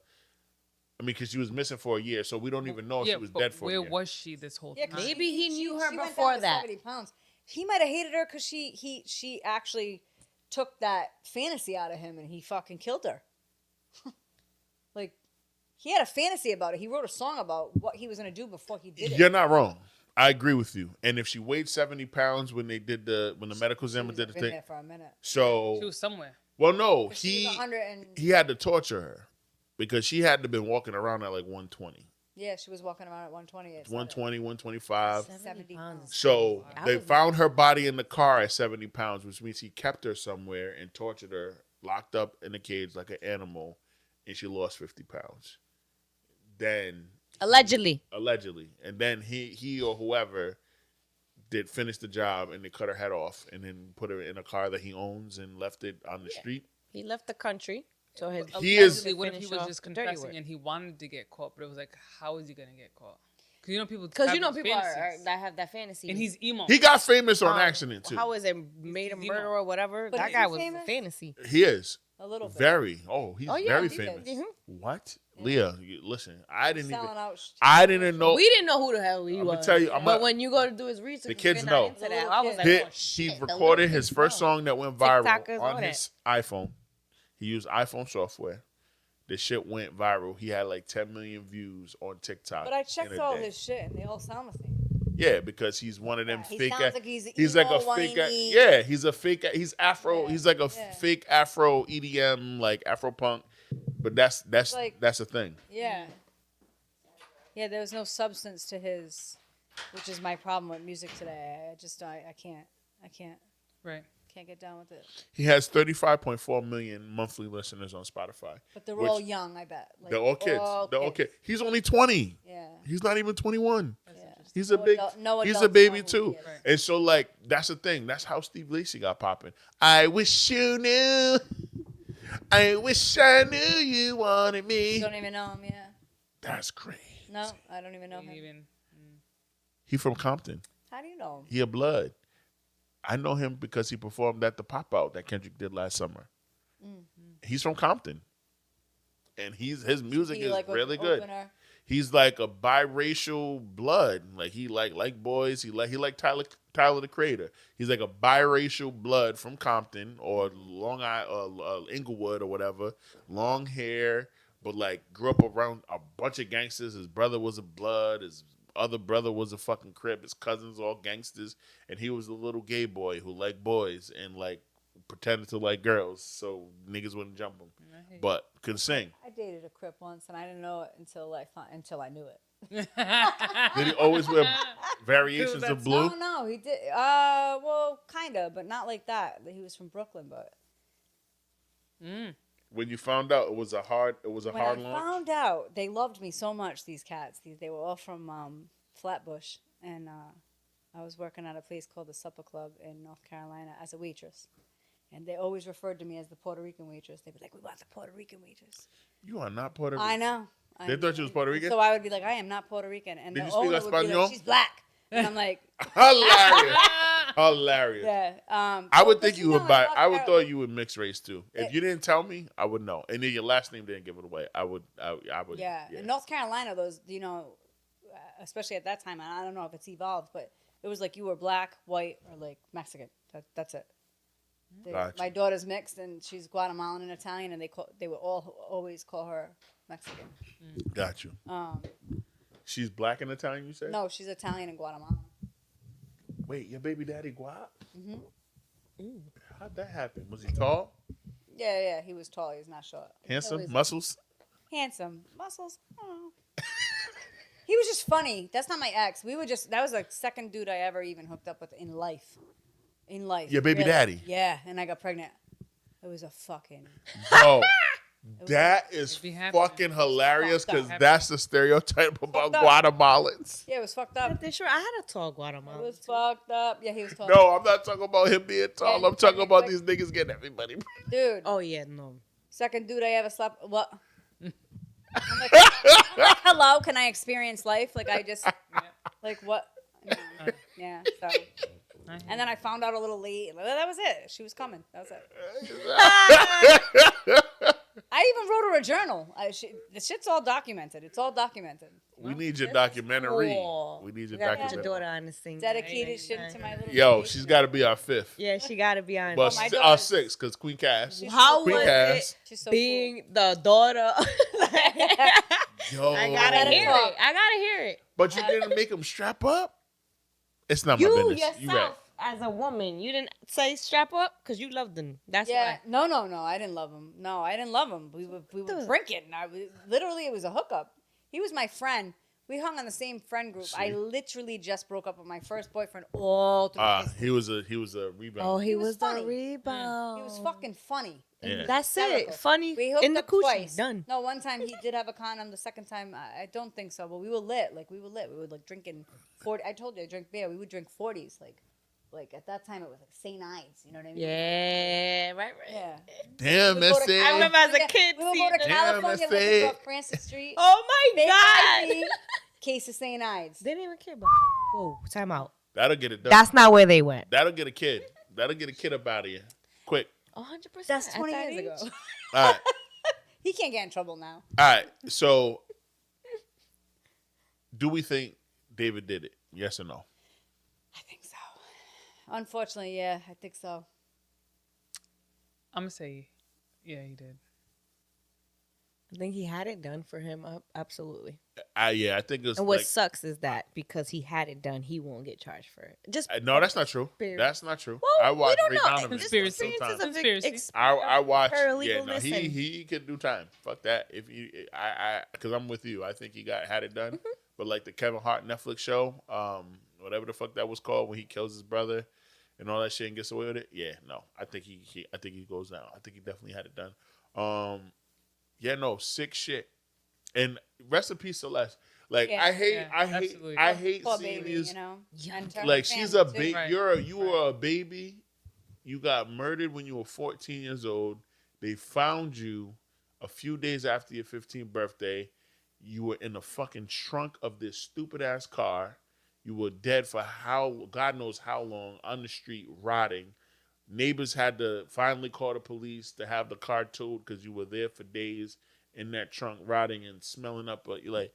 I mean, because she was missing for a year, so we don't even know if she was but dead for a where year. was she this whole Yeah, time? 'cause Maybe he knew her she went before down to that. 70 pounds. He might have hated her because she actually took that fantasy out of him and he fucking killed her. Like, he had a fantasy about it. He wrote a song about what he was going to do before he did it. You're not wrong. I agree with you. And if she weighed 70 pounds when the medical examiner did the Been thing, there for a minute. so She was somewhere. well, no, She was 100 and he had to torture her because she had to been walking around at like 120, yeah, she was walking around at 120. 120, 125. 70 pounds. So I they was- found her body in the car at 70 pounds, which means he kept her somewhere and tortured her, locked up in a cage like an animal, and she lost 50 pounds. Then Allegedly. allegedly, and then he or whoever did finish the job and they cut her head off and then put her in a car that he owns and left it on the street. He left the country. So his He is- Allegedly, what if he finish was off just the dirty confessing work. and he wanted to get caught, but it was like, how is he gonna get caught? Because people Because have those people are, fantasies. that have that fantasy. And he's emo. He got famous on accident too. How is it made a He's murder emo. or whatever? But that is guy he was famous? a fantasy. He is A little bit. very. Oh, he's Oh, yeah, very he famous. is. What, Leah? Listen, I didn't even. Selling out. I didn't know. We didn't know who the hell he I'ma was. tell you, but when you go to do his research, The if kids you're know. not into that, The I was like, He, oh, shit, he the little recorded his kids first know. song that went viral TikTokers, all on that. his iPhone. He used iPhone software. The shit went viral. He had like 10 million views on TikTok. But I in checked a all day. his shit, and they all sound the same. Yeah, because he's one of them He fake. sounds like he's like a emo, fake. whiny. Yeah, he's a fake. He's Afro. Yeah, He's like a yeah. fake Afro EDM, like Afro punk. But that's Like- that's a thing. Yeah. Yeah, there was no substance to his, which is my problem with music today. I just I can't Right. get down with it. He has 35.4 million monthly listeners on Spotify. But they're Which- all young, I bet. Like, They're all kids. They're all kids. He's only 20. Yeah. He's not even 21. Yeah. He's a No big. adult- no he's a adults baby know who too. he is. Right. And so like that's the thing. That's how Steve Lacy got popping. I wish you knew. I wish I knew you wanted me. Don't even know him, yeah. That's great. No, I don't even know him. Even He from Compton. How do you know him? He a blood. I know him because he performed at the pop out that Kendrick did last summer. He's from Compton, and his music He is like was really an good. opener. He's like a biracial blood. Like he like boys. He like Tyler the Creator. He's like a biracial blood from Compton or Long Island, Inglewood or whatever. Long hair, but like grew up around a bunch of gangsters. His brother was a blood. His other brother was a fucking Crip. His cousins all gangsters, and he was a little gay boy who liked boys and like pretended to like girls so niggas wouldn't jump him, but could sing. I dated a Crip once, and I didn't know it until I knew it. Did he always wear variations of blue? No, he did. Well, kind of, but not like that. He was from Brooklyn, but When you found out it was a hard when launch. I found out, they loved me so much. These cats, they were all from Flatbush, and I was working at a place called the Supper Club in North Carolina as a waitress, and they always referred to me as the Puerto Rican waitress. They'd be like, "We want the Puerto Rican waitress." You are not Puerto Rican. I know. They thought you was Puerto Rican? So I would be like, "I am not Puerto Rican," and Did the you speak owner would be Espanol? like, "She's black," and I'm like, Hilarious. Hilarious. "Yeah." I would but think you would know, buy. in North I would Carolina- thought you would mix race too. If you didn't tell me, I would know. And then your last name didn't give it away. I would. Yeah, in North Carolina, those especially at that time, and I don't know if it's evolved, but it was like you were black, white, or like Mexican. That's it. Gotcha. My daughter's mixed, and she's Guatemalan and Italian, and they would always call her Mexican. Got you. She's black and Italian. You said? No, she's Italian and Guatemalan. Wait, your baby daddy Guap? Mm-hmm. How'd that happen? Was he tall, Yeah, he was tall. He was not short. handsome, Always muscles? handsome, muscles. I don't know. He was just funny. That's not my ex. That was the second dude I ever even hooked up with in life. Your baby daddy? Yeah, and I got pregnant. It was a fucking. Bro, that is Be happy. fucking hilarious Fucked up. because that's the stereotype about Fucked up. Guatemalans. Yeah, it was fucked up. Sure, I had a tall It Guatemala. was fucked up. Yeah, he was tall. No, I'm not talking about him being tall. Yeah, I'm talking about like- these niggas getting everybody. Dude, Oh yeah, no. second dude I ever slept. What? I'm like, hello, can I experience life? Like I just, like what? No. Yeah. So, and then I found out a little late. That was it. She was coming. That was it. I even wrote her a journal. The shit's all documented. It's all documented. We need your documentary. Cool. We need your You gotta get documentary. your daughter on this thing. Dedicated shit to my little. Yo, baby. she's got to be our fifth. Yeah, she gotta be on. But my our daughter's- sixth, because Queen Cass. How Queen was Cass. it She's so being the daughter? Yo. I gotta hear it. I gotta hear it. But you didn't make him strap up? It's not my You business. yourself, You right. as a woman, you didn't say strap up because you loved them. That's Yeah, why. no, I didn't love him. No, I didn't love him. We were drinking. Literally, it was a hookup. He was my friend. We hung on the same friend group. I literally just broke up with my first boyfriend all through high school. He was a rebound. Oh, he was the funny. rebound. He was fucking funny. Yeah. That's Hysterical. it. Funny. We hooked in the up coochie. twice. Done. No, one time he did have a condom. The second time, I don't think so. But we were lit. We were like drinking 40. I told you I drink beer. We would drink 40s. Like at that time it was like St. Ides. You know what I mean? Yeah. Right. Yeah. Damn, We would go to- Missy. I remember as a kid. We would seeing go to that. California, Missy. like across Francis Street. Oh my Big God. ID, case of St. Ides. They didn't even care about. Whoa, time out. That'll get it done. That's not where they went. That'll get a kid. That'll get a kid up out of you. Quick. 100%. That's 20 years ago. All right. He can't get in trouble now. All right. So, do we think David did it? Yes or no? I think so. Unfortunately, yeah, I think so. I'm gonna say, yeah, he did. I think he had it done for him. Absolutely. Yeah, I think it's And what like, sucks is that because he had it done, he won't get charged for it. Just no, that's not true. Period. That's not true. well, I watched we don't Ray know. Donovan Conspiracy. sometimes. Conspiracy. I watched. Paralegal, Yeah, no, listen. he could do time. Fuck that. If you, because I'm with you. I think he had it done. But like the Kevin Hart Netflix show, whatever the fuck that was called, when he kills his brother and all that shit and gets away with it. Yeah, no, I think he goes down. I think he definitely had it done. Yeah, no, sick shit. And rest in peace, Celeste. Like Yeah. I hate absolutely. I hate Poor seeing baby, these. you know. Yeah. And to her Like she's family, a too. baby. Right. You were a baby. You got murdered when you were 14 years old. They found you a few days after your 15th birthday. You were in the fucking trunk of this stupid ass car. You were dead for God knows how long on the street rotting. Neighbors had to finally call the police to have the car towed because you were there for days in that trunk rotting and smelling up. But you're like,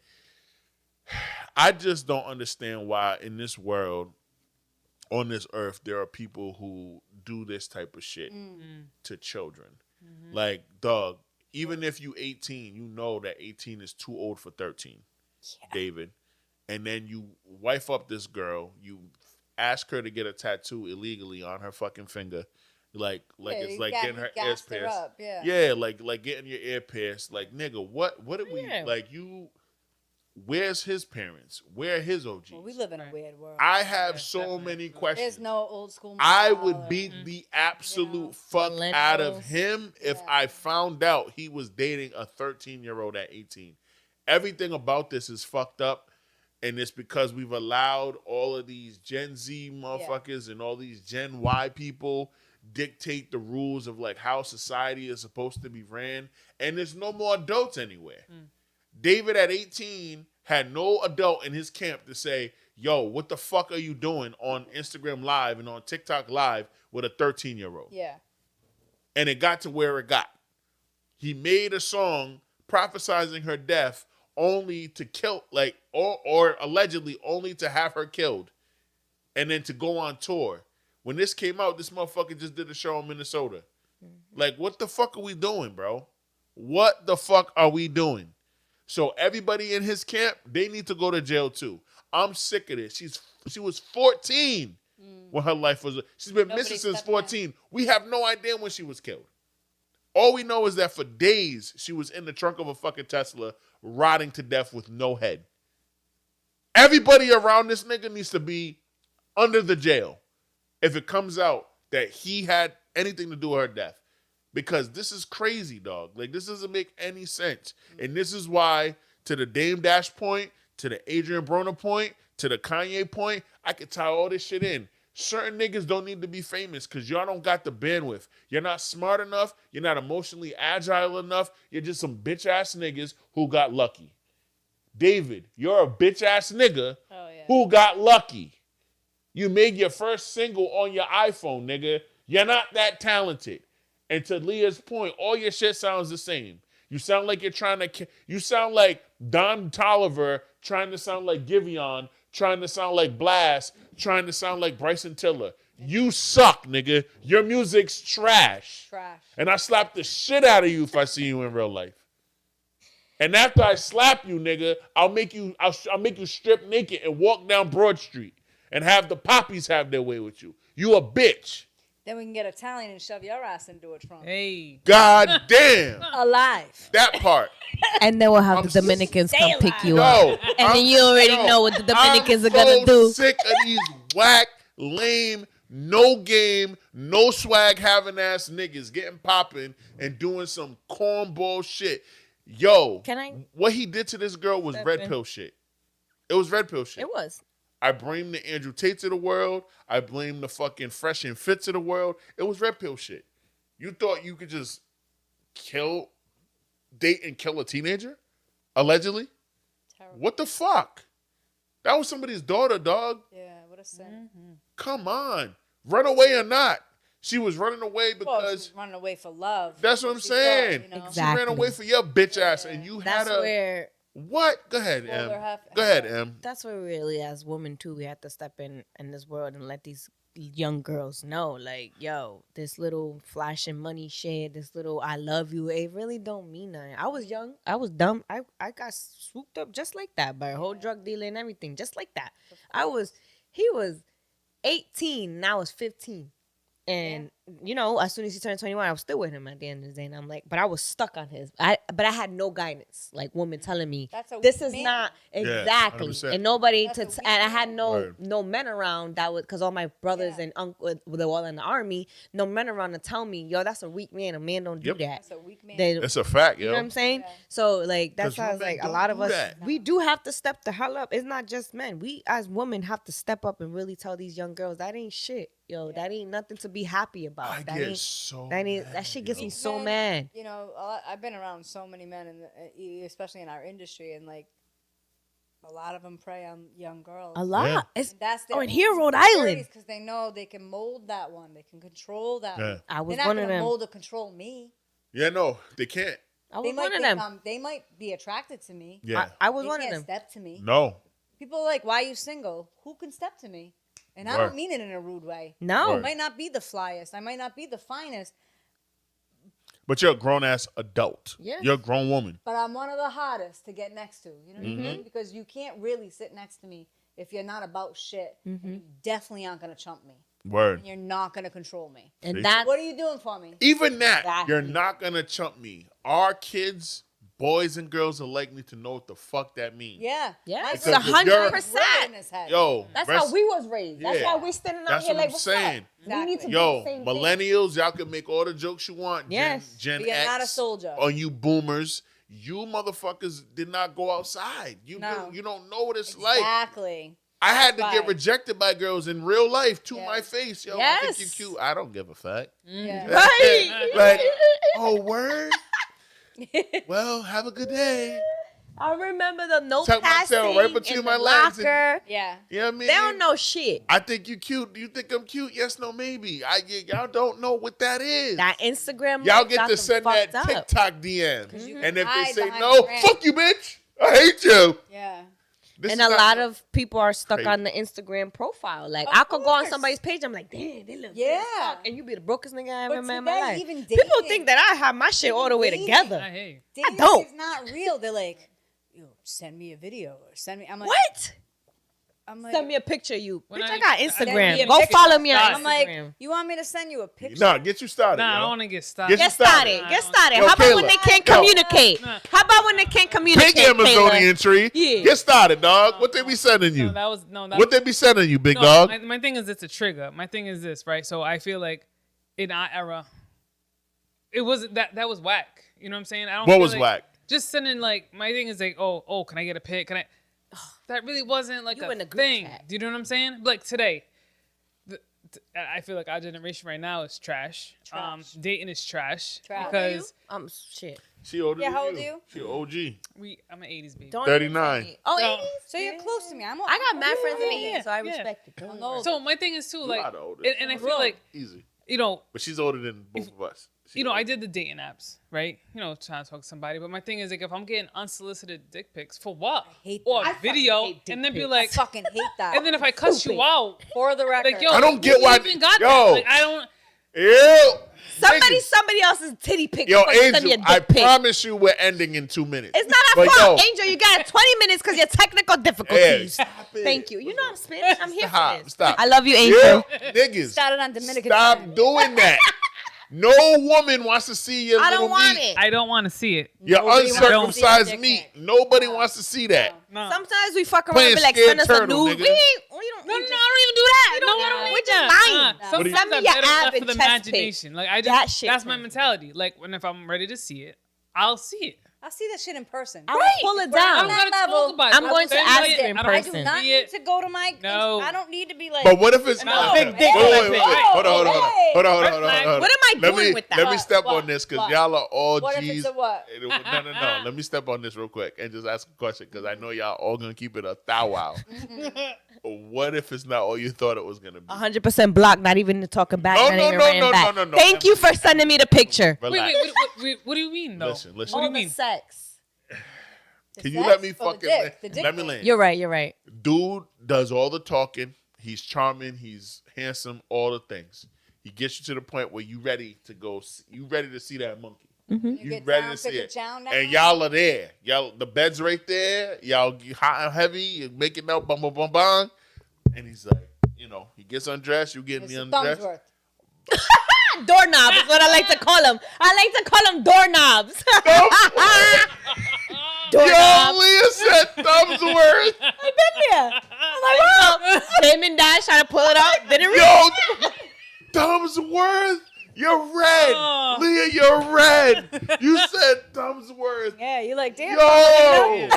I just don't understand why in this world, on this earth, there are people who do this type of shit to children. Like, dog, even if you 18, you know that 18 is too old for 13, David. And then you wife up this girl, you ask her to get a tattoo illegally on her fucking finger. Like it's like getting her ears pierced. Yeah, like getting your ear pierced. Like, nigga, what did we like you? Where's his parents? Where are his OGs? Well, we live in a weird world. I have so many questions. There's no old school. I morale would or- beat the absolute fuck out of him if I found out he was dating a 13-year-old at 18. Everything about this is fucked up, and it's because we've allowed all of these Gen Z motherfuckers and all these Gen Y people dictate the rules of like how society is supposed to be ran, and there's no more adults anywhere. David at 18 had no adult in his camp to say, yo, what the fuck are you doing on Instagram Live and on TikTok Live with a 13-year-old? Yeah. And it got to where it got. He made a song prophesizing her death only to kill, like, or allegedly only to have her killed and then to go on tour. When this came out, this motherfucker just did a show in Minnesota. Like, what the fuck are we doing, bro? What the fuck are we doing? So everybody in his camp, they need to go to jail too. I'm sick of this. She was 14 when her life was. She's been missing since 14. We have no idea when she was killed. All we know is that for days she was in the trunk of a fucking Tesla, rotting to death with no head. Everybody around this nigga needs to be under the jail if it comes out that he had anything to do with her death. Because this is crazy, dog. Like, this doesn't make any sense. And this is why, to the Dame Dash point, to the Adrian Broner point, to the Kanye point, I could tie all this shit in. Certain niggas don't need to be famous because y'all don't got the bandwidth. You're not smart enough. You're not emotionally agile enough. You're just some bitch-ass niggas who got lucky. David, you're a bitch-ass nigga who got lucky. You made your first single on your iPhone, nigga. You're not that talented. And to Leah's point, all your shit sounds the same. You sound like you sound like Don Tolliver trying to sound like Giveon, trying to sound like Blast, trying to sound like Bryson Tiller. You suck, nigga. Your music's trash. And I slap the shit out of you if I see you in real life. And after I slap you, nigga, I'll make you strip naked and walk down Broad Street and have the poppies have their way with you. You a bitch. Then we can get Italian and shove your ass into a trunk. Hey. God damn. Alive. That part. And then we'll have I'm the Dominicans stay come pick you Yo, up. And then you already know what the Dominicans are going to do. I'm so sick of these whack, lame, no game, no swag having ass niggas getting popping and doing some cornball shit. Yo, what he did to this girl was red pill shit. It was red pill shit. It was. I blame the Andrew Tates of the world. I blame the fucking Fresh and Fits of the world. It was red pill shit. You thought you could just date and kill a teenager? Allegedly? Terrible. What the fuck? That was somebody's daughter, dog. Yeah, what a sin. Come on. Run away or not. She was running away Well, she because was running away for love. that's what I'm She saying. thought, you know. She ran away for your bitch ass and you That's had a... where... What? Go ahead, Well, Em. they're half- Go ahead, Em. That's where really, as women too, we have to step in this world and let these young girls know, like, yo, this little flashing money shit, this little I love you, it really don't mean nothing. I was young, I was dumb, I got swooped up just like that by a whole drug dealer and everything, just like that. He was 18 and I was 15. And, you know, as soon as he turned 21, I was still with him at the end of the day. And I'm like, but I was stuck on his. But I had no guidance. Like, women telling me, this is not exactly. 100%. And nobody, and I had no men around that would, because all my brothers and uncles, they were all in the army, no men around to tell me, yo, that's a weak man. A man don't do that. That's a weak man. It's a fact, yo. You know what I'm saying? Yeah. So, like, that's 'Cause how it's women like, a don't lot of do us, that. we do have to step the hell up. It's not just men. We, as women, have to step up and really tell these young girls, that ain't shit. Yo, that ain't nothing to be happy about. I that get ain't, so that shit gets me so mad. You know, I've been around so many men, especially in our industry, and like a lot of them prey on young girls. A lot. Yeah. It's, And that's in here, Rhode Island. because they know they can mold that one, they can control that. Yeah. One. I was They're not one of gonna them. mold or control me. Yeah, no, they can't. I They was might one of think them. they might be attracted to me. Yeah. I was They one of can't them. step to me. No. People are like, why are you single? Who can step to me? And I Word. don't mean it in a rude way. No. Word. I might not be the flyest. I might not be the finest, But you're a grown ass adult. Yeah. You're a grown woman. but I'm one of the hottest to get next to. You know what I mean? Because you can't really sit next to me if you're not about shit. And you definitely aren't going to chump me. Word. And you're not going to control me. And See? that's What are you doing for me? Even that, Exactly. you're not gonna chump me. Our kids, boys and girls, are likely to know what the fuck that means. Yeah. yeah, it's Because if you're- 100%. In his head. Yo, That's rest- how we was raised. That's Yeah. why we standing out That's here what like, I'm what's saying. up? We need to do Yo, the same thing. millennials, y'all can make all the jokes you want. Yes. Gen But you're X, not a soldier. On you boomers, you motherfuckers did not go outside. You No. you don't know what it's like. Exactly. I had to get Right. rejected by girls in real life to Yeah. my face. Yo, I think you Yes. cute. I don't give a fuck. Yeah. Right. Like, oh, word? Well, have a good day. I remember the no Tuck my passing tail right between in my the legs and- locker. Yeah. You know what I mean? They don't know shit. I think you cute. Do you think I'm cute? Yes, no, maybe. Y'all don't know what that is. That Instagram Y'all life get got to them send fucked that up. TikTok DM. you And if they hide say behind no, the brand. fuck you, bitch. I hate you. Yeah. This And is a not- lot of people are stuck Crazy. on the Instagram profile. Like, Of I could go on course. somebody's page. I'm like, damn, they look good Yeah. as fuck. And you be the brokest nigga I But ever met in today, my life. even People dating- think that I have my shit all the way dating- together. Hey. Dating don't. is not real. They're like, yo, send me a video or send me. I'm like, What? I'm like, Send me a picture of you. When Bitch, I- I got I- Instagram. me a Go picture. follow me on I'm I'm like, Instagram. you want me to send you a picture? Nah, get you started. Nah, I yo. don't want to get started. Get started. Nah, Get I don't- started. Yo, How about when Kayla. they can't Yo. communicate? Nah. How about when they can't communicate? Big Amazonian Kayla? tree. Yeah. Get started, dog. What they be sending you? No, that was no. That, What they be sending you, big no, dog? my thing is it's a trigger. My thing is this, right? So I feel like in our era, it wasn't that was whack. You know what I'm saying? I don't. What feel was like whack? Just sending like my thing is like, oh, can I get a pic? Can I? That really wasn't like You in a the group thing. chat. Do you know what I'm saying? Like today, I feel like our generation right now is trash. Trash. Dating is trash, Trash. because Shit. She older Yeah, than how old you. are you? She OG. I'm an '80s baby. Don't 39. even say it. Oh, No. 80s? So you're close to me. I'm. I got mad friends in the yeah, 80s, so I yeah. respect it. I'm old. So my thing is too, like, lot older. and I feel like Easy. you know, But she's older than both of us. She's you know, I older. did the dating apps, right? You know, trying to talk to somebody. But my thing is, like, if I'm getting unsolicited dick pics, for what? hate Or that. a I video, hate dick and then be pics. like, I fucking hate that. and then if I cuss you Stupid. out, for the record, like, yo, I don't who get why- even got yo. that? Like, I don't. Ew. Somebody else's titty pic. Yo, before you send Angel, me a dick I pic. promise you we're ending in 2 minutes. It's not But our fault, yo, Angel. You got 20 minutes because your technical difficulties. stop it. Thank you. You know I'm Spanish. I'm here for this. Stop. I love you, Angel. Yeah, niggas. Started on Dominican Stop time. doing that. No woman wants to see your I little don't want meat. it. I don't want to see it. Your Nobody wants to see your uncircumcised dick meat. pic. Nobody wants to see that. No. Sometimes we fuck around Playing and be like, scared send us a turtle, nude. nigga. We don't. No, we I just- don't even do that. we don't- No, I don't we need just that. lying. Sometimes Send me I'm your better ab left for and the chest pic. imagination. Like I That just, shit that's my turns me. mentality. Like if I'm ready to see it, I'll see it. I'll see that shit in person. I'll pull it We're down. on that I'm gonna level. talk about it. I'm going to Then ask like, you in I don't I person. do not see need it. to go to my. No. I don't need to be like. But what if it's No. not? Big dick Wait, on wait, it. wait. Hey, Hold on. hey. Hold on. What am I doing with that? Let me step What? on this because What? y'all are all What if G's. it's a what? No. Let me step on this real quick and just ask a question because I know y'all all gonna keep it a thou wow. What if it's not all you thought it was gonna be? 100% blocked, not even talking back, No, not no, even no, writing no, back. no, no, no. Thank you for sending me the picture. Relax. Wait, what do you mean though? Listen. What do All you the mean? sex. Can you let me sex or the fucking dick? The dick let me pic. land? You're right. Dude does all the talking. He's charming. He's handsome. All the things. He gets you to the point where you ready to go. You ready to see that monkey. You You get ready down, to see put the it. chow down. And y'all are there. Y'all, the bed's right there. Y'all get hot and heavy. You make it out, bum, bum, bum, bum. And he's like, he gets undressed. You get in the Mr. undress. Thumbsworth. Doorknob is what I like to call them. I like to call them doorknobs. Yo, Doorknob. Leah said Thumbsworth. I've been there. I'm like, well, came and died, trying to pull it out. Didn't read. Yo, Thumbsworth. You're red. Oh. Leah, you're red. You said Thumbsworth. Yeah, you're like, damn. Yo.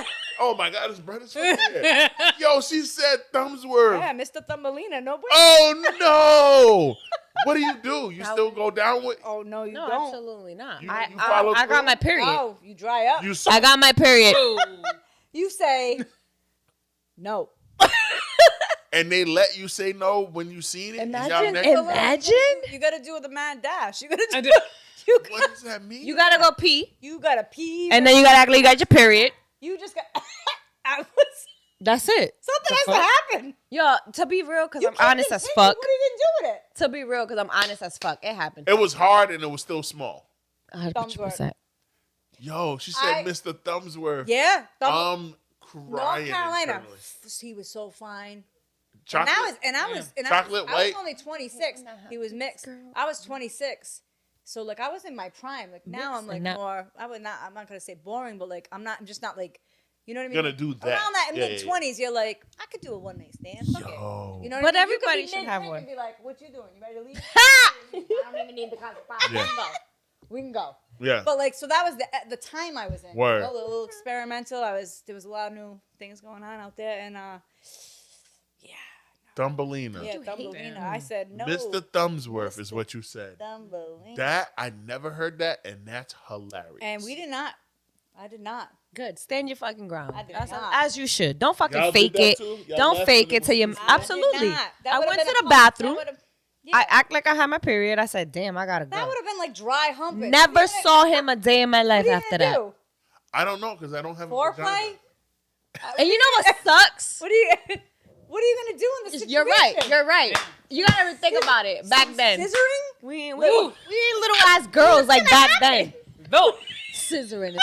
Oh my God, his brother's from here. Yo, she said Thumbsworth. Yeah, Mr. Thumbelina. Nobody. Oh no. What do? You still go down with? Oh no, you No, don't. absolutely not. You I follow got through? my period. Oh, you dry up. You I got my period. You say no. and they let you say no when you seen it. Imagine, Y'all imagine. You gotta do the mad dash. You gotta I do. did- What does that mean? You gotta go pee, You gotta pee. and then you gotta act like you got your period. you just got. I was, That's it. something has to happen. Yo, to be real, because You I'm can't honest just as hit fuck. me. What are you gonna do with it? To be real, because I'm honest as fuck. It happened. It was hard and it was still small. 100%. Yo, she said I- Mr. Thumbsworth. Yeah. I'm North crying. Carolina. internally. He was so fine. Chocolate. And I was Chocolate I white? was only 26. He was mixed. I was 26. So like I was in my prime. Like now I'm like more. I'm not gonna say boring, but like I'm just not like. You know what I mean? Gonna do that. Around that Yeah, mid 20s, you're like, I could do a one night stand. Fuck it. Yo. You know what But I mean? You could everybody be should have mid-drink one. And be like, what you doing? You ready to leave? I don't even need the consequence. Yeah. We can go. Yeah. But like, so that was the time I was in. Word. A little experimental. There was a lot of new things going on out there, and Thumbelina. yeah, Thumbelina. I said no. Mr. Thumbsworth is what you said. Thumbelina. That I never heard that, and that's hilarious. And we did not. I did not. Good. Stand your fucking ground. I did As, not. as you should. Don't fucking Y'all fake did that it. too? Y'all Don't left fake when it till it you. was- Absolutely. I did not. That I would've went been to a the fun- that bathroom. would've- I act like I had my period. I said, damn, I gotta That go. would have been like dry humping. Never saw him a day in my life What are you after gonna that. do? I don't know because I don't have a Foreplay? vagina. And you know what sucks? What are you? What are you gonna do in this situation? You're right. You're right. You gotta think about it. Back then, Scissoring? we ain't little ass girls like back then. No. Scissoring.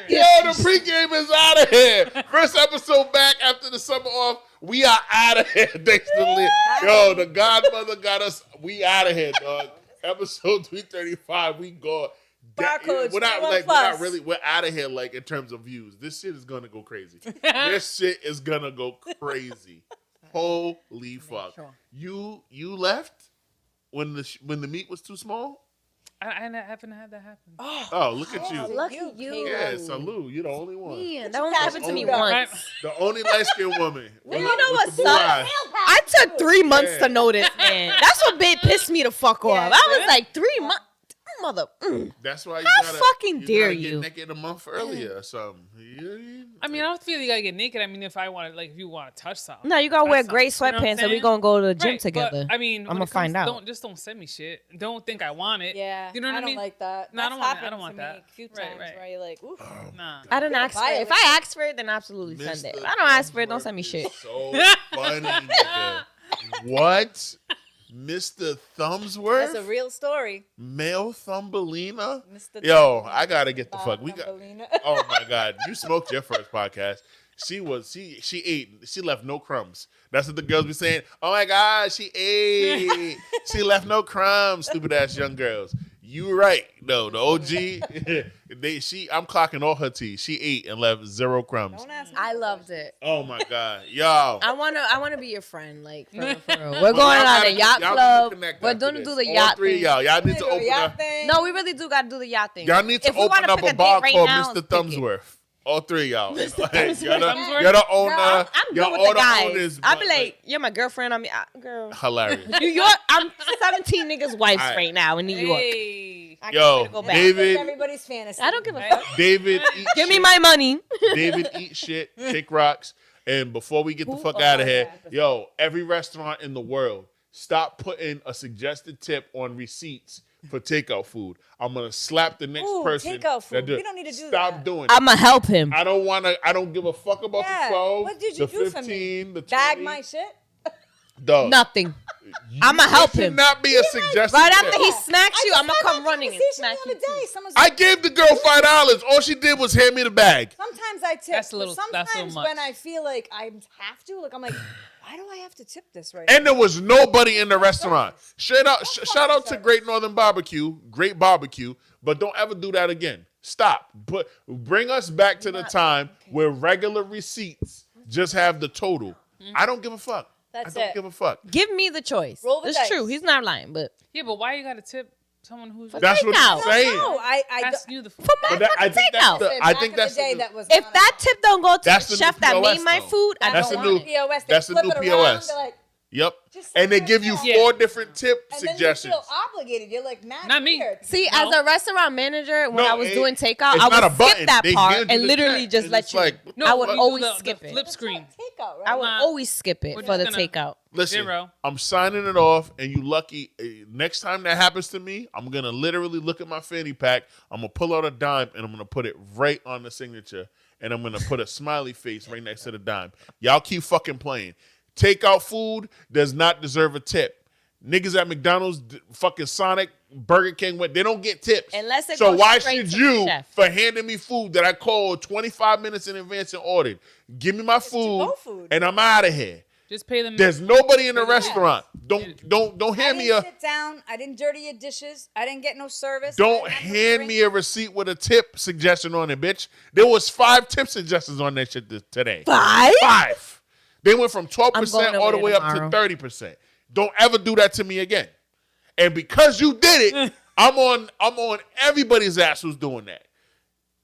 Yo, the pregame is out of here. First episode back after the summer off. We are out of here. Thanks to Leah. Yo, the Godmother got us. We out of here, dog. Episode 335. We go. Barcodes, We're not 21 like plus. we're not really. We're out of here like in terms of views. This shit is gonna go crazy. This shit is gonna go crazy. Holy fuck! sure. You left when the meat was too small. I haven't had that happen. Oh, look at you. Lucky You, you. Yeah, salute. You're the only one. Man, that only happened to me Only- once. The only light skinned woman. You know what with the blue sucks? eyes. I took 3 months Yeah. to notice, man. That's what pissed me the fuck off. I was like, 3 months. Mother. That's why you How gotta, fucking you dare gotta get you. naked a month earlier or something. I mean, I don't feel you gotta get naked. I mean, if you want to touch something. No, you gotta wear Touch gray something, you know what I'm sweatpants and we saying? gonna go to the gym Right, together. But, I mean, I'ma find out. Just don't send me shit. Don't think I want it. Yeah, You know what I mean? I don't like that. No, I That's don't want it. I happened don't want to me that. A few Right, times right. where you're like, oof. Nah. I didn't ask for it. If I ask for it, then absolutely send it. If I don't ask for it, don't send me shit. So funny, nigga. What? Mr. Thumbsworth, That's a real story. male Thumbelina. Mr. Yo, Thumbelina. I gotta get the Bob fuck. We got. Thumbelina. Oh my god, you smoked your first podcast. She ate. She left no crumbs. That's what the girls be saying. Oh my god, she ate. She left no crumbs. Stupid ass young girls. You right. No, the OG. I'm clocking all her tea. She ate and left 0 crumbs. Don't ask me. I loved it. Oh my god, yo. I wanna be your friend, like for real, for real. We're going Y'all on a gotta- yacht y'all need to club. connect We're after gonna this. do the All yacht three thing. of y'all need to open Yacht up. thing. No, we really do gotta do the yacht thing. Y'all need to If we open wanna up pick a date bar right called now, Mr. pick it. Thumbsworth. All three of y'all. Like, Thumbsworth? you're the owner. Girl, I'm your good with the guys. owners, I'll be but, like, you're my girlfriend. Girl. hilarious. New York, I'm 17 niggas' wives All right. right now in New York. Hey. I can't Yo, wait to go back. David- Everybody's fantasy. I don't give a fuck. David, eat Give me shit. my money. David, eat shit. Kick rocks. And before we get the fuck out of here, yo, every restaurant in the world, stop putting a suggested tip on receipts for takeout food. I'm gonna slap the next Ooh, person. takeout food. that do it. We don't need to do Stop that. doing it. I'ma help him. I don't give a fuck about Yeah. the 12, What did you the do 15, for me? the 20. Bag my shit. Dog. Nothing. I'ma help It should him. not be a suggested Right tip. after he smacks you, I I'ma just had come that running and conversation smack the you other day. too. Someone's I like, gave the girl $5. All she did was hand me the bag. sometimes I tip. That's a little- but that's a little sometimes much. when I feel like I have to, like I'm like, why do I have to tip this right now? And there was nobody in the restaurant. Shout out to Great Northern Barbecue, great barbecue, but don't ever do that again. Stop. Bring us back to the time where regular receipts just have the total. I don't give a fuck. That's I don't it. give a fuck. Give me the choice. Roll the It's dice. true. He's not lying, but Yeah, but why you gotta tip someone who's That's what takeout. I'm saying. No, I asking you the food? for my But that- I fucking think that's takeout. the- Back I in think the that's day the- that was If not that allowed. tip don't go to That's the the chef new that POS made my though. food, I That's don't the want new- it. POS, they That's the flip new it around, POS. they're like, Yep. just And they say give right you now. Yeah. 4 different tip And suggestions. then you feel obligated. You're like, mad Not me. weird. See, No. as a restaurant manager, when No, I was it- doing takeout, it's I not a would button. skip that They part hand you and the literally check, just and let it's you. like, No, I would you do always the skip it. flip screen. Takeout, right? I would Nah. always skip it We're for the just gonna- takeout. Listen, 0. I'm signing it off, and you lucky. Next time that happens to me, I'm gonna literally look at my fanny pack. I'm gonna pull out a dime, and I'm gonna put it right on the signature, and I'm gonna put a smiley face right next to the dime. Y'all keep fucking playing. Takeout food does not deserve a tip. Niggas at McDonald's, fucking Sonic, Burger King, they don't get tips. Unless it so goes why straight should to the you, chef. for handing me food that I called 25 minutes in advance and ordered, give me my food, to-go food. and I'm out of here. Just pay them. There's nobody in the Yeah. restaurant. Don't I hand me didn't a sit down. I didn't dirty your dishes. I didn't get no service. don't I didn't hand me a receipt with a tip suggestion on it, bitch. There was 5 tip suggestions on that shit today. 5? 5. They went from I'm 12% going all the over way there up to tomorrow. 30%. Don't ever do that to me again. And because you did it, I'm on everybody's ass who's doing that.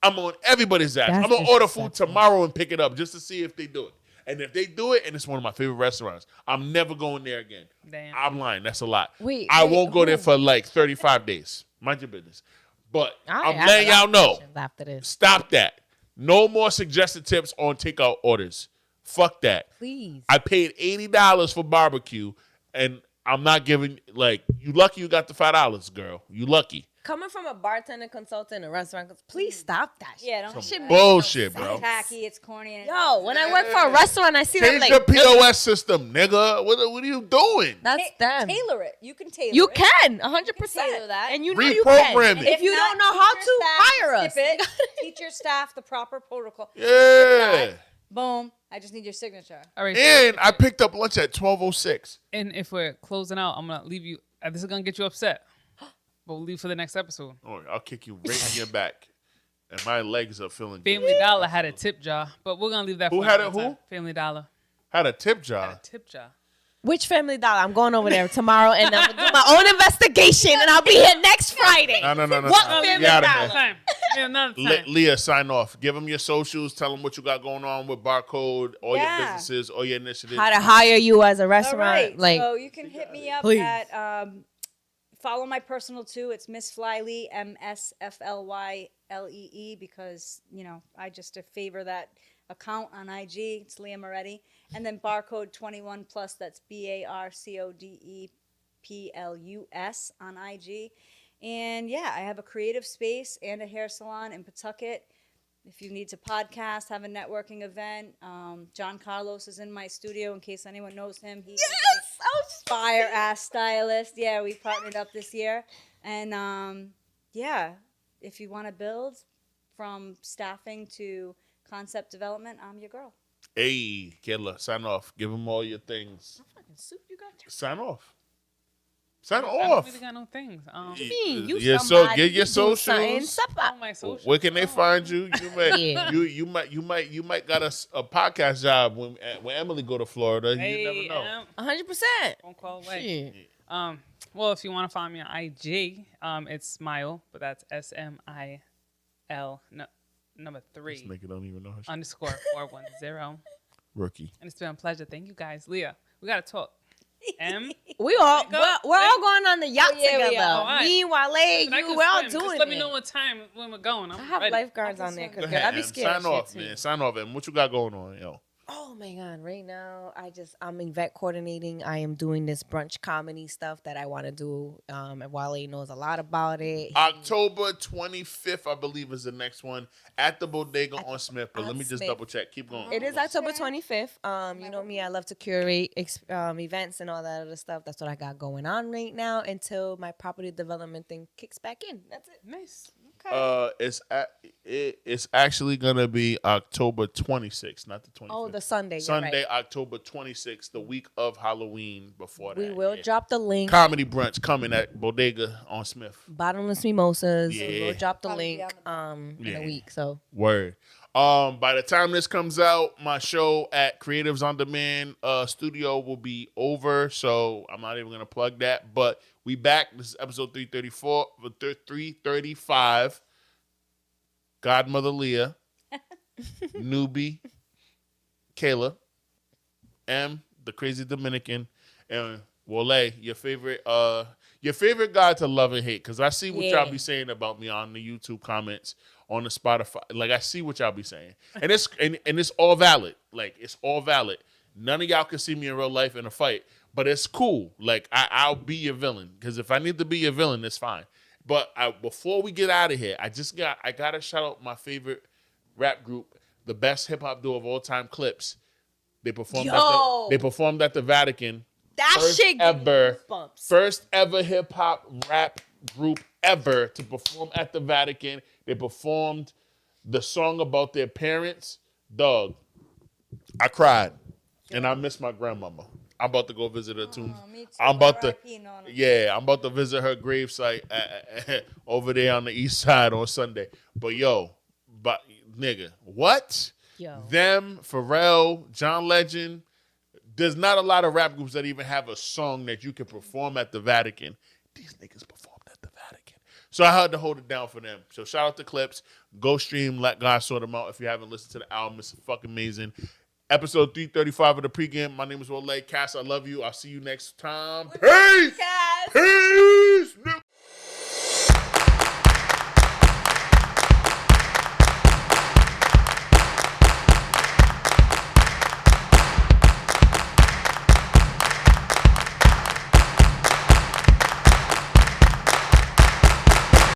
I'm on everybody's ass. That's I'm gonna order food disrespectful. tomorrow and pick it up just to see if they do it. And if they do it, and it's one of my favorite restaurants, I'm never going there again. Damn. I'm lying. That's a lot. Wait, I wait, won't go there who? for like 35 days. Mind your business. But I I'm have letting a lot y'all of know. questions after this. Stop that. No more suggested tips on takeout orders. Fuck that. Please. I paid $80 for barbecue, and I'm not giving, like, you lucky you got the $5, girl. You lucky. Coming from a bartender consultant in a restaurant, please stop that shit. Yeah, don't. That shit Some makes no bullshit, sense. bro. It's tacky. It's corny. And Yo, when I work for a restaurant, I see Change that the like POS system, nigga. What are you doing? that's them. Tailor it. You can tailor You it. can, 100%. tailor that. And you know you can. Reprogram And it. if you not, don't know teach how your to, staff hire us. skip it. Teach your staff the proper protocol. Yeah. Boom. I just need your signature. All right. And I picked up lunch at 12:06. And if we're closing out, I'm gonna leave you. This is gonna get you upset, but we'll leave for the next episode. Oh, I'll kick you right in your back. And my legs are feeling good. Family Dollar had a tip jar, but we're gonna leave that. Who for had another it? Who? time. Family Dollar Had a tip had jar. a tip jar. Which Family Dollar? I'm going over there tomorrow and I'm going to do my own investigation and I'll be here next Friday. No. What no. Family Get out of Dollar? here. Time. Yeah, another time. Let Leah sign off. Give them your socials. Tell them what you got going on with Barcode, all your Yeah. businesses, all your initiatives. How to hire you as a All restaurant. right. Like, so you can hit me up Please. at follow my personal too. It's Miss Flylee, MSFLYLEE, because I just favor that account on IG. It's Lea Moretti, and then Barcode 21 Plus. That's BARCODEPLUS on IG. And yeah, I have a creative space and a hair salon in Pawtucket. if you need to podcast, have a networking event, John Carlos is in my studio in case anyone knows him. He's a fire ass stylist. Yeah, we partnered up this year. And yeah, if you want to build from staffing to concept development, I'm your girl. Hey, Kayla, sign off. Give them all your things. Soup you got? Sign off. Sign I don't off. really got no things. You Yeah, somebody, get your you do something. socials. Step up. All my socials. Where can they find you? You might, Yeah. you might got a podcast job when Emily go to Florida. Hey, You never know. 100%. phone call away. Well, if you want to find me on IG, it's Smile, but that's SMIL number This 3 nigga don't even know her shit. underscore 410. Rookie. And it's been a pleasure. Thank you guys. Leah, we gotta talk. M. We're all Wake up. going on the yacht yeah, we together. are. All right. Me, Wale, I can you, we're all swim. doing Just let me it. know what time when we're going. I'm I have ready. lifeguards I can on there swim. because Go ahead, I'd be Em. scared. Sign of off, shit, too. man. Sign off, Em. What you got going on, yo? Oh my God! Right now, I'm event coordinating. I am doing this brunch comedy stuff that I want to do. And Wale knows a lot about it. October 25th, I believe, is the next one at the Bodega on Smith. But on let me just Smith. double check. Keep going. It is October 25th. You know me, I love to curate events and all that other stuff. That's what I got going on right now until my property development thing kicks back in. That's it. Nice. It's actually gonna be October 26th, not the 25th. Oh, the Sunday. You're Sunday, right. October 26th, the week of Halloween. Before that, We will yeah. drop the link. Comedy brunch coming at Bodega on Smith. Bottomless mimosas. Yeah. We'll drop the Probably link in Yeah. a week. So Word. By the time this comes out, my show at Creatives on Demand studio will be over, so I'm not even gonna plug that. But we back. This is episode 334, 335. Godmother Leah, Newbie, Kayla, M, the Crazy Dominican, and Wole, your favorite guy to love and hate. Because I see what y'all be saying about me on the YouTube comments, on the Spotify. Like, I see what y'all be saying. And it's all valid. Like, it's all valid. None of y'all can see me in real life in a fight. But it's cool. Like, I'll be your villain. Because if I need to be your villain, it's fine. But before we get out of here, I gotta shout out my favorite rap group, the best hip hop duo of all time, Clips. They performed at the Vatican. that shit gives me goosebumps. First ever hip hop rap group ever to perform at the Vatican. They performed the song about their parents. Dog, I cried, and I miss my grandmama. I'm about to go visit her tomb. Me too. I'm about to, R.I.P. Nona. I'm about to visit her gravesite over there on the east side on Sunday. But nigga, what? Yo. Them, Pharrell, John Legend. There's not a lot of rap groups that even have a song that you can perform at the Vatican. These niggas performed at the Vatican. So I had to hold it down for them. So shout out to Clips. Go stream, let God sort them out. If you haven't listened to the album, it's fucking amazing. Episode 335 of the pregame. My name is Wole. Cass, I love you. I'll see you next time. Peace! Cass. Peace!